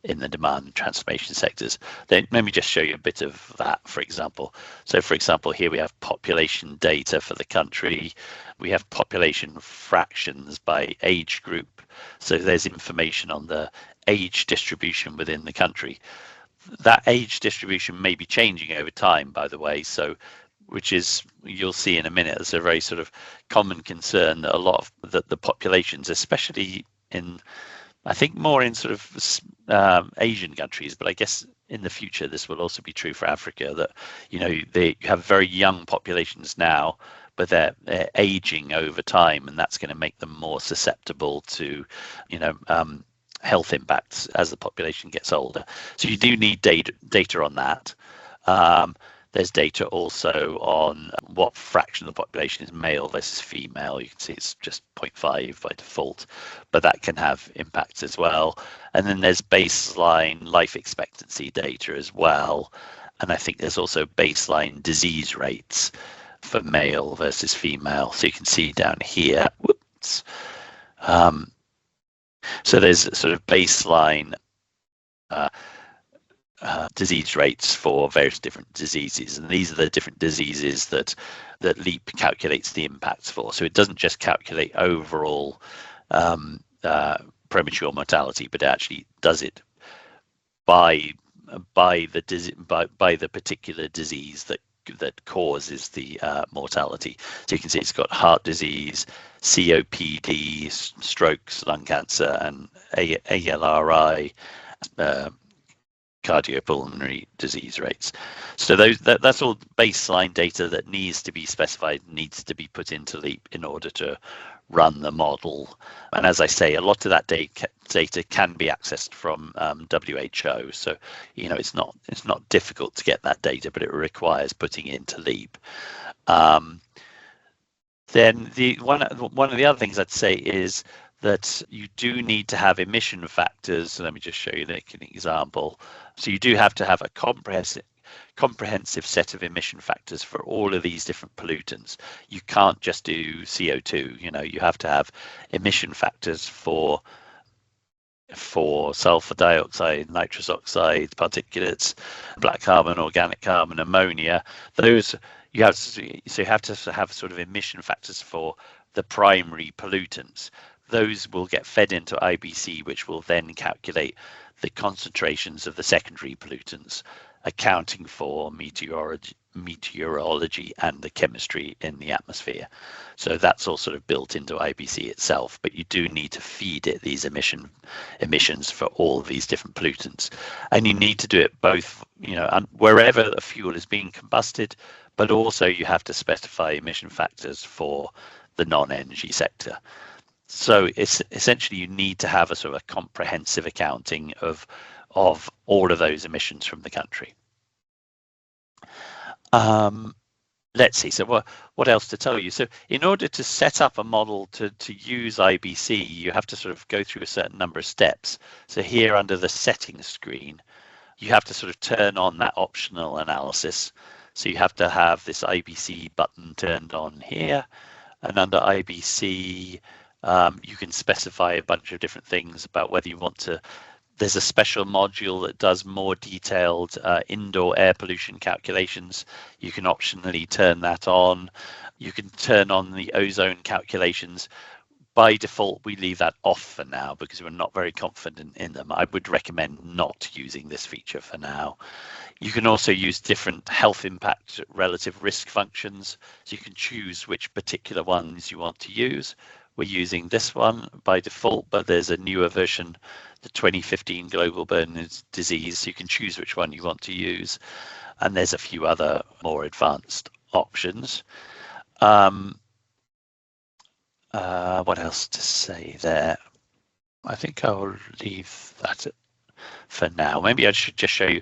in the demand and transformation sectors. Then let me just show you a bit of that, for example. So for example, here we have population data for the country. We have population fractions by age group. So there's information on the age distribution within the country. That age distribution may be changing over time, by the way, so which is, you'll see in a minute, it's a very sort of common concern that a lot of the populations, especially in, I think more in sort of Asian countries, but I guess in the future this will also be true for Africa, that they have very young populations now, but they're aging over time, and that's going to make them more susceptible to health impacts as the population gets older. So you do need data on that. There's data also on what fraction of the population is male versus female. You can see it's just 0.5 by default, but that can have impacts as well. And then there's baseline life expectancy data as well. And I think there's also baseline disease rates for male versus female. So you can see down here, whoops. So there's sort of baseline disease rates for various different diseases, and these are the different diseases that LEAP calculates the impacts for. So it doesn't just calculate overall premature mortality, but it actually does it by the particular disease that causes the mortality. So you can see it's got heart disease, COPD, strokes, lung cancer, and ALRI, cardiopulmonary disease rates. So that's all baseline data that needs to be specified, needs to be put into LEAP in order to run the model. And as I say, a lot of that data can be accessed from WHO. So it's not difficult to get that data, but it requires putting into LEAP. Then one of the other things I'd say is that you do need to have emission factors. So let me just show you an example. So you do have to have a comprehensive set of emission factors for all of these different pollutants. You can't just do CO2. You have to have emission factors for sulfur dioxide, nitrous oxide, particulates, black carbon, organic carbon, ammonia. Those you have to have sort of emission factors for the primary pollutants. Those will get fed into IBC, which will then calculate the concentrations of the secondary pollutants, accounting for meteorology and the chemistry in the atmosphere. So that's all sort of built into IBC itself, but you do need to feed it these emissions for all of these different pollutants. And you need to do it both, wherever the fuel is being combusted, but also you have to specify emission factors for the non-energy sector. So it's essentially you need to have a sort of a comprehensive accounting of all of those emissions from the country. Let's see. So what else to tell you? So in order to set up a model to use IBC, you have to sort of go through a certain number of steps. So here under the settings screen, you have to sort of turn on that optional analysis. So you have to have this IBC button turned on here, and under IBC, you can specify a bunch of different things about whether you want to. There's a special module that does more detailed indoor air pollution calculations. You can optionally turn that on. You can turn on the ozone calculations. by default, we leave that off for now because we're not very confident in them. I would recommend not using this feature for now. You can also use different health impact relative risk functions. So you can choose which particular ones you want to use. We're using this one by default, but there's a newer version, the 2015 Global Burn Disease. So you can choose which one you want to use. And there's a few other more advanced options. What else to say there? I think I'll leave that for now. Maybe I should just show you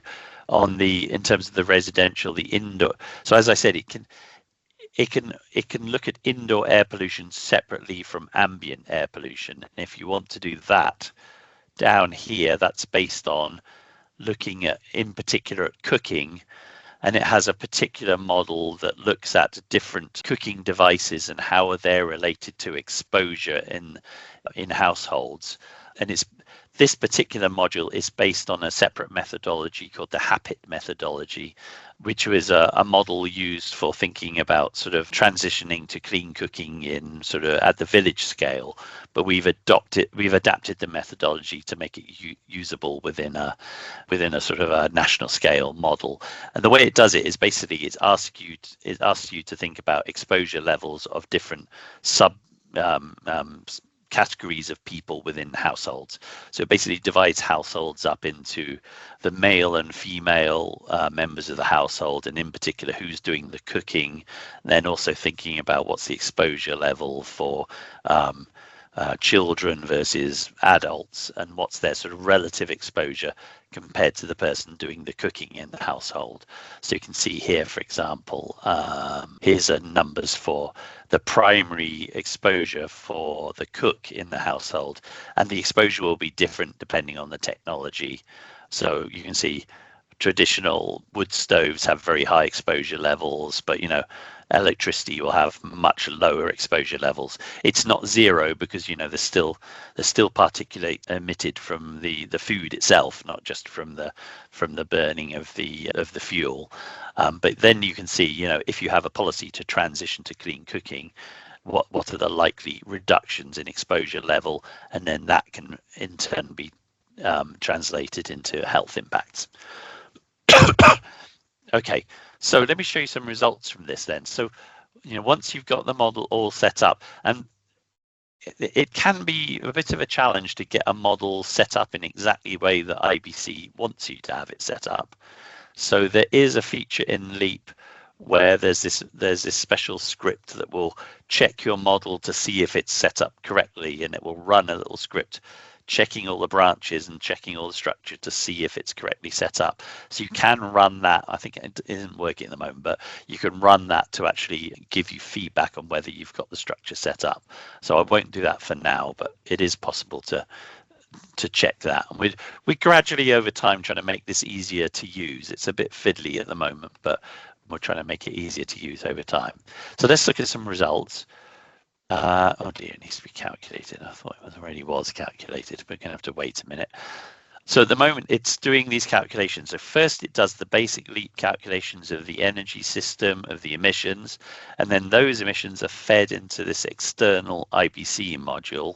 on in terms of the residential, the indoor. So as I said, it can look at indoor air pollution separately from ambient air pollution. And if you want to do that down here, that's based on looking at, in particular, at cooking. And it has a particular model that looks at different cooking devices and how are they related to exposure in households. And this particular module is based on a separate methodology called the HAPIT methodology, which was a model used for thinking about sort of transitioning to clean cooking in sort of at the village scale. But we've adapted the methodology to make it usable within a sort of a national scale model. And the way it does it is basically it asks you to think about exposure levels of different categories of people within households. So it basically divides households up into the male and female members of the household, and in particular who's doing the cooking, and then also thinking about what's the exposure level for children versus adults, and what's their sort of relative exposure compared to the person doing the cooking in the household. So you can see here, for example, here's numbers for the primary exposure for the cook in the household, and the exposure will be different depending on the technology. So you can see traditional wood stoves have very high exposure levels, but electricity will have much lower exposure levels. It's not zero because there's still particulate emitted from the food itself, not just from the burning of the fuel. But then you can see, if you have a policy to transition to clean cooking, what are the likely reductions in exposure level, and then that can in turn be translated into health impacts. Okay, so let me show you some results from this then. So, once you've got the model all set up, and it can be a bit of a challenge to get a model set up in exactly the way that IBC wants you to have it set up. So there is a feature in Leap where there's this special script that will check your model to see if it's set up correctly, and it will run a little script checking all the branches and checking all the structure to see if it's correctly set up. So you can run that. I think it isn't working at the moment, but you can run that to actually give you feedback on whether you've got the structure set up. So I won't do that for now, but it is possible to check that. And we're gradually over time trying to make this easier to use. It's a bit fiddly at the moment, but we're trying to make it easier to use over time. So let's look at some results. Oh dear, it needs to be calculated. I thought it already was calculated, but we're going to have to wait a minute. So at the moment, it's doing these calculations. So first, it does the basic Leap calculations of the energy system, of the emissions, and then those emissions are fed into this external IBC module.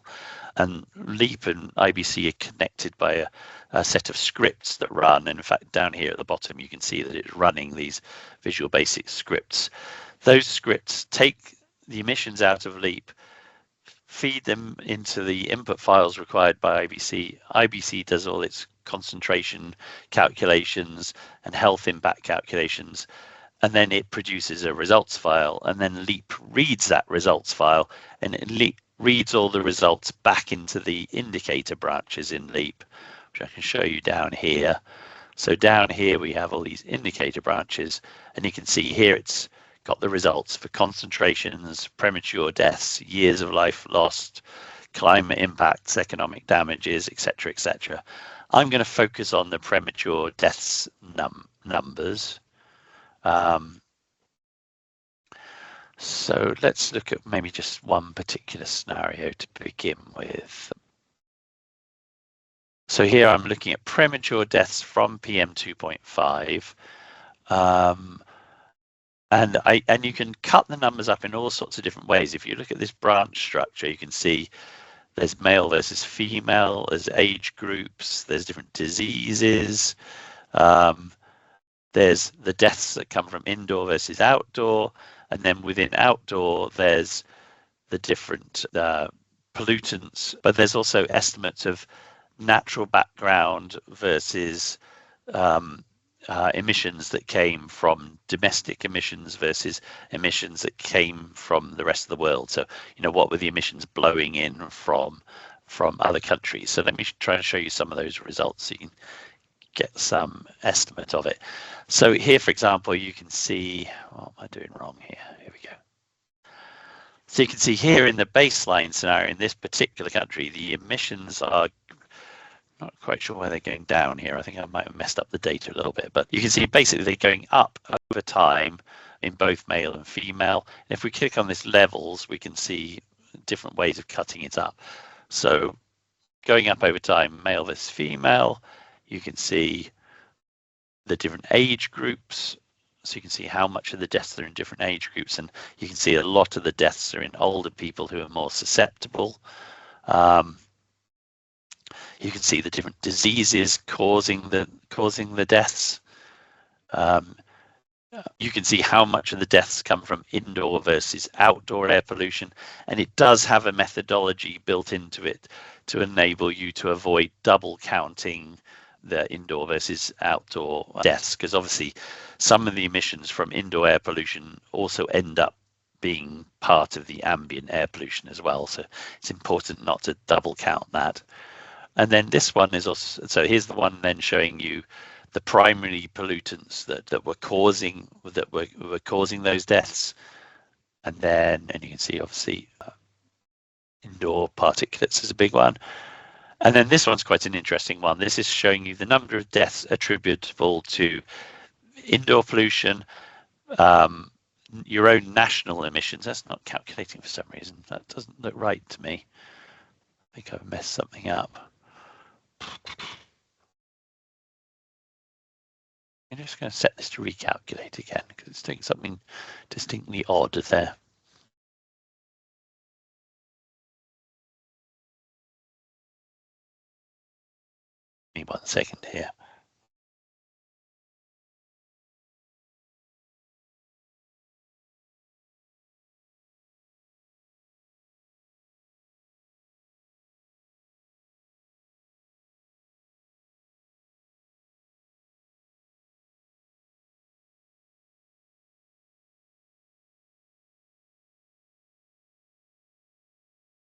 And Leap and IBC are connected by a set of scripts that run. And in fact, down here at the bottom, you can see that it's running these Visual Basic scripts. Those scripts take the emissions out of Leap, feed them into the input files required by IBC. IBC does all its concentration calculations and health impact calculations, and then it produces a results file, and then Leap reads that results file, and it reads all the results back into the indicator branches in Leap, which I can show you down here. So down here we have all these indicator branches, and you can see here it's got the results for concentrations, premature deaths, years of life lost, climate impacts, economic damages, etc., etc. I'm going to focus on the premature deaths numbers. So let's look at maybe just one particular scenario to begin with. So here I'm looking at premature deaths from PM 2.5. And you can cut the numbers up in all sorts of different ways. If you look at this branch structure, you can see there's male versus female, there's age groups, there's different diseases, there's the deaths that come from indoor versus outdoor, and then within outdoor there's the different pollutants, but there's also estimates of natural background versus emissions that came from domestic emissions versus emissions that came from the rest of the world. So, what were the emissions blowing in from other countries? So let me try to show you some of those results so you can get some estimate of it. So here, for example, you can see, what am I doing wrong here? Here we go. So you can see here in the baseline scenario in this particular country, the emissions are not quite sure why they're going down here. I think I might have messed up the data a little bit, but you can see basically they're going up over time in both male and female. And if we click on this levels, we can see different ways of cutting it up. So going up over time, male versus female, you can see the different age groups. So you can see how much of the deaths are in different age groups, and you can see a lot of the deaths are in older people who are more susceptible. You can see the different diseases causing the deaths. You can see how much of the deaths come from indoor versus outdoor air pollution, and it does have a methodology built into it to enable you to avoid double counting the indoor versus outdoor deaths, because obviously some of the emissions from indoor air pollution also end up being part of the ambient air pollution as well. So it's important not to double count that. And then this one is also, so here's the one then showing you the primary pollutants that were causing those deaths. And you can see obviously indoor particulates is a big one. And then this one's quite an interesting one. This is showing you the number of deaths attributable to indoor pollution, your own national emissions. That's not calculating for some reason. That doesn't look right to me. I think I've messed something up. I'm just going to set this to recalculate again because it's doing something distinctly odd there. Give me 1 second here.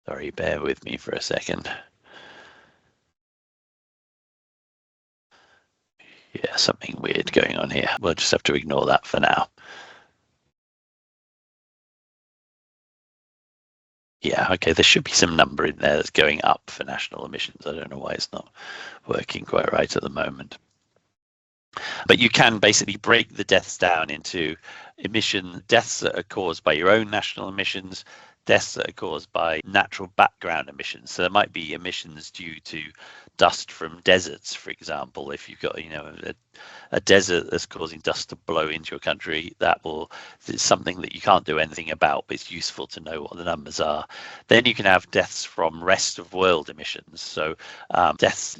Sorry, bear with me for a second. Yeah, something weird going on here. We'll just have to ignore that for now. Yeah, okay, there should be some number in there that's going up for national emissions. I don't know why it's not working quite right at the moment. But you can basically break the deaths down into deaths that are caused by your own national emissions, deaths that are caused by natural background emissions. So there might be emissions due to dust from deserts, for example. If you've got a desert that's causing dust to blow into your country, it's something that you can't do anything about, but it's useful to know what the numbers are. Then you can have deaths from rest of world emissions. So deaths,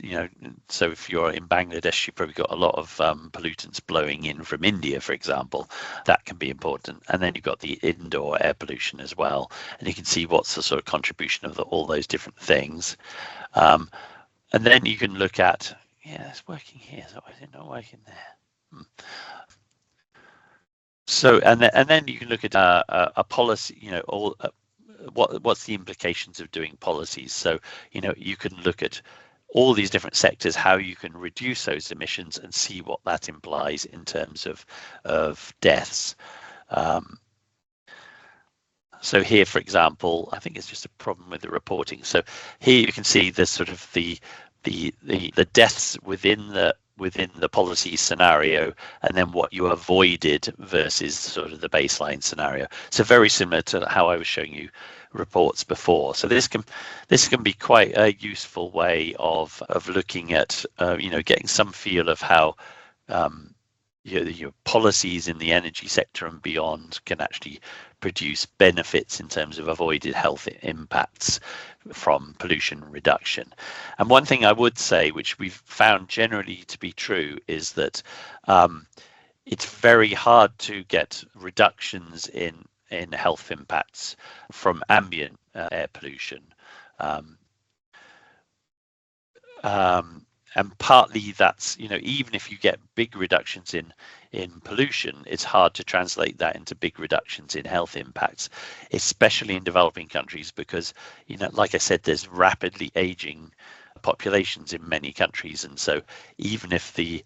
so if you're in Bangladesh, you've probably got a lot of pollutants blowing in from India, for example. That can be important. And then you've got the indoor air pollution as well. And you can see what's the sort of contribution of all those different things. And then you can look at, it's working here, so why is it not working there? So, and then you can look at a policy, what's the implications of doing policies? So, you can look at all these different sectors, how you can reduce those emissions and see what that implies in terms of deaths. So here, for example, I think it's just a problem with the reporting. So here you can see the sort of the deaths within the policy scenario, and then what you avoided versus sort of the baseline scenario. So very similar to how I was showing you reports before. So this can be quite a useful way of looking at getting some feel of how your policies in the energy sector and beyond can actually produce benefits in terms of avoided health impacts from pollution reduction. And one thing I would say, which we've found generally to be true, is that it's very hard to get reductions in health impacts from ambient air pollution. And partly that's, even if you get big reductions in pollution, it's hard to translate that into big reductions in health impacts, especially in developing countries, because, like I said, there's rapidly aging populations in many countries. And so even if the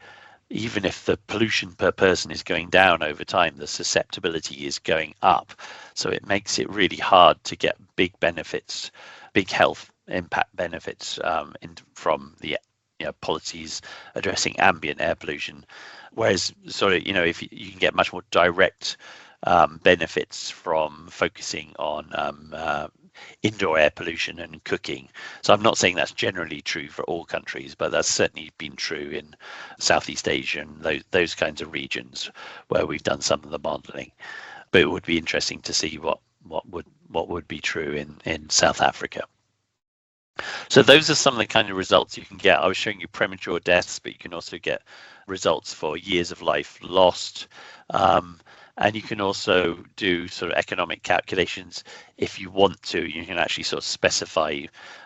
pollution per person is going down over time, the susceptibility is going up. So it makes it really hard to get big benefits, big health impact benefits from the policies addressing ambient air pollution, whereas if you can get much more direct benefits from focusing on indoor air pollution and cooking. So I'm not saying that's generally true for all countries, but that's certainly been true in Southeast Asia and those kinds of regions where we've done some of the modelling. But it would be interesting to see what would be true in South Africa. So those are some of the kind of results you can get. I was showing you premature deaths, but you can also get results for years of life lost. And you can also do sort of economic calculations if you want to. You can actually sort of specify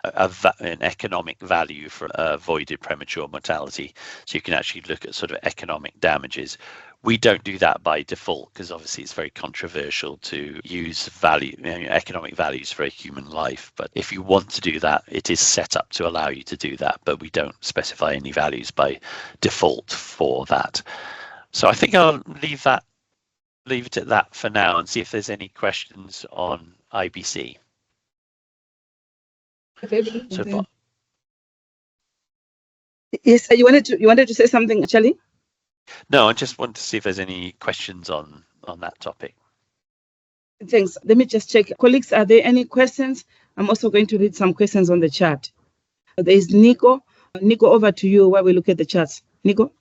an economic value for avoided premature mortality. So you can actually look at sort of economic damages. We don't do that by default because obviously it's very controversial to use economic values for a human life. But if you want to do that, it is set up to allow you to do that. But we don't specify any values by default for that. So I think I'll leave it at that for now and see if there's any questions on IBC. Yes, you wanted to say something, Charlie? No, I just want to see if there's any questions on that topic. Thanks. Let me just check. Colleagues, are there any questions? I'm also going to read some questions on the chat. There is Nico. Nico, over to you while we look at the charts. Nico?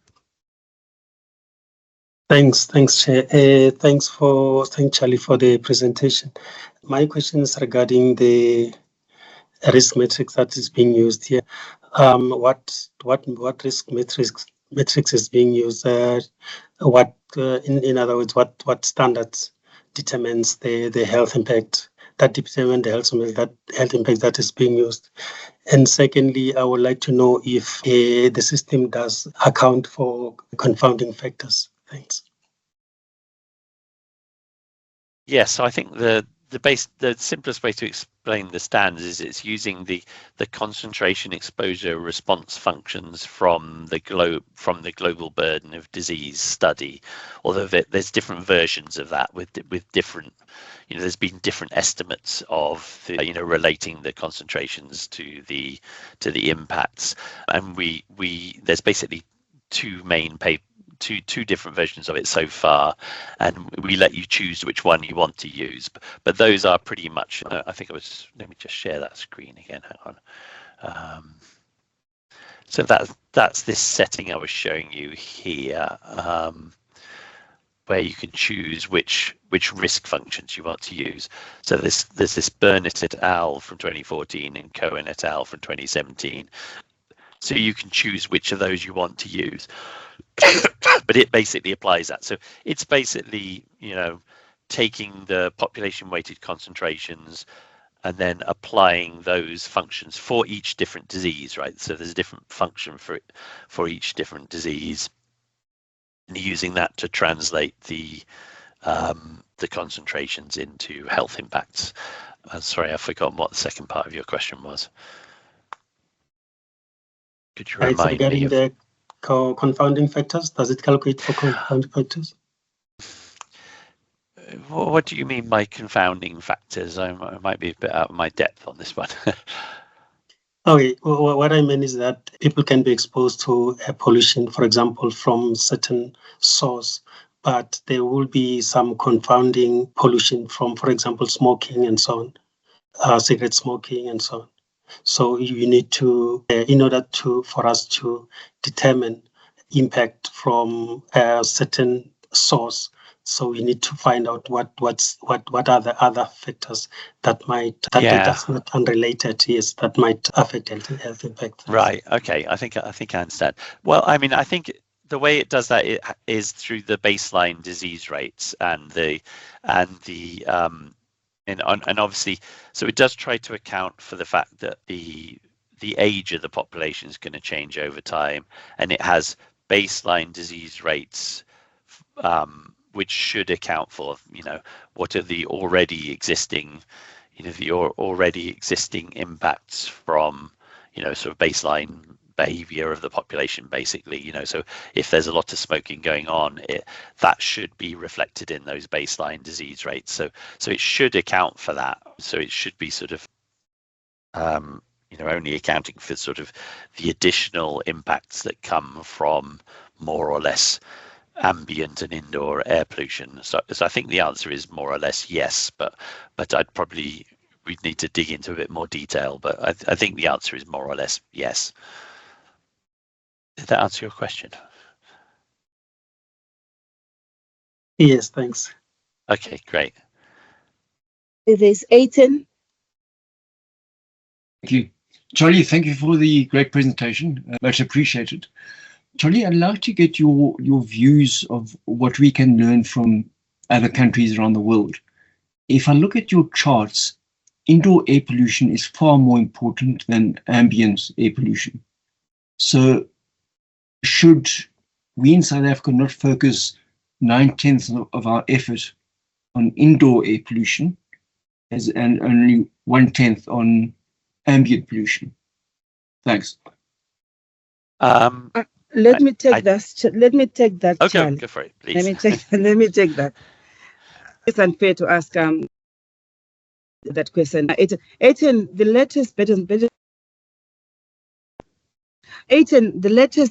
Thanks, Chair. Thanks, Charlie, for the presentation. My question is regarding the risk matrix that is being used here. What risk matrix is being used? In other words, what standards determines the health impact that determine the health impact that is being used? And secondly, I would like to know if the system does account for confounding factors. Thanks. Yes, so I think the simplest way to explain the standards is it's using the concentration exposure response functions from the global burden of disease study. Although there's different versions of that with different, there's been different estimates of relating the concentrations to the impacts, and there's basically two different versions of it so far, and we let you choose which one you want to use, but those are pretty much I think let me just share that screen again, hang on. So that's this setting I was showing you here, where you can choose which risk functions you want to use. So there's this Burnett et al. From 2014 and Cohen et al. From 2017. So you can choose which of those you want to use. But it basically applies that. So it's basically, taking the population weighted concentrations and then applying those functions for each different disease, right? So there's a different function for each different disease, and using that to translate the concentrations into health impacts. Sorry, I've forgotten what the second part of your question was. Could you remind me of the confounding factors? Does it calculate for confounding factors? What do you mean by confounding factors? I might be a bit out of my depth on this one. Okay, well, what I mean is that people can be exposed to air pollution, for example, from certain source, but there will be some confounding pollution from, for example, smoking and so on, cigarette smoking and so on. So you need to, in order for us to determine impact from a certain source. So we need to find out what are the other factors that might that's not unrelated, yes, that might affect health impact. Right. Okay. I think I understand. Well, I mean, I think the way it does that is through the baseline disease rates and obviously, so it does try to account for the fact that the age of the population is going to change over time, and it has baseline disease rates, which should account for, what are the already existing impacts from, sort of baseline behavior of the population, basically. So if there's a lot of smoking going on, that should be reflected in those baseline disease rates. So it should account for that. So it should be sort of only accounting for sort of the additional impacts that come from more or less ambient and indoor air pollution. So I think the answer is more or less yes, but we'd need to dig into a bit more detail, but I think the answer is more or less yes. Did that answer your question? Yes, thanks. Okay, great. There's Aiton. Thank you. Charlie, thank you for the great presentation. Much appreciated. Charlie, I'd like to get your views of what we can learn from other countries around the world. If I look at your charts, indoor air pollution is far more important than ambient air pollution. So should we in South Africa not focus 9/10 of our effort on indoor air pollution and only 1/10 on ambient pollution? Thanks. Let me take that. Okay, Charlie. go for it, please. Let me take that. It's unfair to ask that question. Aiton, the latest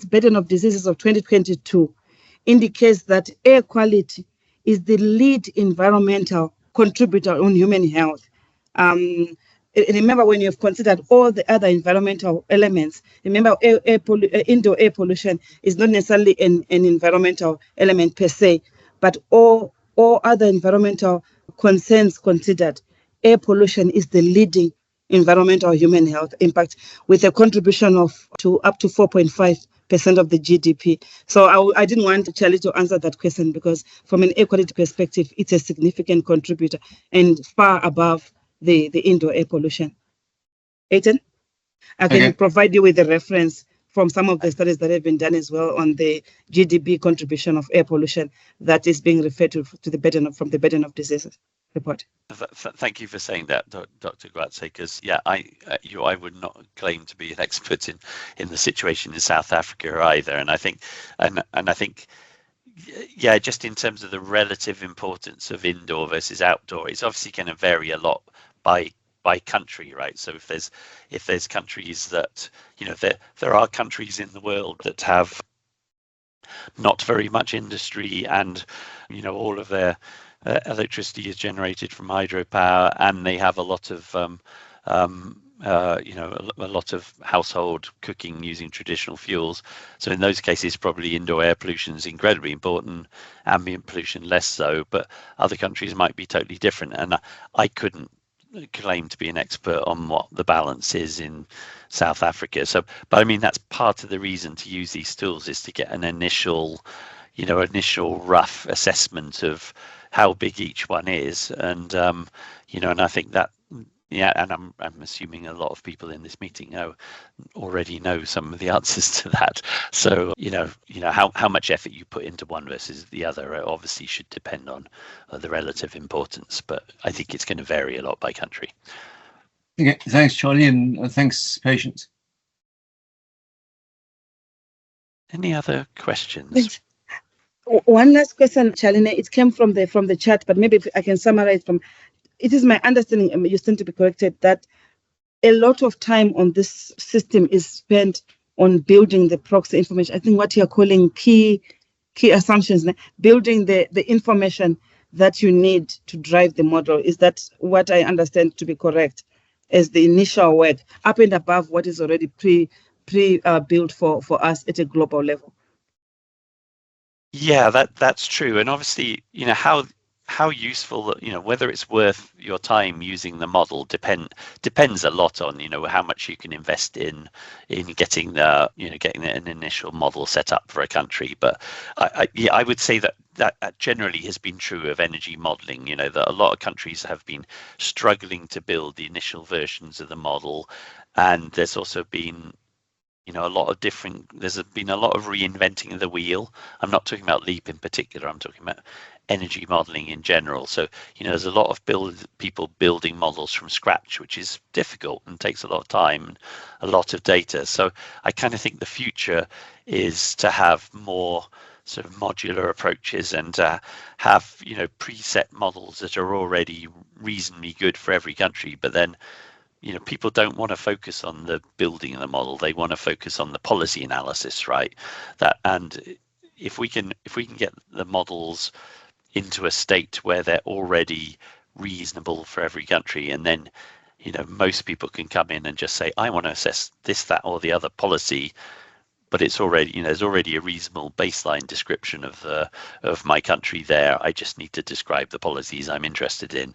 burden of diseases of 2022 indicates that air quality is the lead environmental contributor on human health. Remember, when you've considered all the other environmental elements, remember indoor air pollution is not necessarily an environmental element per se, but all other environmental concerns considered, air pollution is the leading environmental human health impact, with a contribution up to 4.5% of the GDP. So I didn't want Charlie to answer that question, because from an air quality perspective, it's a significant contributor and far above the indoor air pollution. Aiton, I can provide you with a reference from some of the studies that have been done as well on the GDP contribution of air pollution that is being referred to the burden of diseases report. Thank you for saying that, Dr. Gratze, because I would not claim to be an expert in the situation in South Africa either, and I think just in terms of the relative importance of indoor versus outdoor, it's obviously going to vary a lot by country, right? So if there's countries that, there are countries in the world that have not very much industry, and all of their electricity is generated from hydropower, and they have a lot of a lot of household cooking using traditional fuels. So in those cases, probably indoor air pollution is incredibly important, ambient pollution less so, but other countries might be totally different. And I couldn't claim to be an expert on what the balance is in South Africa. So, but I mean, that's part of the reason to use these tools, is to get an initial rough assessment of how big each one is. And, and I think that, and I'm assuming a lot of people in this meeting already know some of the answers to that. So, how much effort you put into one versus the other obviously should depend on the relative importance, but I think it's going to vary a lot by country. Okay, thanks, Charlie, and thanks, Patience. Any other questions? Thanks. One last question, Charlie. It came from the chat, but maybe if I can summarize from. It is my understanding, and you stand to be corrected, that a lot of time on this system is spent on building the proxy information. I think what you're calling key assumptions, building the information that you need to drive the model. Is that what I understand to be correct as the initial work, up and above what is already pre-built for us at a global level? Yeah, that's true. And obviously, how useful, whether it's worth your time using the model depends a lot on, how much you can invest in getting an initial model set up for a country. But I would say that generally has been true of energy modeling, that a lot of countries have been struggling to build the initial versions of the model. And there's also been there's been a lot of reinventing of the wheel. I'm not talking about LEAP in particular, I'm talking about energy modeling in general. So, there's a lot of people building models from scratch, which is difficult and takes a lot of time and a lot of data. So I kind of think the future is to have more sort of modular approaches and have, preset models that are already reasonably good for every country, but then people don't want to focus on the building of the model. They want to focus on the policy analysis, right? And if we can get the models into a state where they're already reasonable for every country, and then most people can come in and just say, I want to assess this, that, or the other policy, but it's already, there's already a reasonable baseline description of my country there. I just need to describe the policies I'm interested in.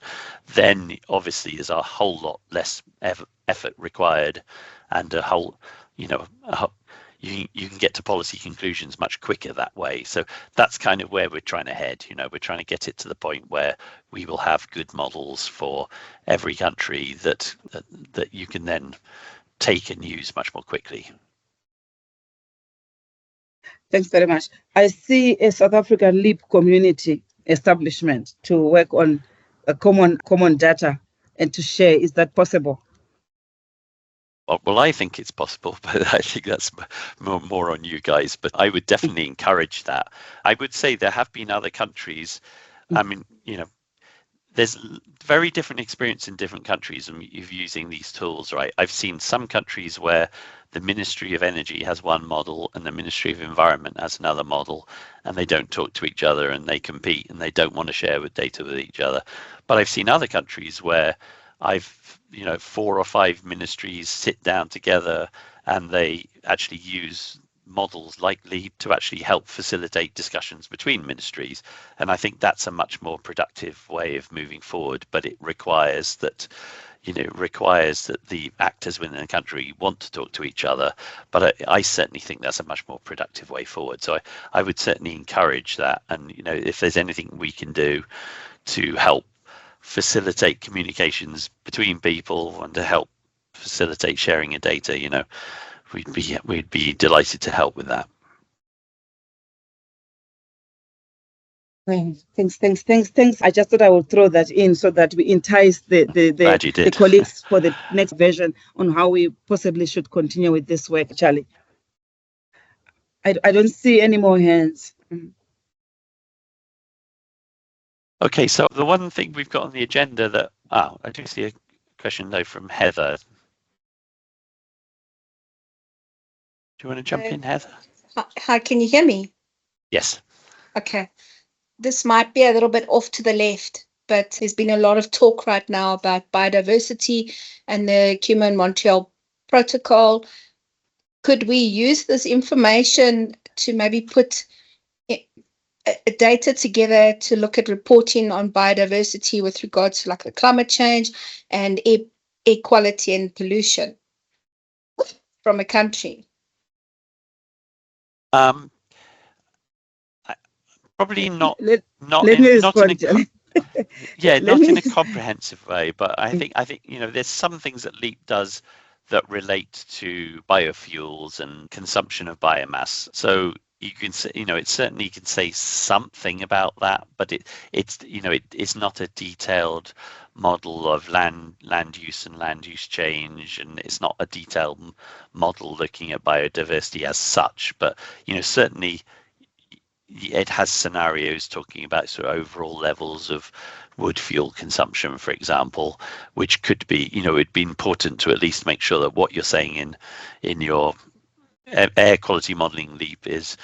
Then obviously there's a whole lot less effort required, and you can get to policy conclusions much quicker that way. So that's kind of where we're trying to head. We're trying to get it to the point where we will have good models for every country that you can then take and use much more quickly. Thanks very much. I see a South African LEAP community establishment to work on a common data and to share. Is that possible? Well, I think it's possible, but I think that's more on you guys. But I would definitely encourage that. I would say there have been other countries. I mean, there's very different experience in different countries of using these tools, right? I've seen some countries where the Ministry of Energy has one model and the Ministry of Environment has another model, and they don't talk to each other and they compete and they don't want to share data with each other. But I've seen other countries where 4 or 5 ministries sit down together and they actually use models like LEAP to actually help facilitate discussions between ministries. And I think that's a much more productive way of moving forward, but it requires that the actors within the country want to talk to each other. But I certainly think that's a much more productive way forward. So I would certainly encourage that. And, if there's anything we can do to help facilitate communications between people and to help facilitate sharing of data, we'd be delighted to help with that. Thanks. I just thought I would throw that in so that we entice the colleagues for the next version on how we possibly should continue with this work, Charlie. I don't see any more hands. Okay, so the one thing we've got on the agenda that, I do see a question though from Heather. Do you want to jump in, Heather? Hi, can you hear me? Yes. Okay. This might be a little bit off to the left, but there's been a lot of talk right now about biodiversity and the Montreal Protocol. Could we use this information to maybe put data together to look at reporting on biodiversity with regards to like the climate change and air quality and pollution from a country? Probably not in a comprehensive way, but I think there's some things that LEAP does that relate to biofuels and consumption of biomass. So you can say, it certainly can say something about that, but it's not a detailed model of land use and land use change, and it's not a detailed model looking at biodiversity as such. But certainly it has scenarios talking about sort of overall levels of wood fuel consumption, for example, which could be, it'd be important to at least make sure that what you're saying in your air quality modeling LEAP is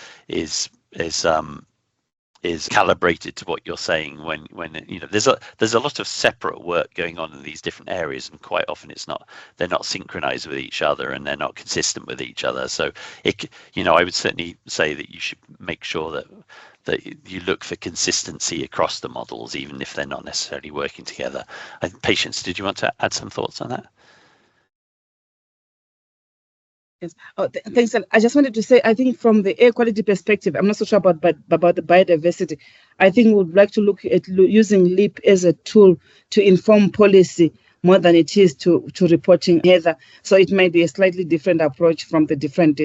is calibrated to what you're saying when there's a lot of separate work going on in these different areas, and quite often they're not synchronized with each other and they're not consistent with each other. So I would certainly say that you should make sure that you look for consistency across the models, even if they're not necessarily working together. Patience, did you want to add some thoughts on that? Yes. Oh, thanks. I just wanted to say, I think from the air quality perspective, I'm not so sure about the biodiversity. I think we would like to look at using LEAP as a tool to inform policy more than it is to reporting heather. So it might be a slightly different approach from the different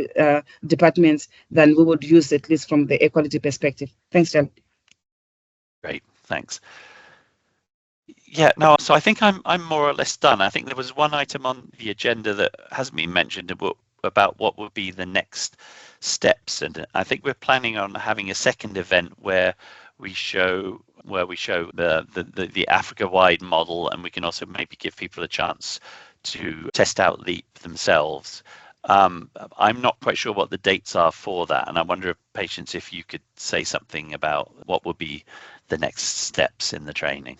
departments than we would use, at least from the air quality perspective. Thanks, Charlie. Great, thanks. Yeah, no, so I think I'm more or less done. I think there was one item on the agenda that hasn't been mentioned about what would be the next steps, and I think we're planning on having a second event where we show the Africa-wide model, and we can also maybe give people a chance to test out LEAP themselves. I'm not quite sure what the dates are for that, and I wonder, Patience, if you could say something about what would be the next steps in the training.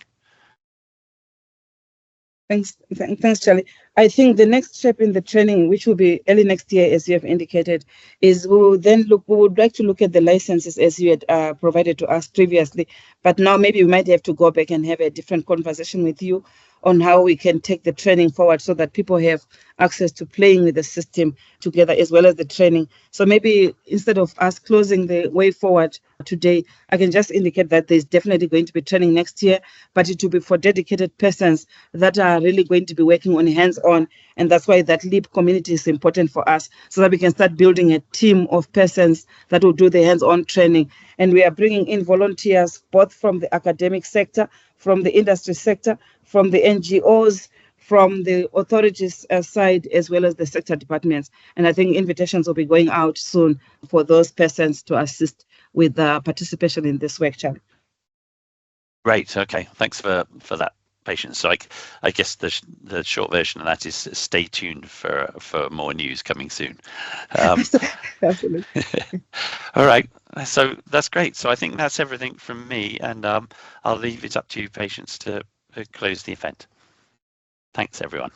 Thanks, Charlie. I think the next step in the training, which will be early next year, as you have indicated, is we would like to look at the licenses as you had provided to us previously. But now maybe we might have to go back and have a different conversation with you on how we can take the training forward so that people have access to playing with the system together as well as the training. So maybe instead of us closing the way forward today, I can just indicate that there's definitely going to be training next year, but it will be for dedicated persons that are really going to be working on hands-on. And that's why that LEAP community is important for us, so that we can start building a team of persons that will do the hands-on training. And we are bringing in volunteers, both from the academic sector, from the industry sector, from the NGOs, from the authorities side, as well as the sector departments. And I think invitations will be going out soon for those persons to assist with participation in this work, Charlie. Great. Okay. Thanks for that, Patience. So I guess the short version of that is stay tuned for more news coming soon. Absolutely. All right. So that's great. So I think that's everything from me, and I'll leave it up to you, Patience, to close the event. Thanks, everyone.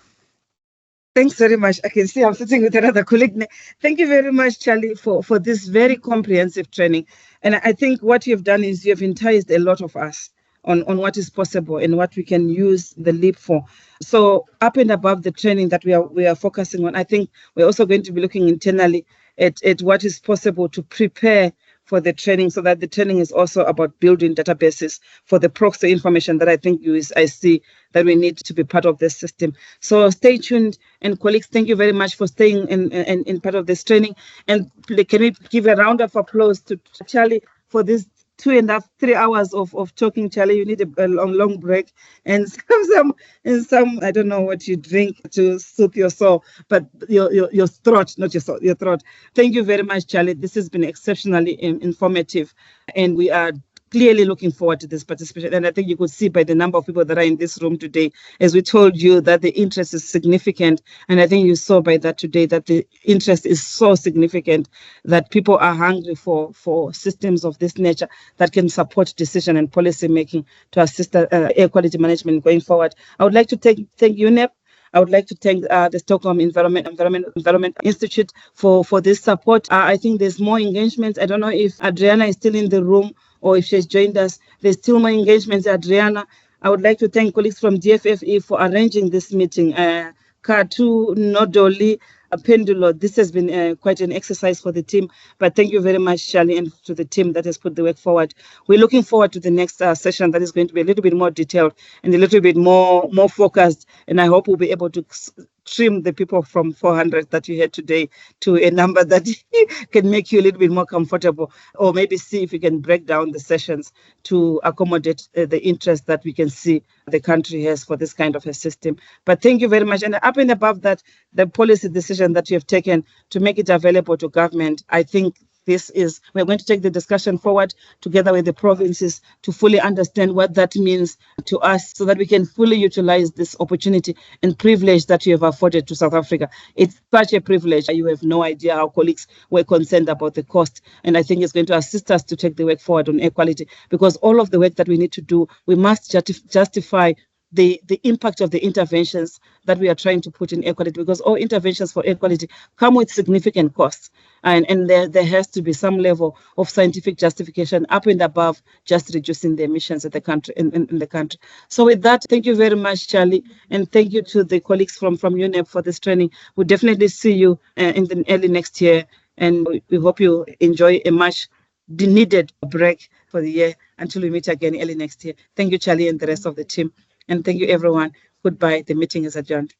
Thanks very much. I can see I'm sitting with another colleague. Thank you very much, Charlie, for this very comprehensive training. And I think what you've done is you've enticed a lot of us on what is possible and what we can use the LEAP for. So up and above the training that we are focusing on, I think we're also going to be looking internally at what is possible to prepare for the training, so that the training is also about building databases for the proxy information that I think I see that we need to be part of this system. So stay tuned, and colleagues, thank you very much for staying in part of this training. And can we give a round of applause to Charlie for this 2.5, 3 hours of talking, Charlie? You need a long break and some I don't know what you drink to soothe your soul, but your throat, not your soul, your throat. Thank you very much, Charlie. This has been exceptionally informative, and we are clearly looking forward to this participation. And I think you could see by the number of people that are in this room today, as we told you, that the interest is significant. And I think you saw by that today that the interest is so significant that people are hungry for systems of this nature that can support decision and policy making to assist air quality management going forward. I would like to thank UNEP. I would like to thank the Stockholm Environment Institute for this support. I think there's more engagement. I don't know if Adriana is still in the room or if she's joined us. There's still more engagement, Adriana. I would like to thank colleagues from DFFE for arranging this meeting. Katu, Nodoli, Pendulo. This has been quite an exercise for the team, but thank you very much, Charlie, and to the team that has put the work forward. We're looking forward to the next session that is going to be a little bit more detailed and a little bit more focused, and I hope we'll be able to trim the people from 400 that you had today to a number that can make you a little bit more comfortable, or maybe see if we can break down the sessions to accommodate the interest that we can see the country has for this kind of a system. But thank you very much. And up and above that, the policy decision that you have taken to make it available to government, I think we're going to take the discussion forward together with the provinces to fully understand what that means to us so that we can fully utilize this opportunity and privilege that you have afforded to South Africa. It's such a privilege. You have no idea how colleagues were concerned about the cost. And I think it's going to assist us to take the work forward on air quality, because all of the work that we need to do, we must justify the impact of the interventions that we are trying to put in air quality, because all interventions for air quality come with significant costs. And there has to be some level of scientific justification up and above just reducing the emissions at the country in the country. So with that, thank you very much, Charlie, and thank you to the colleagues from UNEP for this training. We'll definitely see you in the early next year, and we hope you enjoy a much needed break for the year until we meet again early next year. Thank you, Charlie, and the rest of the team. And thank you, everyone. Goodbye. The meeting is adjourned.